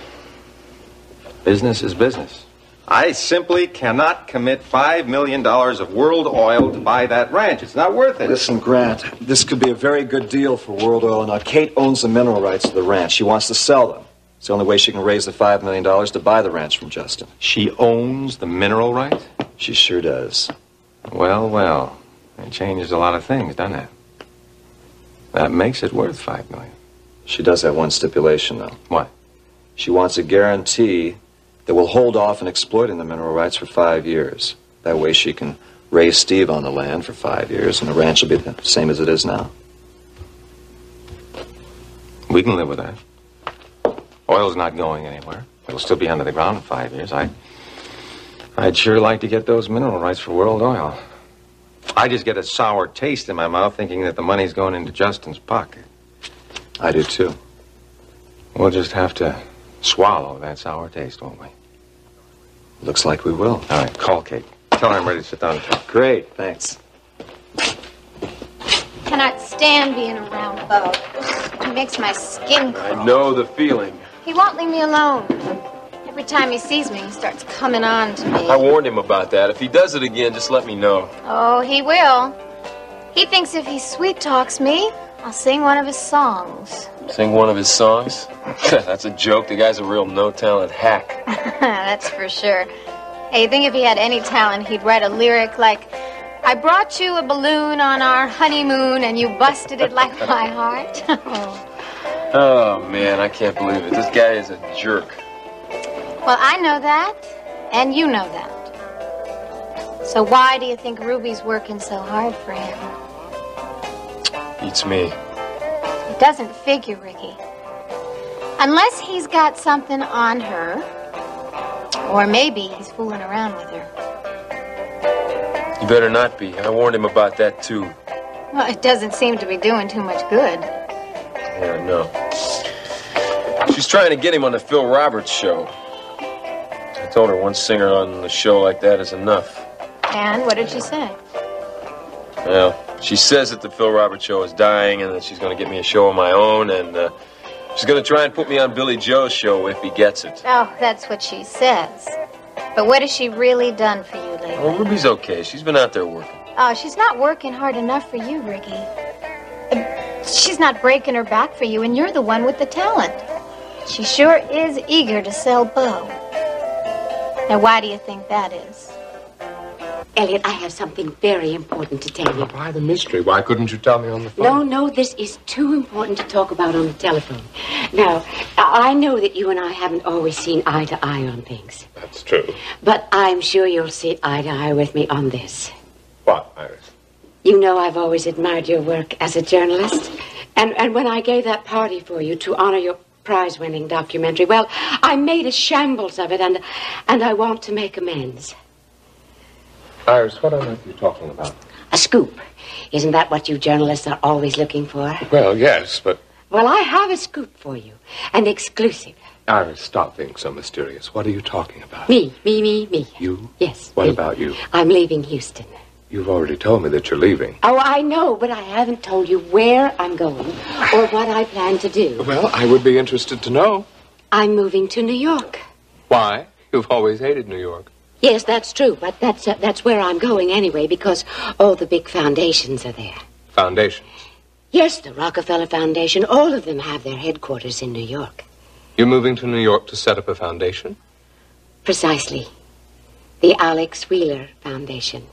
business is business. I simply cannot commit $5 million of World Oil to buy that ranch. It's not worth it. Listen, Grant, this could be a very good deal for World Oil. Now, Kate owns the mineral rights to the ranch. She wants to sell them. It's the only way she can raise the $5 million to buy the ranch from Justin. She owns the mineral rights? She sure does. Well, well. It changes a lot of things, doesn't it? That makes it worth $5 million. She does have one stipulation, though. What? She wants a guarantee that we'll hold off on exploiting the mineral rights for 5 years. That way she can raise Steve on the land for 5 years, and the ranch will be the same as it is now. We can live with that. Oil's not going anywhere. It'll still be under the ground in 5 years. I'd sure like to get those mineral rights for World Oil. I just get a sour taste in my mouth thinking that the money's going into Justin's pocket. I do, too. We'll just have to swallow that sour taste, won't we? Looks like we will. All right, call Kate. Tell her I'm ready to sit down and talk. Great, thanks. Cannot stand being around Bo. It makes my skin crawl. I know the feeling. He won't leave me alone. Every time he sees me, he starts coming on to me. I warned him about that. If he does it again, just let me know. Oh, he will. He thinks if he sweet talks me, I'll sing one of his songs. Sing one of his songs? That's a joke. The guy's a real no-talent hack. That's for sure. Hey, you think if he had any talent, he'd write a lyric like, I brought you a balloon on our honeymoon and you busted it like my heart. Oh, man, I can't believe it. This guy is a jerk. Well, I know that, and you know that. So why do you think Ruby's working so hard for him? Beats me. It doesn't figure, Ricky. Unless he's got something on her, or maybe he's fooling around with her. You better not be. I warned him about that, too. Well, it doesn't seem to be doing too much good. Yeah, no. She's trying to get him on the Phil Roberts show. I told her one singer on the show like that is enough. And what did she say? Well, she says that the Phil Roberts show is dying and that she's going to get me a show of my own, and she's going to try and put me on Billy Joe's show if he gets it. Oh, that's what she says. But what has she really done for you lately? Oh, Ruby's okay. She's been out there working. Oh, she's not working hard enough for you, Ricky. She's not breaking her back for you, and you're the one with the talent. She sure is eager to sell Bo. Now, why do you think that is? Elliot, I have something very important to tell you. Why the mystery? Why couldn't you tell me on the phone? No, this is too important to talk about on the telephone. Now, I know that you and I haven't always seen eye to eye on things. That's true. But I'm sure you'll see eye to eye with me on this. What, Iris? You know I've always admired your work as a journalist. And when I gave that party for you to honor your prize-winning documentary, well, I made a shambles of it, and I want to make amends. Iris, what on earth are you talking about? A scoop. Isn't that what you journalists are always looking for? Well, yes, but... Well, I have a scoop for you. An exclusive. Iris, stop being so mysterious. What are you talking about? Me. You? Yes. What me. about you? I'm leaving Houston. You've already told me that you're leaving. Oh, I know, but I haven't told you where I'm going or what I plan to do. Well, I would be interested to know. I'm moving to New York. Why? You've always hated New York. Yes, that's true, but that's where I'm going anyway, because all the big foundations are there. Foundations? Yes, the Rockefeller Foundation, all of them have their headquarters in New York. You're moving to New York to set up a foundation? Precisely. The Alex Wheeler Foundation.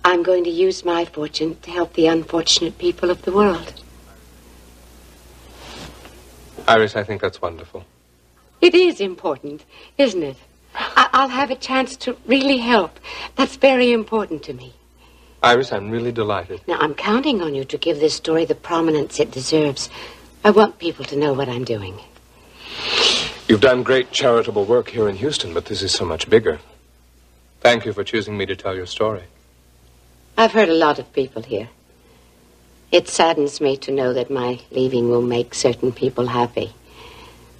I'm going to use my fortune to help the unfortunate people of the world. Iris, I think that's wonderful. It is important, isn't it? I'll have a chance to really help. That's very important to me. Iris, I'm really delighted. Now, I'm counting on you to give this story the prominence it deserves. I want people to know what I'm doing. You've done great charitable work here in Houston, but this is so much bigger. Thank you for choosing me to tell your story. I've heard a lot of people here. It saddens me to know that my leaving will make certain people happy.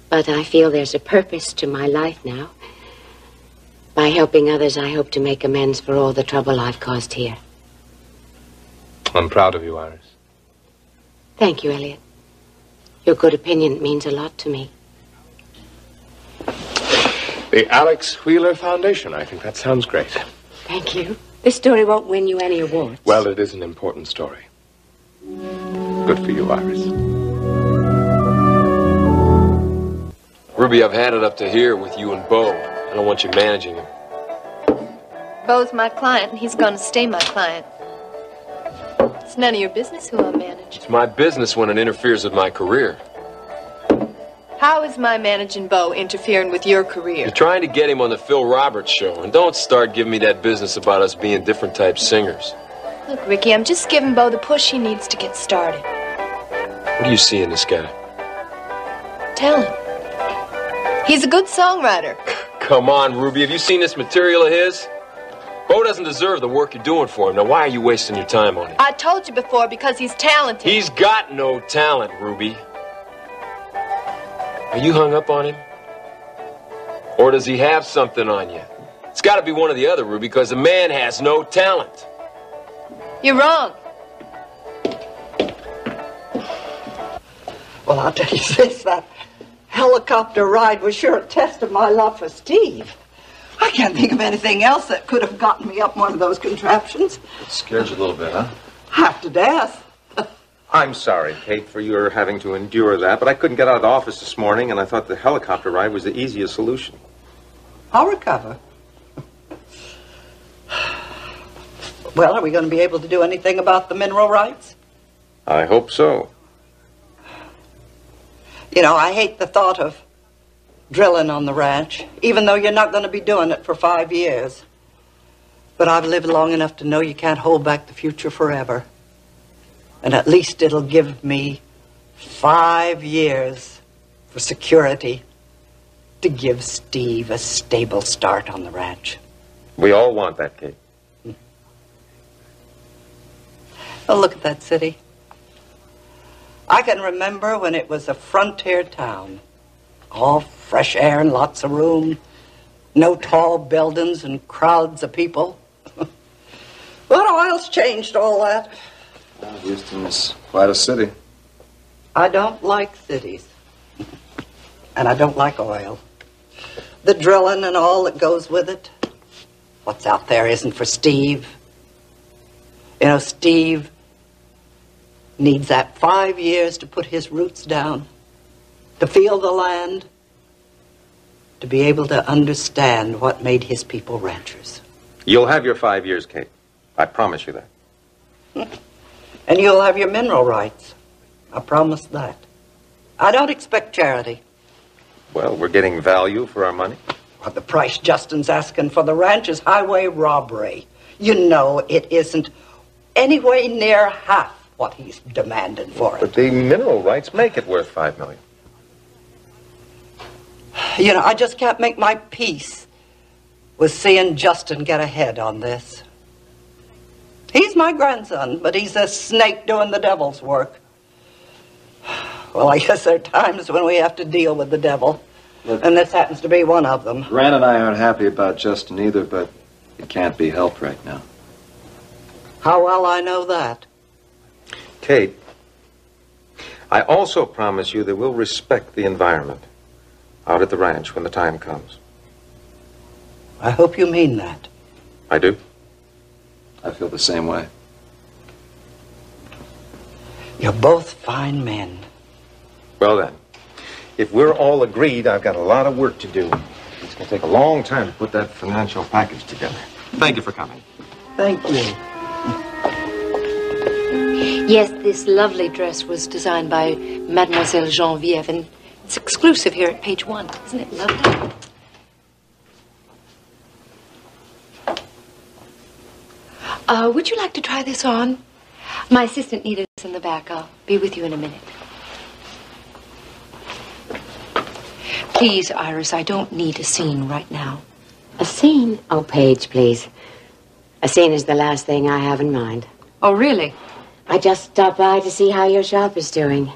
But I feel there's a purpose to my life now. By helping others, I hope to make amends for all the trouble I've caused here. I'm proud of you, Iris. Thank you, Elliot. Your good opinion means a lot to me. The Alex Wheeler Foundation. I think that sounds great. Thank you. This story won't win you any awards. Well, it is an important story. Good for you, Iris. Ruby, I've had it up to here with you and Bo. I don't want you managing him. Bo's my client, and he's going to stay my client. It's none of your business who I manage. It's my business when it interferes with my career. How is my managing Bo interfering with your career? You're trying to get him on the Phil Roberts show, and don't start giving me that business about us being different type singers. Look, Ricky, I'm just giving Bo the push he needs to get started. What do you see in this guy? Talent. He's a good songwriter. Come on, Ruby, have you seen this material of his? Bo doesn't deserve the work you're doing for him. Now, why are you wasting your time on him? I told you before, because he's talented. He's got no talent, Ruby. Are you hung up on him? Or does he have something on you? It's got to be one or the other, Ruby, because the man has no talent. You're wrong. Well, I'll tell you this, that helicopter ride was sure a test of my love for Steve. I can't think of anything else that could have gotten me up one of those contraptions. It scares you a little bit, huh? Half to death. I'm sorry, Kate, for your having to endure that, but I couldn't get out of the office this morning, and I thought the helicopter ride was the easiest solution. I'll recover. Well, are we going to be able to do anything about the mineral rights? I hope so. You know, I hate the thought of drilling on the ranch, even though you're not going to be doing it for 5 years. But I've lived long enough to know you can't hold back the future forever. And at least it'll give me 5 years for security to give Steve a stable start on the ranch. We all want that, Kate. Oh, look at that city. I can remember when it was a frontier town. All fresh air and lots of room. No tall buildings and crowds of people. What oil's changed all that? Well, Houston's quite a city. I don't like cities. And I don't like oil. The drilling and all that goes with it. What's out there isn't for Steve. You know, Steve needs that 5 years to put his roots down, to feel the land, to be able to understand what made his people ranchers. You'll have your 5 years, Kate. I promise you that. And you'll have your mineral rights. I promise that. I don't expect charity. Well, we're getting value for our money. Well, the price Justin's asking for the ranch is highway robbery. You know it isn't anywhere near half what he's demanding for it. But the mineral rights make it worth $5 million. You know, I just can't make my peace with seeing Justin get ahead on this. He's my grandson, but he's a snake doing the devil's work. Well, I guess there are times when we have to deal with the devil. And this happens to be one of them. Gran and I aren't happy about Justin either, but it can't be helped right now. How well I know that. Kate, I also promise you that we'll respect the environment out at the ranch when the time comes. I hope you mean that. I do. I feel the same way. You're both fine men. Well then, if we're all agreed, I've got a lot of work to do. It's going to take a long time to put that financial package together. Thank you for coming. Thank you. Yes, this lovely dress was designed by Mademoiselle Genevieve, and it's exclusive here at page 1. Isn't it lovely? Would you like to try this on? My assistant Nita's in the back. I'll be with you in a minute. Please, Iris, I don't need a scene right now. A scene? Oh, Paige, please. A scene is the last thing I have in mind. Oh, really? I just stopped by to see how your shop is doing.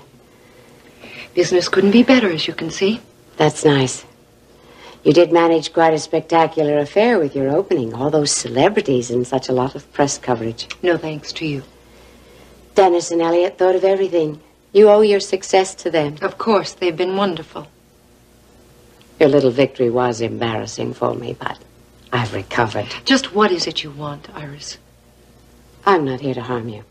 Business couldn't be better, as you can see. That's nice. You did manage quite a spectacular affair with your opening. All those celebrities and such a lot of press coverage. No thanks to you. Dennis and Elliot thought of everything. You owe your success to them. Of course, they've been wonderful. Your little victory was embarrassing for me, but I've recovered. Just what is it you want, Iris? I'm not here to harm you.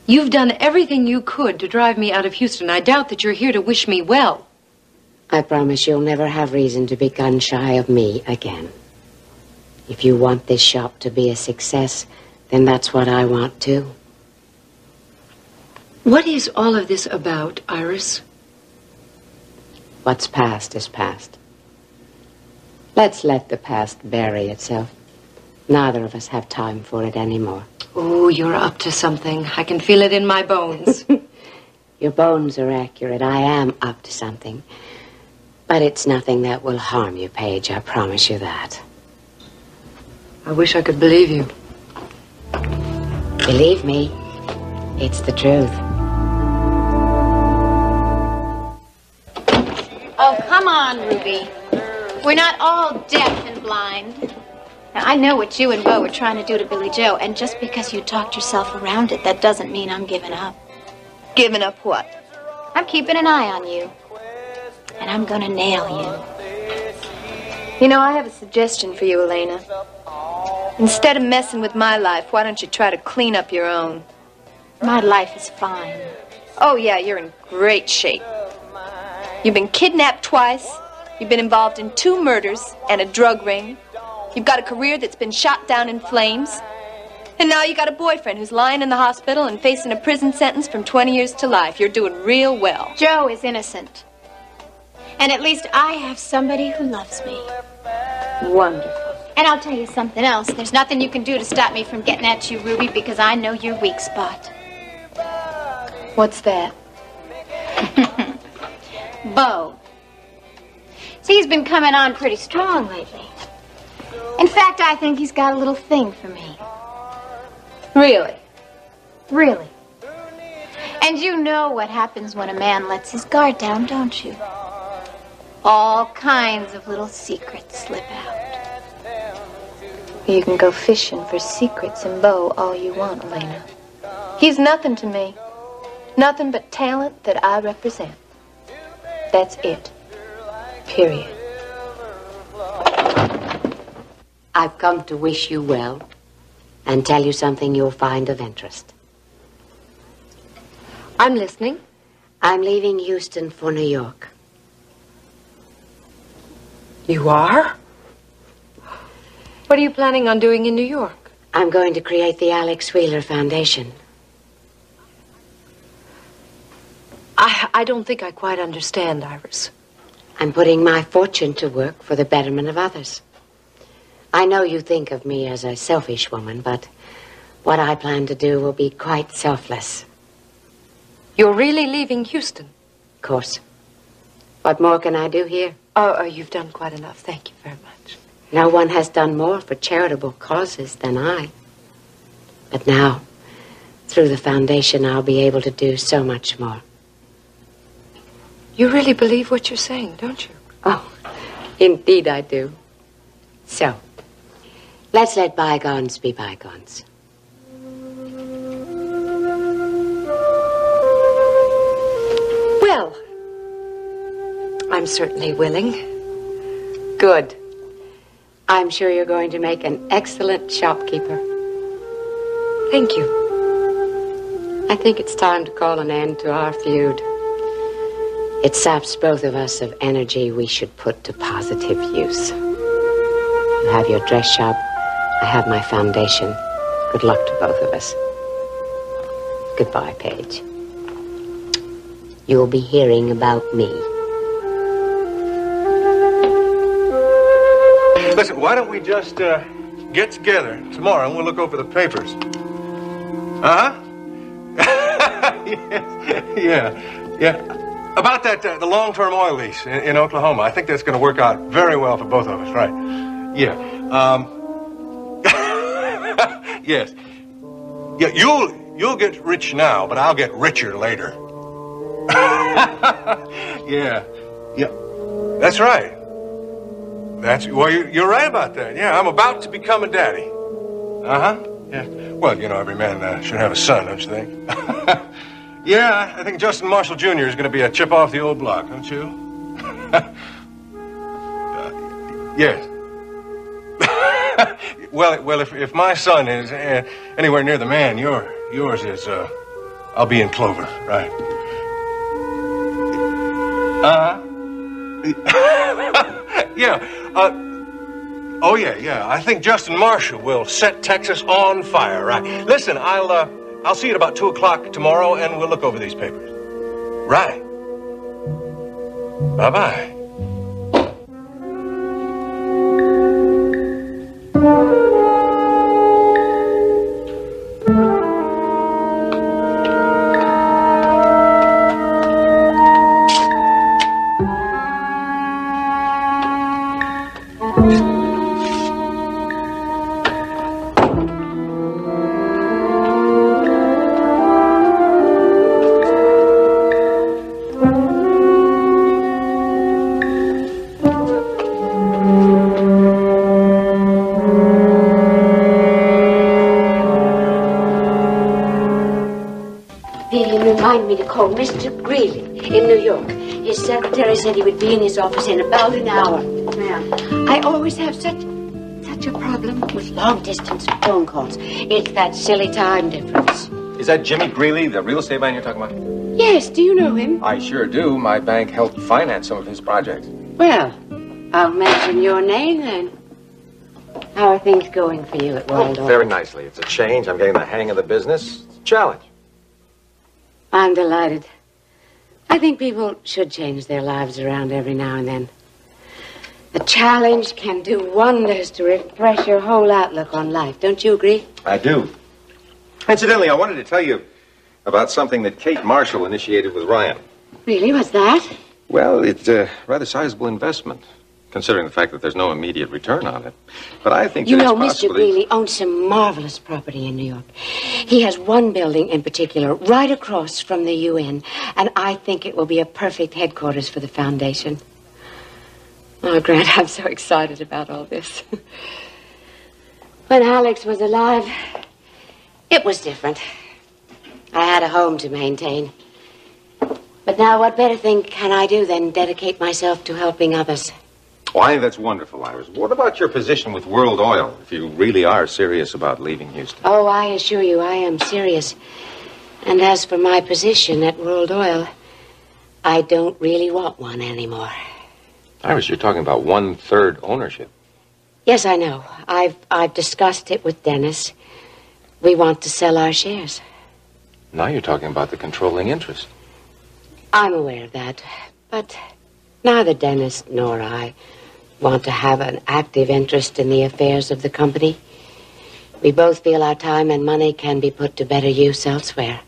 You've done everything you could to drive me out of Houston. I doubt that you're here to wish me well. I promise you'll never have reason to be gun shy of me again. If you want this shop to be a success, then that's what I want too. What is all of this about, Iris? What's past is past. Let's let the past bury itself. Neither of us have time for it anymore. Oh, you're up to something. I can feel it in my bones. Your bones are accurate. I am up to something. But it's nothing that will harm you, Paige. I promise you that. I wish I could believe you. Believe me, it's the truth. Oh, come on, Ruby. We're not all deaf and blind. Now, I know what you and Bo were trying to do to Billy Joe, and just because you talked yourself around it, that doesn't mean I'm giving up. Giving up what? I'm keeping an eye on you. And I'm gonna nail you. You know, I have a suggestion for you, Elena. Instead of messing with my life, why don't you try to clean up your own? My life is fine. Oh, yeah, you're in great shape. You've been kidnapped twice. You've been involved in 2 murders and a drug ring. You've got a career that's been shot down in flames. And now you got a boyfriend who's lying in the hospital and facing a prison sentence from 20 years to life. You're doing real well. Joe is innocent. And at least I have somebody who loves me. Wonderful. And I'll tell you something else. There's nothing you can do to stop me from getting at you, Ruby, because I know your weak spot. What's that? Bo. See, he's been coming on pretty strong lately. In fact, I think he's got a little thing for me. Really? Really. And you know what happens when a man lets his guard down, don't you? All kinds of little secrets slip out. You can go fishing for secrets in Bo all you want, Elena. He's nothing to me. Nothing but talent that I represent. That's it. Period. I've come to wish you well and tell you something you'll find of interest. I'm listening. I'm leaving Houston for New York. You are? What are you planning on doing in New York? I'm going to create the Alex Wheeler Foundation. I don't think I quite understand, Iris. I'm putting my fortune to work for the betterment of others. I know you think of me as a selfish woman, but what I plan to do will be quite selfless. You're really leaving Houston? Of course. What more can I do here? Oh, you've done quite enough. Thank you very much. No one has done more for charitable causes than I. But now, through the foundation, I'll be able to do so much more. You really believe what you're saying, don't you? Oh, indeed I do. So, let's let bygones be bygones. Well, I'm certainly willing. Good. I'm sure you're going to make an excellent shopkeeper. Thank you. I think it's time to call an end to our feud. It saps both of us of energy we should put to positive use. You have your dress shop. I have my foundation. Good luck to both of us. Goodbye, Paige. You'll be hearing about me. Listen, why don't we just get together tomorrow and we'll look over the papers? Uh-huh. Yes. Yeah. About that, the long-term oil lease in Oklahoma. I think that's going to work out very well for both of us, right? Yeah. Yes. Yeah, you'll get rich now, but I'll get richer later. Yeah. That's right. Well, you're right about that. Yeah, I'm about to become a daddy. Uh-huh. Yeah. Well, you know, every man should have a son, don't you think? Yeah, I think Justin Marshall Jr. is going to be a chip off the old block, don't you? Yes. Well, if my son is anywhere near the man yours is, I'll be in clover, right? Yeah. Oh yeah. I think Justin Marshall will set Texas on fire, right? Listen, I'll see you at about 2 o'clock tomorrow, and we'll look over these papers. Right. Bye-bye. Me to call Mr. Greeley in New York. His secretary said he would be in his office in about an hour. Ma'am. I always have such a problem with long-distance phone calls. It's that silly time difference. Is that Jimmy Greeley, the real estate man you're talking about? Yes, do you know him? I sure do. My bank helped finance some of his projects. Well, I'll mention your name then. How are things going for you at Waldorf? Very nicely. It's a change. I'm getting the hang of the business. It's a challenge. I'm delighted. I think people should change their lives around every now and then. The challenge can do wonders to refresh your whole outlook on life. Don't you agree? I do. Incidentally, I wanted to tell you, About something that Kate Marshall initiated with Ryan. Really? What's that? Well, it's a rather sizable investment, considering the fact that there's no immediate return on it. But I think You that know, it's Mr. possibly... Greeley owns some marvelous property in New York. He has one building in particular right across from the UN, and I think it will be a perfect headquarters for the foundation. Oh, Grant, I'm so excited about all this. When Alex was alive, it was different. I had a home to maintain. But now what better thing can I do than dedicate myself to helping others? Why, that's wonderful, Iris. What about your position with World Oil, if you really are serious about leaving Houston? Oh, I assure you, I am serious. And as for my position at World Oil, I don't really want one anymore. Iris, you're talking about 1/3 ownership. Yes, I know. I've discussed it with Dennis. We want to sell our shares. Now you're talking about the controlling interest. I'm aware of that. But neither Dennis nor I want to have an active interest in the affairs of the company. We both feel our time and money can be put to better use elsewhere.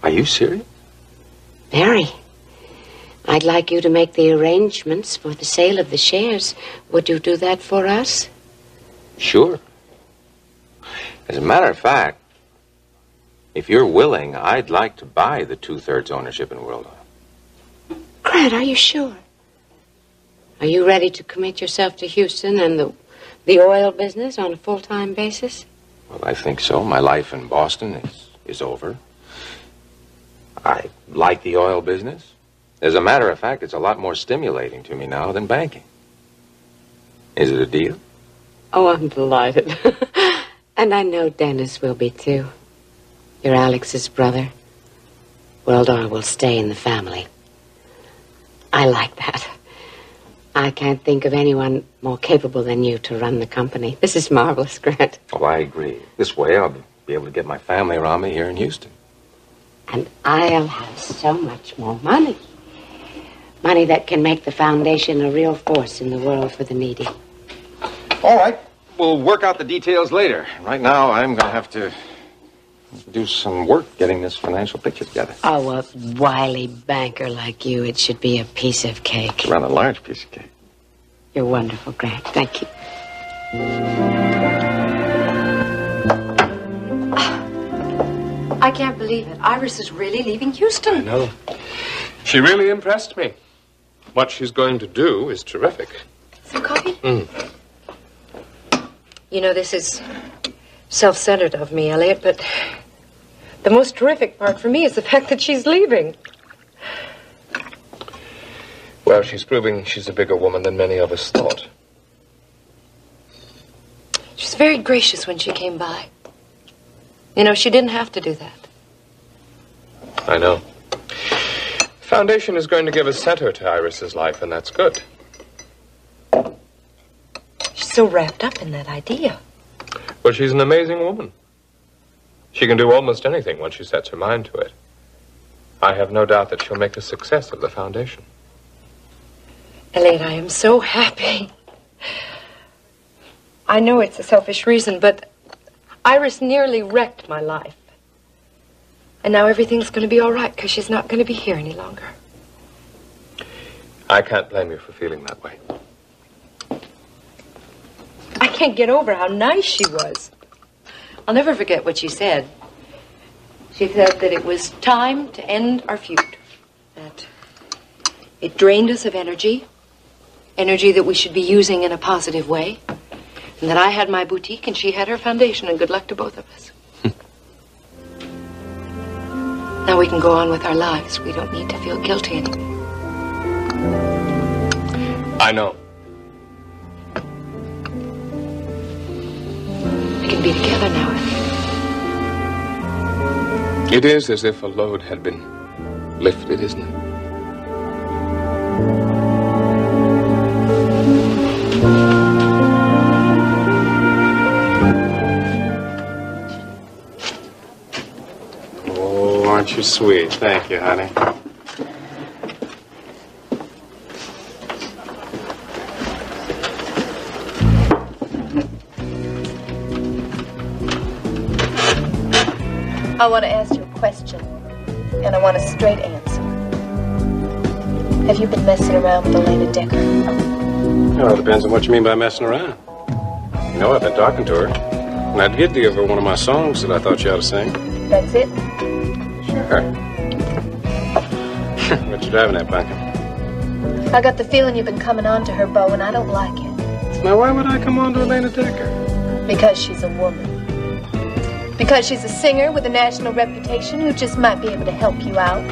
Are you serious? Very. I'd like you to make the arrangements for the sale of the shares. Would you do that for us? Sure. As a matter of fact, if you're willing, I'd like to buy the 2/3 ownership in World Oil. Grant, are you sure? Are you ready to commit yourself to Houston and the oil business on a full-time basis? Well, I think so. My life in Boston is over. I like the oil business. As a matter of fact, it's a lot more stimulating to me now than banking. Is it a deal? Oh, I'm delighted. And I know Dennis will be, too. You're Alex's brother. World Oil will stay in the family. I like that. I can't think of anyone more capable than you to run the company. This is marvelous, Grant. Oh, I agree. This way I'll be able to get my family around me here in Houston. And I'll have so much more money. Money that can make the foundation a real force in the world for the needy. All right. We'll work out the details later. Right now, I'm going to have to do some work getting this financial picture together. Oh, a wily banker like you, it should be a piece of cake. It's a rather large piece of cake. You're wonderful, Grant. Thank you. I can't believe it. Iris is really leaving Houston. I know. She really impressed me. What she's going to do is terrific. Some coffee? You know, this is self-centered of me, Elliot, but the most terrific part for me is the fact that she's leaving. Well, she's proving she's a bigger woman than many of us thought. She's very gracious when she came by. You know, she didn't have to do that. I know. The foundation is going to give a center to Iris's life, and that's good. She's so wrapped up in that idea. Well, she's an amazing woman. She can do almost anything once she sets her mind to it. I have no doubt that she'll make a success of the foundation. Elliot, I am so happy. I know it's a selfish reason, but Iris nearly wrecked my life. And now everything's going to be all right because she's not going to be here any longer. I can't blame you for feeling that way. I can't get over how nice she was. I'll never forget what she said. She said that it was time to end our feud. That it drained us of energy that we should be using in a positive way. And that I had my boutique and she had her foundation, and good luck to both of us. Now we can go on with our lives. We don't need to feel guilty anymore. I know. We can be together now. It is as if a load had been lifted, isn't it? Oh, aren't you sweet? Thank you, honey. I want to ask you a question, and I want a straight answer. Have you been messing around with Elena Decker? Well, it depends on what you mean by messing around. You know, I've been talking to her. And I did give her one of my songs that I thought she ought to sing. That's it? Sure. What you driving at, Pumpkin? I got the feeling you've been coming on to her, Bo, and I don't like it. Now, why would I come on to Elena Decker? Because she's a woman. Because she's a singer with a national reputation who just might be able to help you out.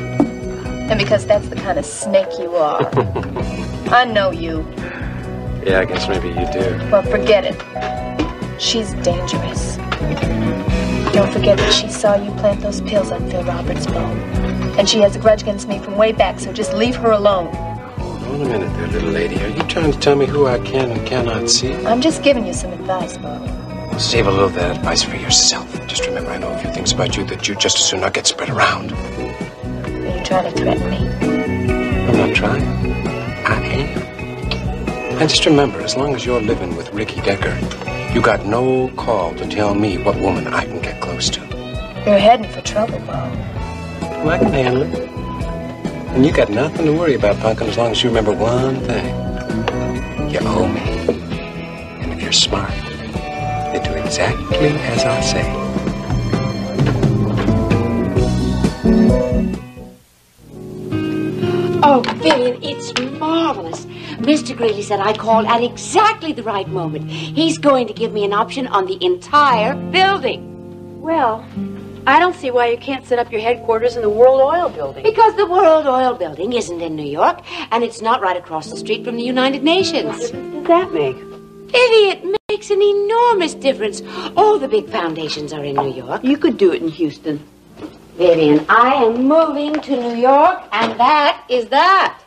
And because that's the kind of snake you are. I know you. Yeah, I guess maybe you do. Well, forget it. She's dangerous. Don't forget that she saw you plant those pills on Phil Roberts' Bo. And she has a grudge against me from way back, so just leave her alone. Hold on a minute there, little lady. Are you trying to tell me who I can and cannot see? I'm just giving you some advice, Bo. Well, save a little of that advice for yourself. Just remember, I know a few things about you that you just as soon not get spread around. Are you trying to threaten me? I'm not trying. I am. And just remember, as long as you're living with Ricky Decker, you got no call to tell me what woman I can get close to. You're heading for trouble, Bo. Well, I can handle it. And you got nothing to worry about, Pumpkin, as long as you remember one thing. You owe me. And if you're smart, you do exactly as I say. Oh, Vivian, it's marvelous. Mr. Greeley said I called at exactly the right moment. He's going to give me an option on the entire building. Well, I don't see why you can't set up your headquarters in the World Oil Building. Because the World Oil Building isn't in New York, and it's not right across the street from the United Nations. What difference does that make? Vivi, it makes an enormous difference. All the big foundations are in New York. You could do it in Houston. Vivian, I am moving to New York, and that is that.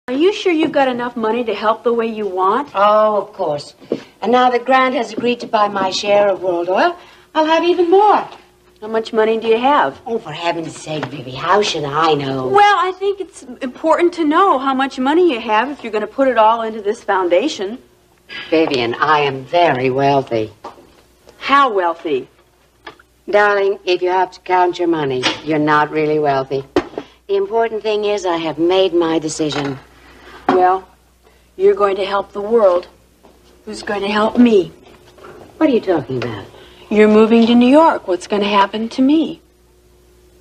Are you sure you've got enough money to help the way you want? Oh, of course. And now that Grant has agreed to buy my share of World Oil, I'll have even more. How much money do you have? Oh, for heaven's sake, Vivi, how should I know? Well, I think it's important to know how much money you have if you're going to put it all into this foundation. Vivian, I am very wealthy. How wealthy? Darling, if you have to count your money, you're not really wealthy. The important thing is I have made my decision. Well, you're going to help the world. Who's going to help me? What are you talking about? You're moving to New York. What's going to happen to me?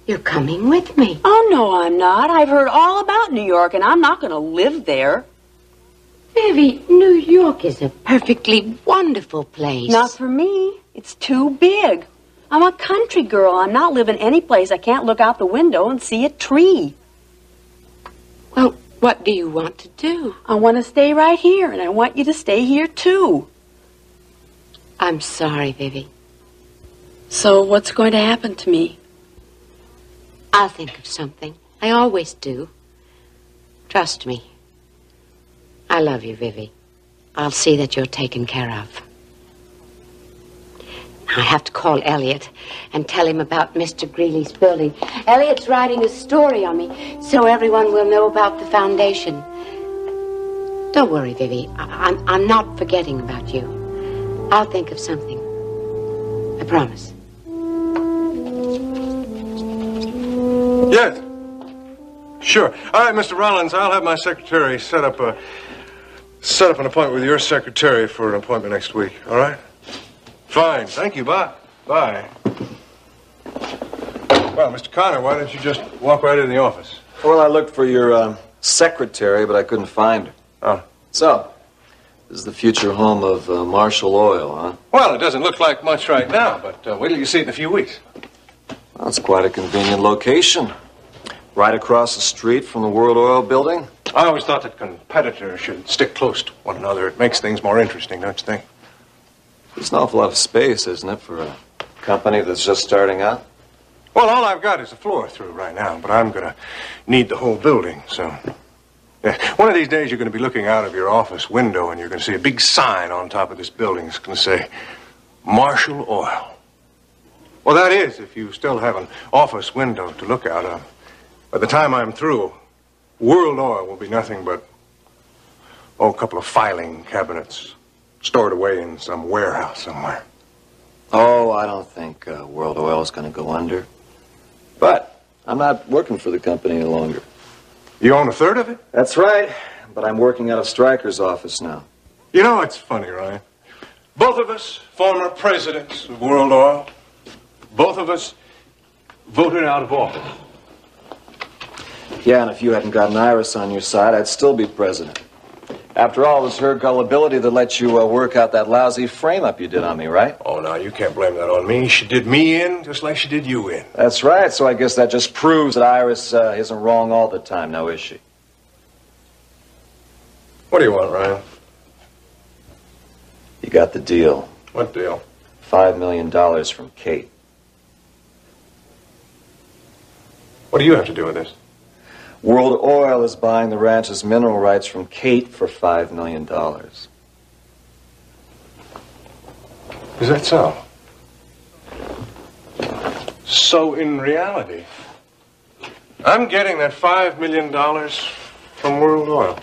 You're coming with me. Oh, no, I'm not. I've heard all about New York, and I'm not going to live there. Vivi, New York is a perfectly wonderful place. Not for me. It's too big. I'm a country girl. I'm not living any place I can't look out the window and see a tree. Well, what do you want to do? I want to stay right here, and I want you to stay here, too. I'm sorry, Vivi. So what's going to happen to me? I'll think of something. I always do. Trust me. I love you, Vivi. I'll see that you're taken care of. I have to call Elliot and tell him about Mr. Greeley's building. Elliot's writing a story on me, so everyone will know about the foundation. Don't worry, Vivi. I'm not forgetting about you. I'll think of something. I promise. Yes. Sure. All right, Mr. Rollins, I'll have my secretary set up an appointment with your secretary for an appointment next week. All right? Fine. Thank you. Bye. Bye. Well, Mr. Connor, why don't you just walk right into the office? Well, I looked for your secretary, but I couldn't find her. Oh. So, this is the future home of Marshall Oil, huh? Well, it doesn't look like much right now, but wait till you see it in a few weeks. Well, it's quite a convenient location. Right across the street from the World Oil Building. I always thought that competitors should stick close to one another. It makes things more interesting, don't you think? There's an awful lot of space, isn't it, for a company that's just starting out? Well, all I've got is a floor through right now, but I'm going to need the whole building, so... Yeah. One of these days you're going to be looking out of your office window and you're going to see a big sign on top of this building. It's going to say, Marshall Oil. Well, that is, if you still have an office window to look out of. By the time I'm through, World Oil will be nothing but, a couple of filing cabinets stored away in some warehouse somewhere. Oh, I don't think World Oil is going to go under. But I'm not working for the company any longer. You own a third of it? That's right. But I'm working out of Stryker's office now. You know, it's funny, Ryan. Both of us, former presidents of World Oil, both of us voted out of office. Yeah, and if you hadn't gotten Iris on your side, I'd still be president. After all, it was her gullibility that let you work out that lousy frame-up you did on me, right? Oh, no, you can't blame that on me. She did me in just like she did you in. That's right, so I guess that just proves that Iris isn't wrong all the time, now is she? What do you want, Ryan? You got the deal. What deal? $5 million from Kate. What do you have to do with this? World Oil is buying the ranch's mineral rights from Kate for $5 million. Is that so? So in reality, I'm getting that $5 million from World Oil.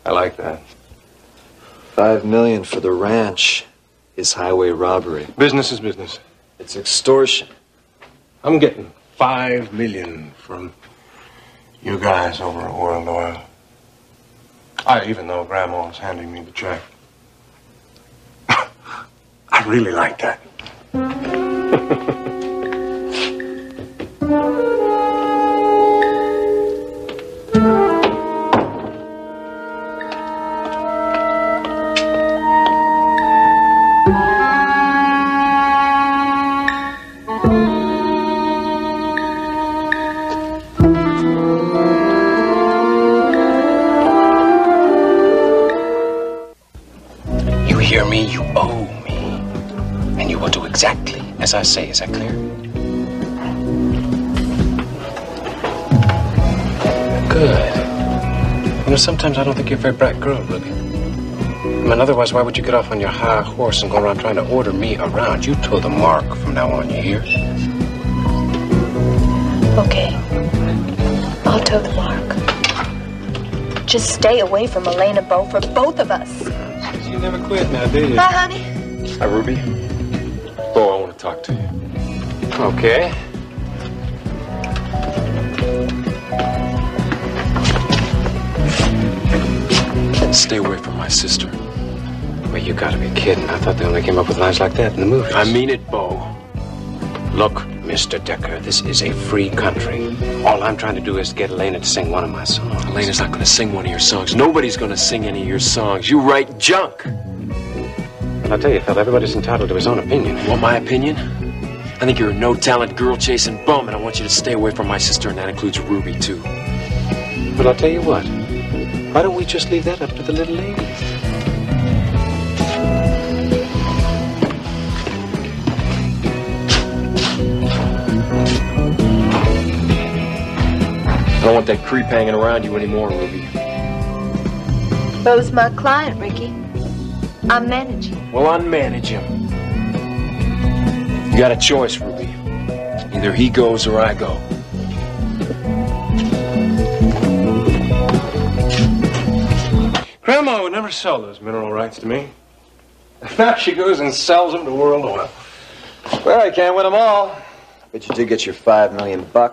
I like that. $5 million for the ranch is highway robbery. Business is business. It's extortion. I'm getting $5 million from you guys over at World Oil. Even though Grandma's handing me the check. I really like that. You owe me. And you will do exactly as I say. Is that clear? Good. You know, sometimes I don't think you're a very bright girl, Ruby. I mean, otherwise, why would you get off on your high horse and go around trying to order me around? You toe the mark from now on, you hear? Okay. I'll toe the mark. Just stay away from Elena Bow for both of us. You never quit now, do you? Hi, honey. Hi, Ruby. Bo, I want to talk to you. Okay. Stay away from my sister. Well, you gotta be kidding. I thought they only came up with lines like that in the movies. I mean it, Bo. Look, Mr. Decker, this is a free country. All I'm trying to do is get Elena to sing one of my songs. Elena's not going to sing one of your songs. Nobody's going to sing any of your songs. You write junk. But I'll tell you, Phil, everybody's entitled to his own opinion. You want my opinion? I think you're a no-talent, girl-chasing bum, and I want you to stay away from my sister, and that includes Ruby, too. But I'll tell you what. Why don't we just leave that up to the little lady? I don't want that creep hanging around you anymore, Ruby. Bo's my client, Ricky. I'm managing. Well, unmanage him. You got a choice, Ruby. Either he goes or I go. Grandma would never sell those mineral rights to me. Now she goes and sells them to World Oil. Well, you can't win them all. But you did get your $5 million. Well,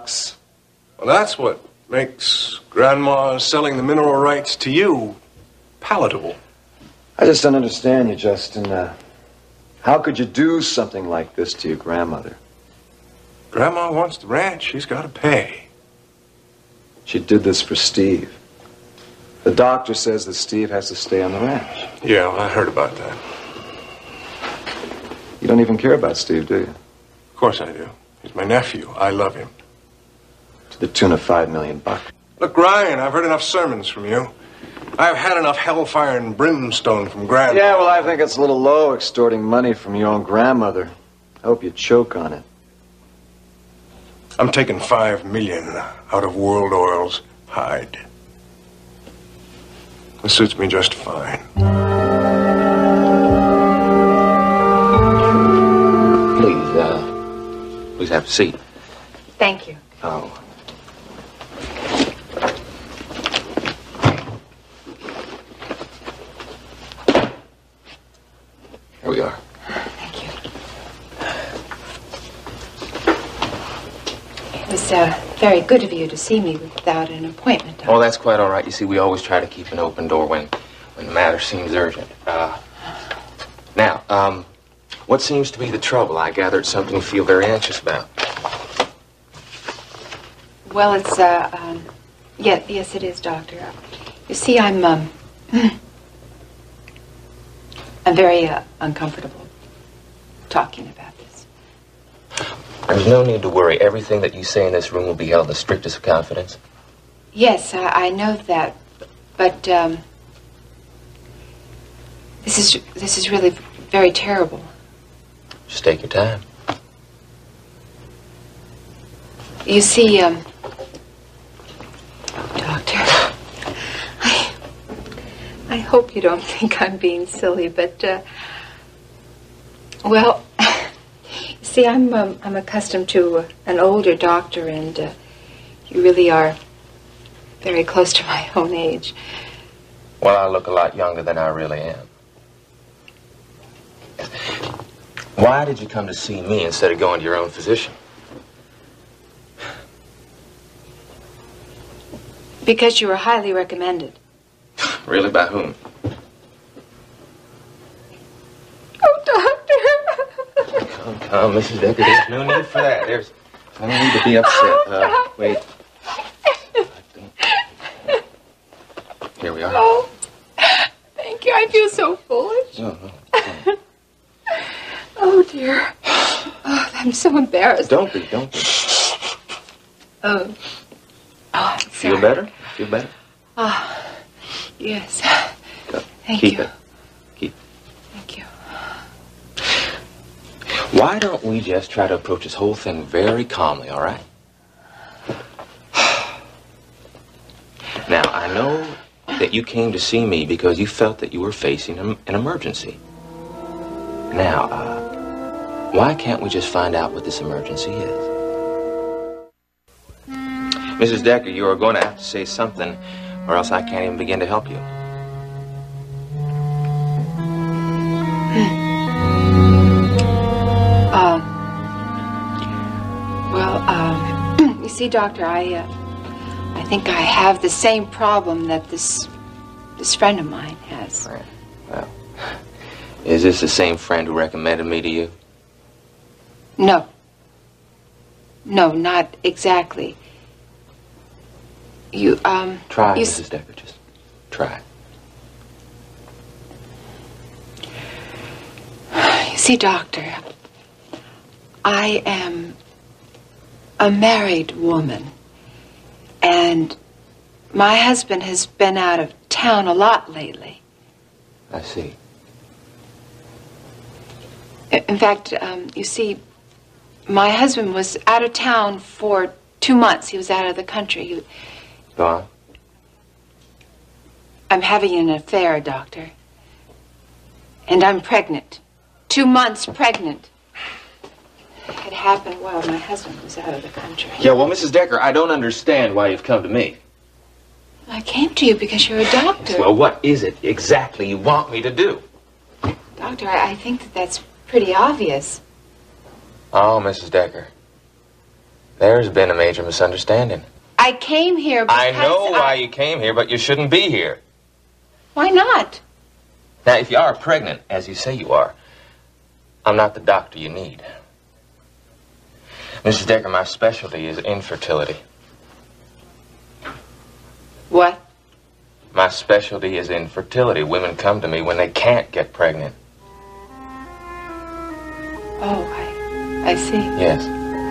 that's what makes Grandma selling the mineral rights to you palatable. I just don't understand you, Justin. How could you do something like this to your grandmother? Grandma wants the ranch. She's got to pay. She did this for Steve. The doctor says that Steve has to stay on the ranch. Yeah, I heard about that. You don't even care about Steve, do you? Of course I do. He's my nephew. I love him. To the tune of $5 million. Look, Ryan, I've heard enough sermons from you. I've had enough hellfire and brimstone from Grandma. Yeah, well, I think it's a little low extorting money from your own grandmother. I hope you choke on it. I'm taking $5 million out of World Oil's hide. It suits me just fine. Please have a seat. Thank you. Oh. Here we are. Thank you. very good of you to see me without an appointment. Oh, that's quite all right. You see, we always try to keep an open door when the matter seems urgent. Now, what seems to be the trouble? I gather it's something you feel very anxious about. Well, it's, yes, it is, Doctor. You see, I'm very uncomfortable talking about this. There's no need to worry. Everything that you say in this room will be held in the strictest of confidence. Yes, I know that, but this is really very terrible. Just take your time. You see, Doctor, I hope you don't think I'm being silly, but well, you see, I'm accustomed to an older doctor, and you really are very close to my own age. Well, I look a lot younger than I really am. Why did you come to see me instead of going to your own physician? Because you were highly recommended. Really? By whom? Oh, Doctor! Come, Mrs. Decker. There's no need for that. There's no need to be upset. Wait. Here we are. Oh, thank you. I feel so foolish. Oh. Oh, dear. Oh, I'm so embarrassed. Don't be. Oh. Oh, I'm Feel sorry. better? Feel better? Ah, yes. Go. Thank Keep you. it. Keep Thank you. Why don't we just try to approach this whole thing very calmly, all right? Now, I know that you came to see me because you felt that you were facing an emergency. Now, why can't we just find out what this emergency is? Mrs. Decker, you are going to have to say something, or else I can't even begin to help you. You see, Doctor, I think I have the same problem that this friend of mine has. Well, is this the same friend who recommended me to you? No. No, not exactly. You, Try, you Mrs. Decker, just try. You see, Doctor, I am a married woman, and my husband has been out of town a lot lately. I see. In fact, you see, my husband was out of town for 2 months. He was out of the country. Go on. I'm having an affair, Doctor. And I'm pregnant. 2 months pregnant. It happened while my husband was out of the country. Yeah, well, Mrs. Decker, I don't understand why you've come to me. I came to you because you're a doctor. Well, what is it exactly you want me to do? Doctor, I think that that's pretty obvious. Oh, Mrs. Decker, there's been a major misunderstanding. I came here because I know why you came here, but you shouldn't be here. Why not? Now, if you are pregnant, as you say you are, I'm not the doctor you need. Mrs. Decker, my specialty is infertility. What? My specialty is infertility. Women come to me when they can't get pregnant. Oh, I see. Yes.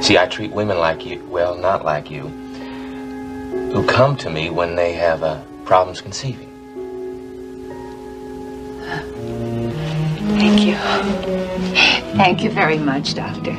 See, I treat women like you, well, not like you, who come to me when they have problems conceiving. Thank you. Thank you very much, Doctor.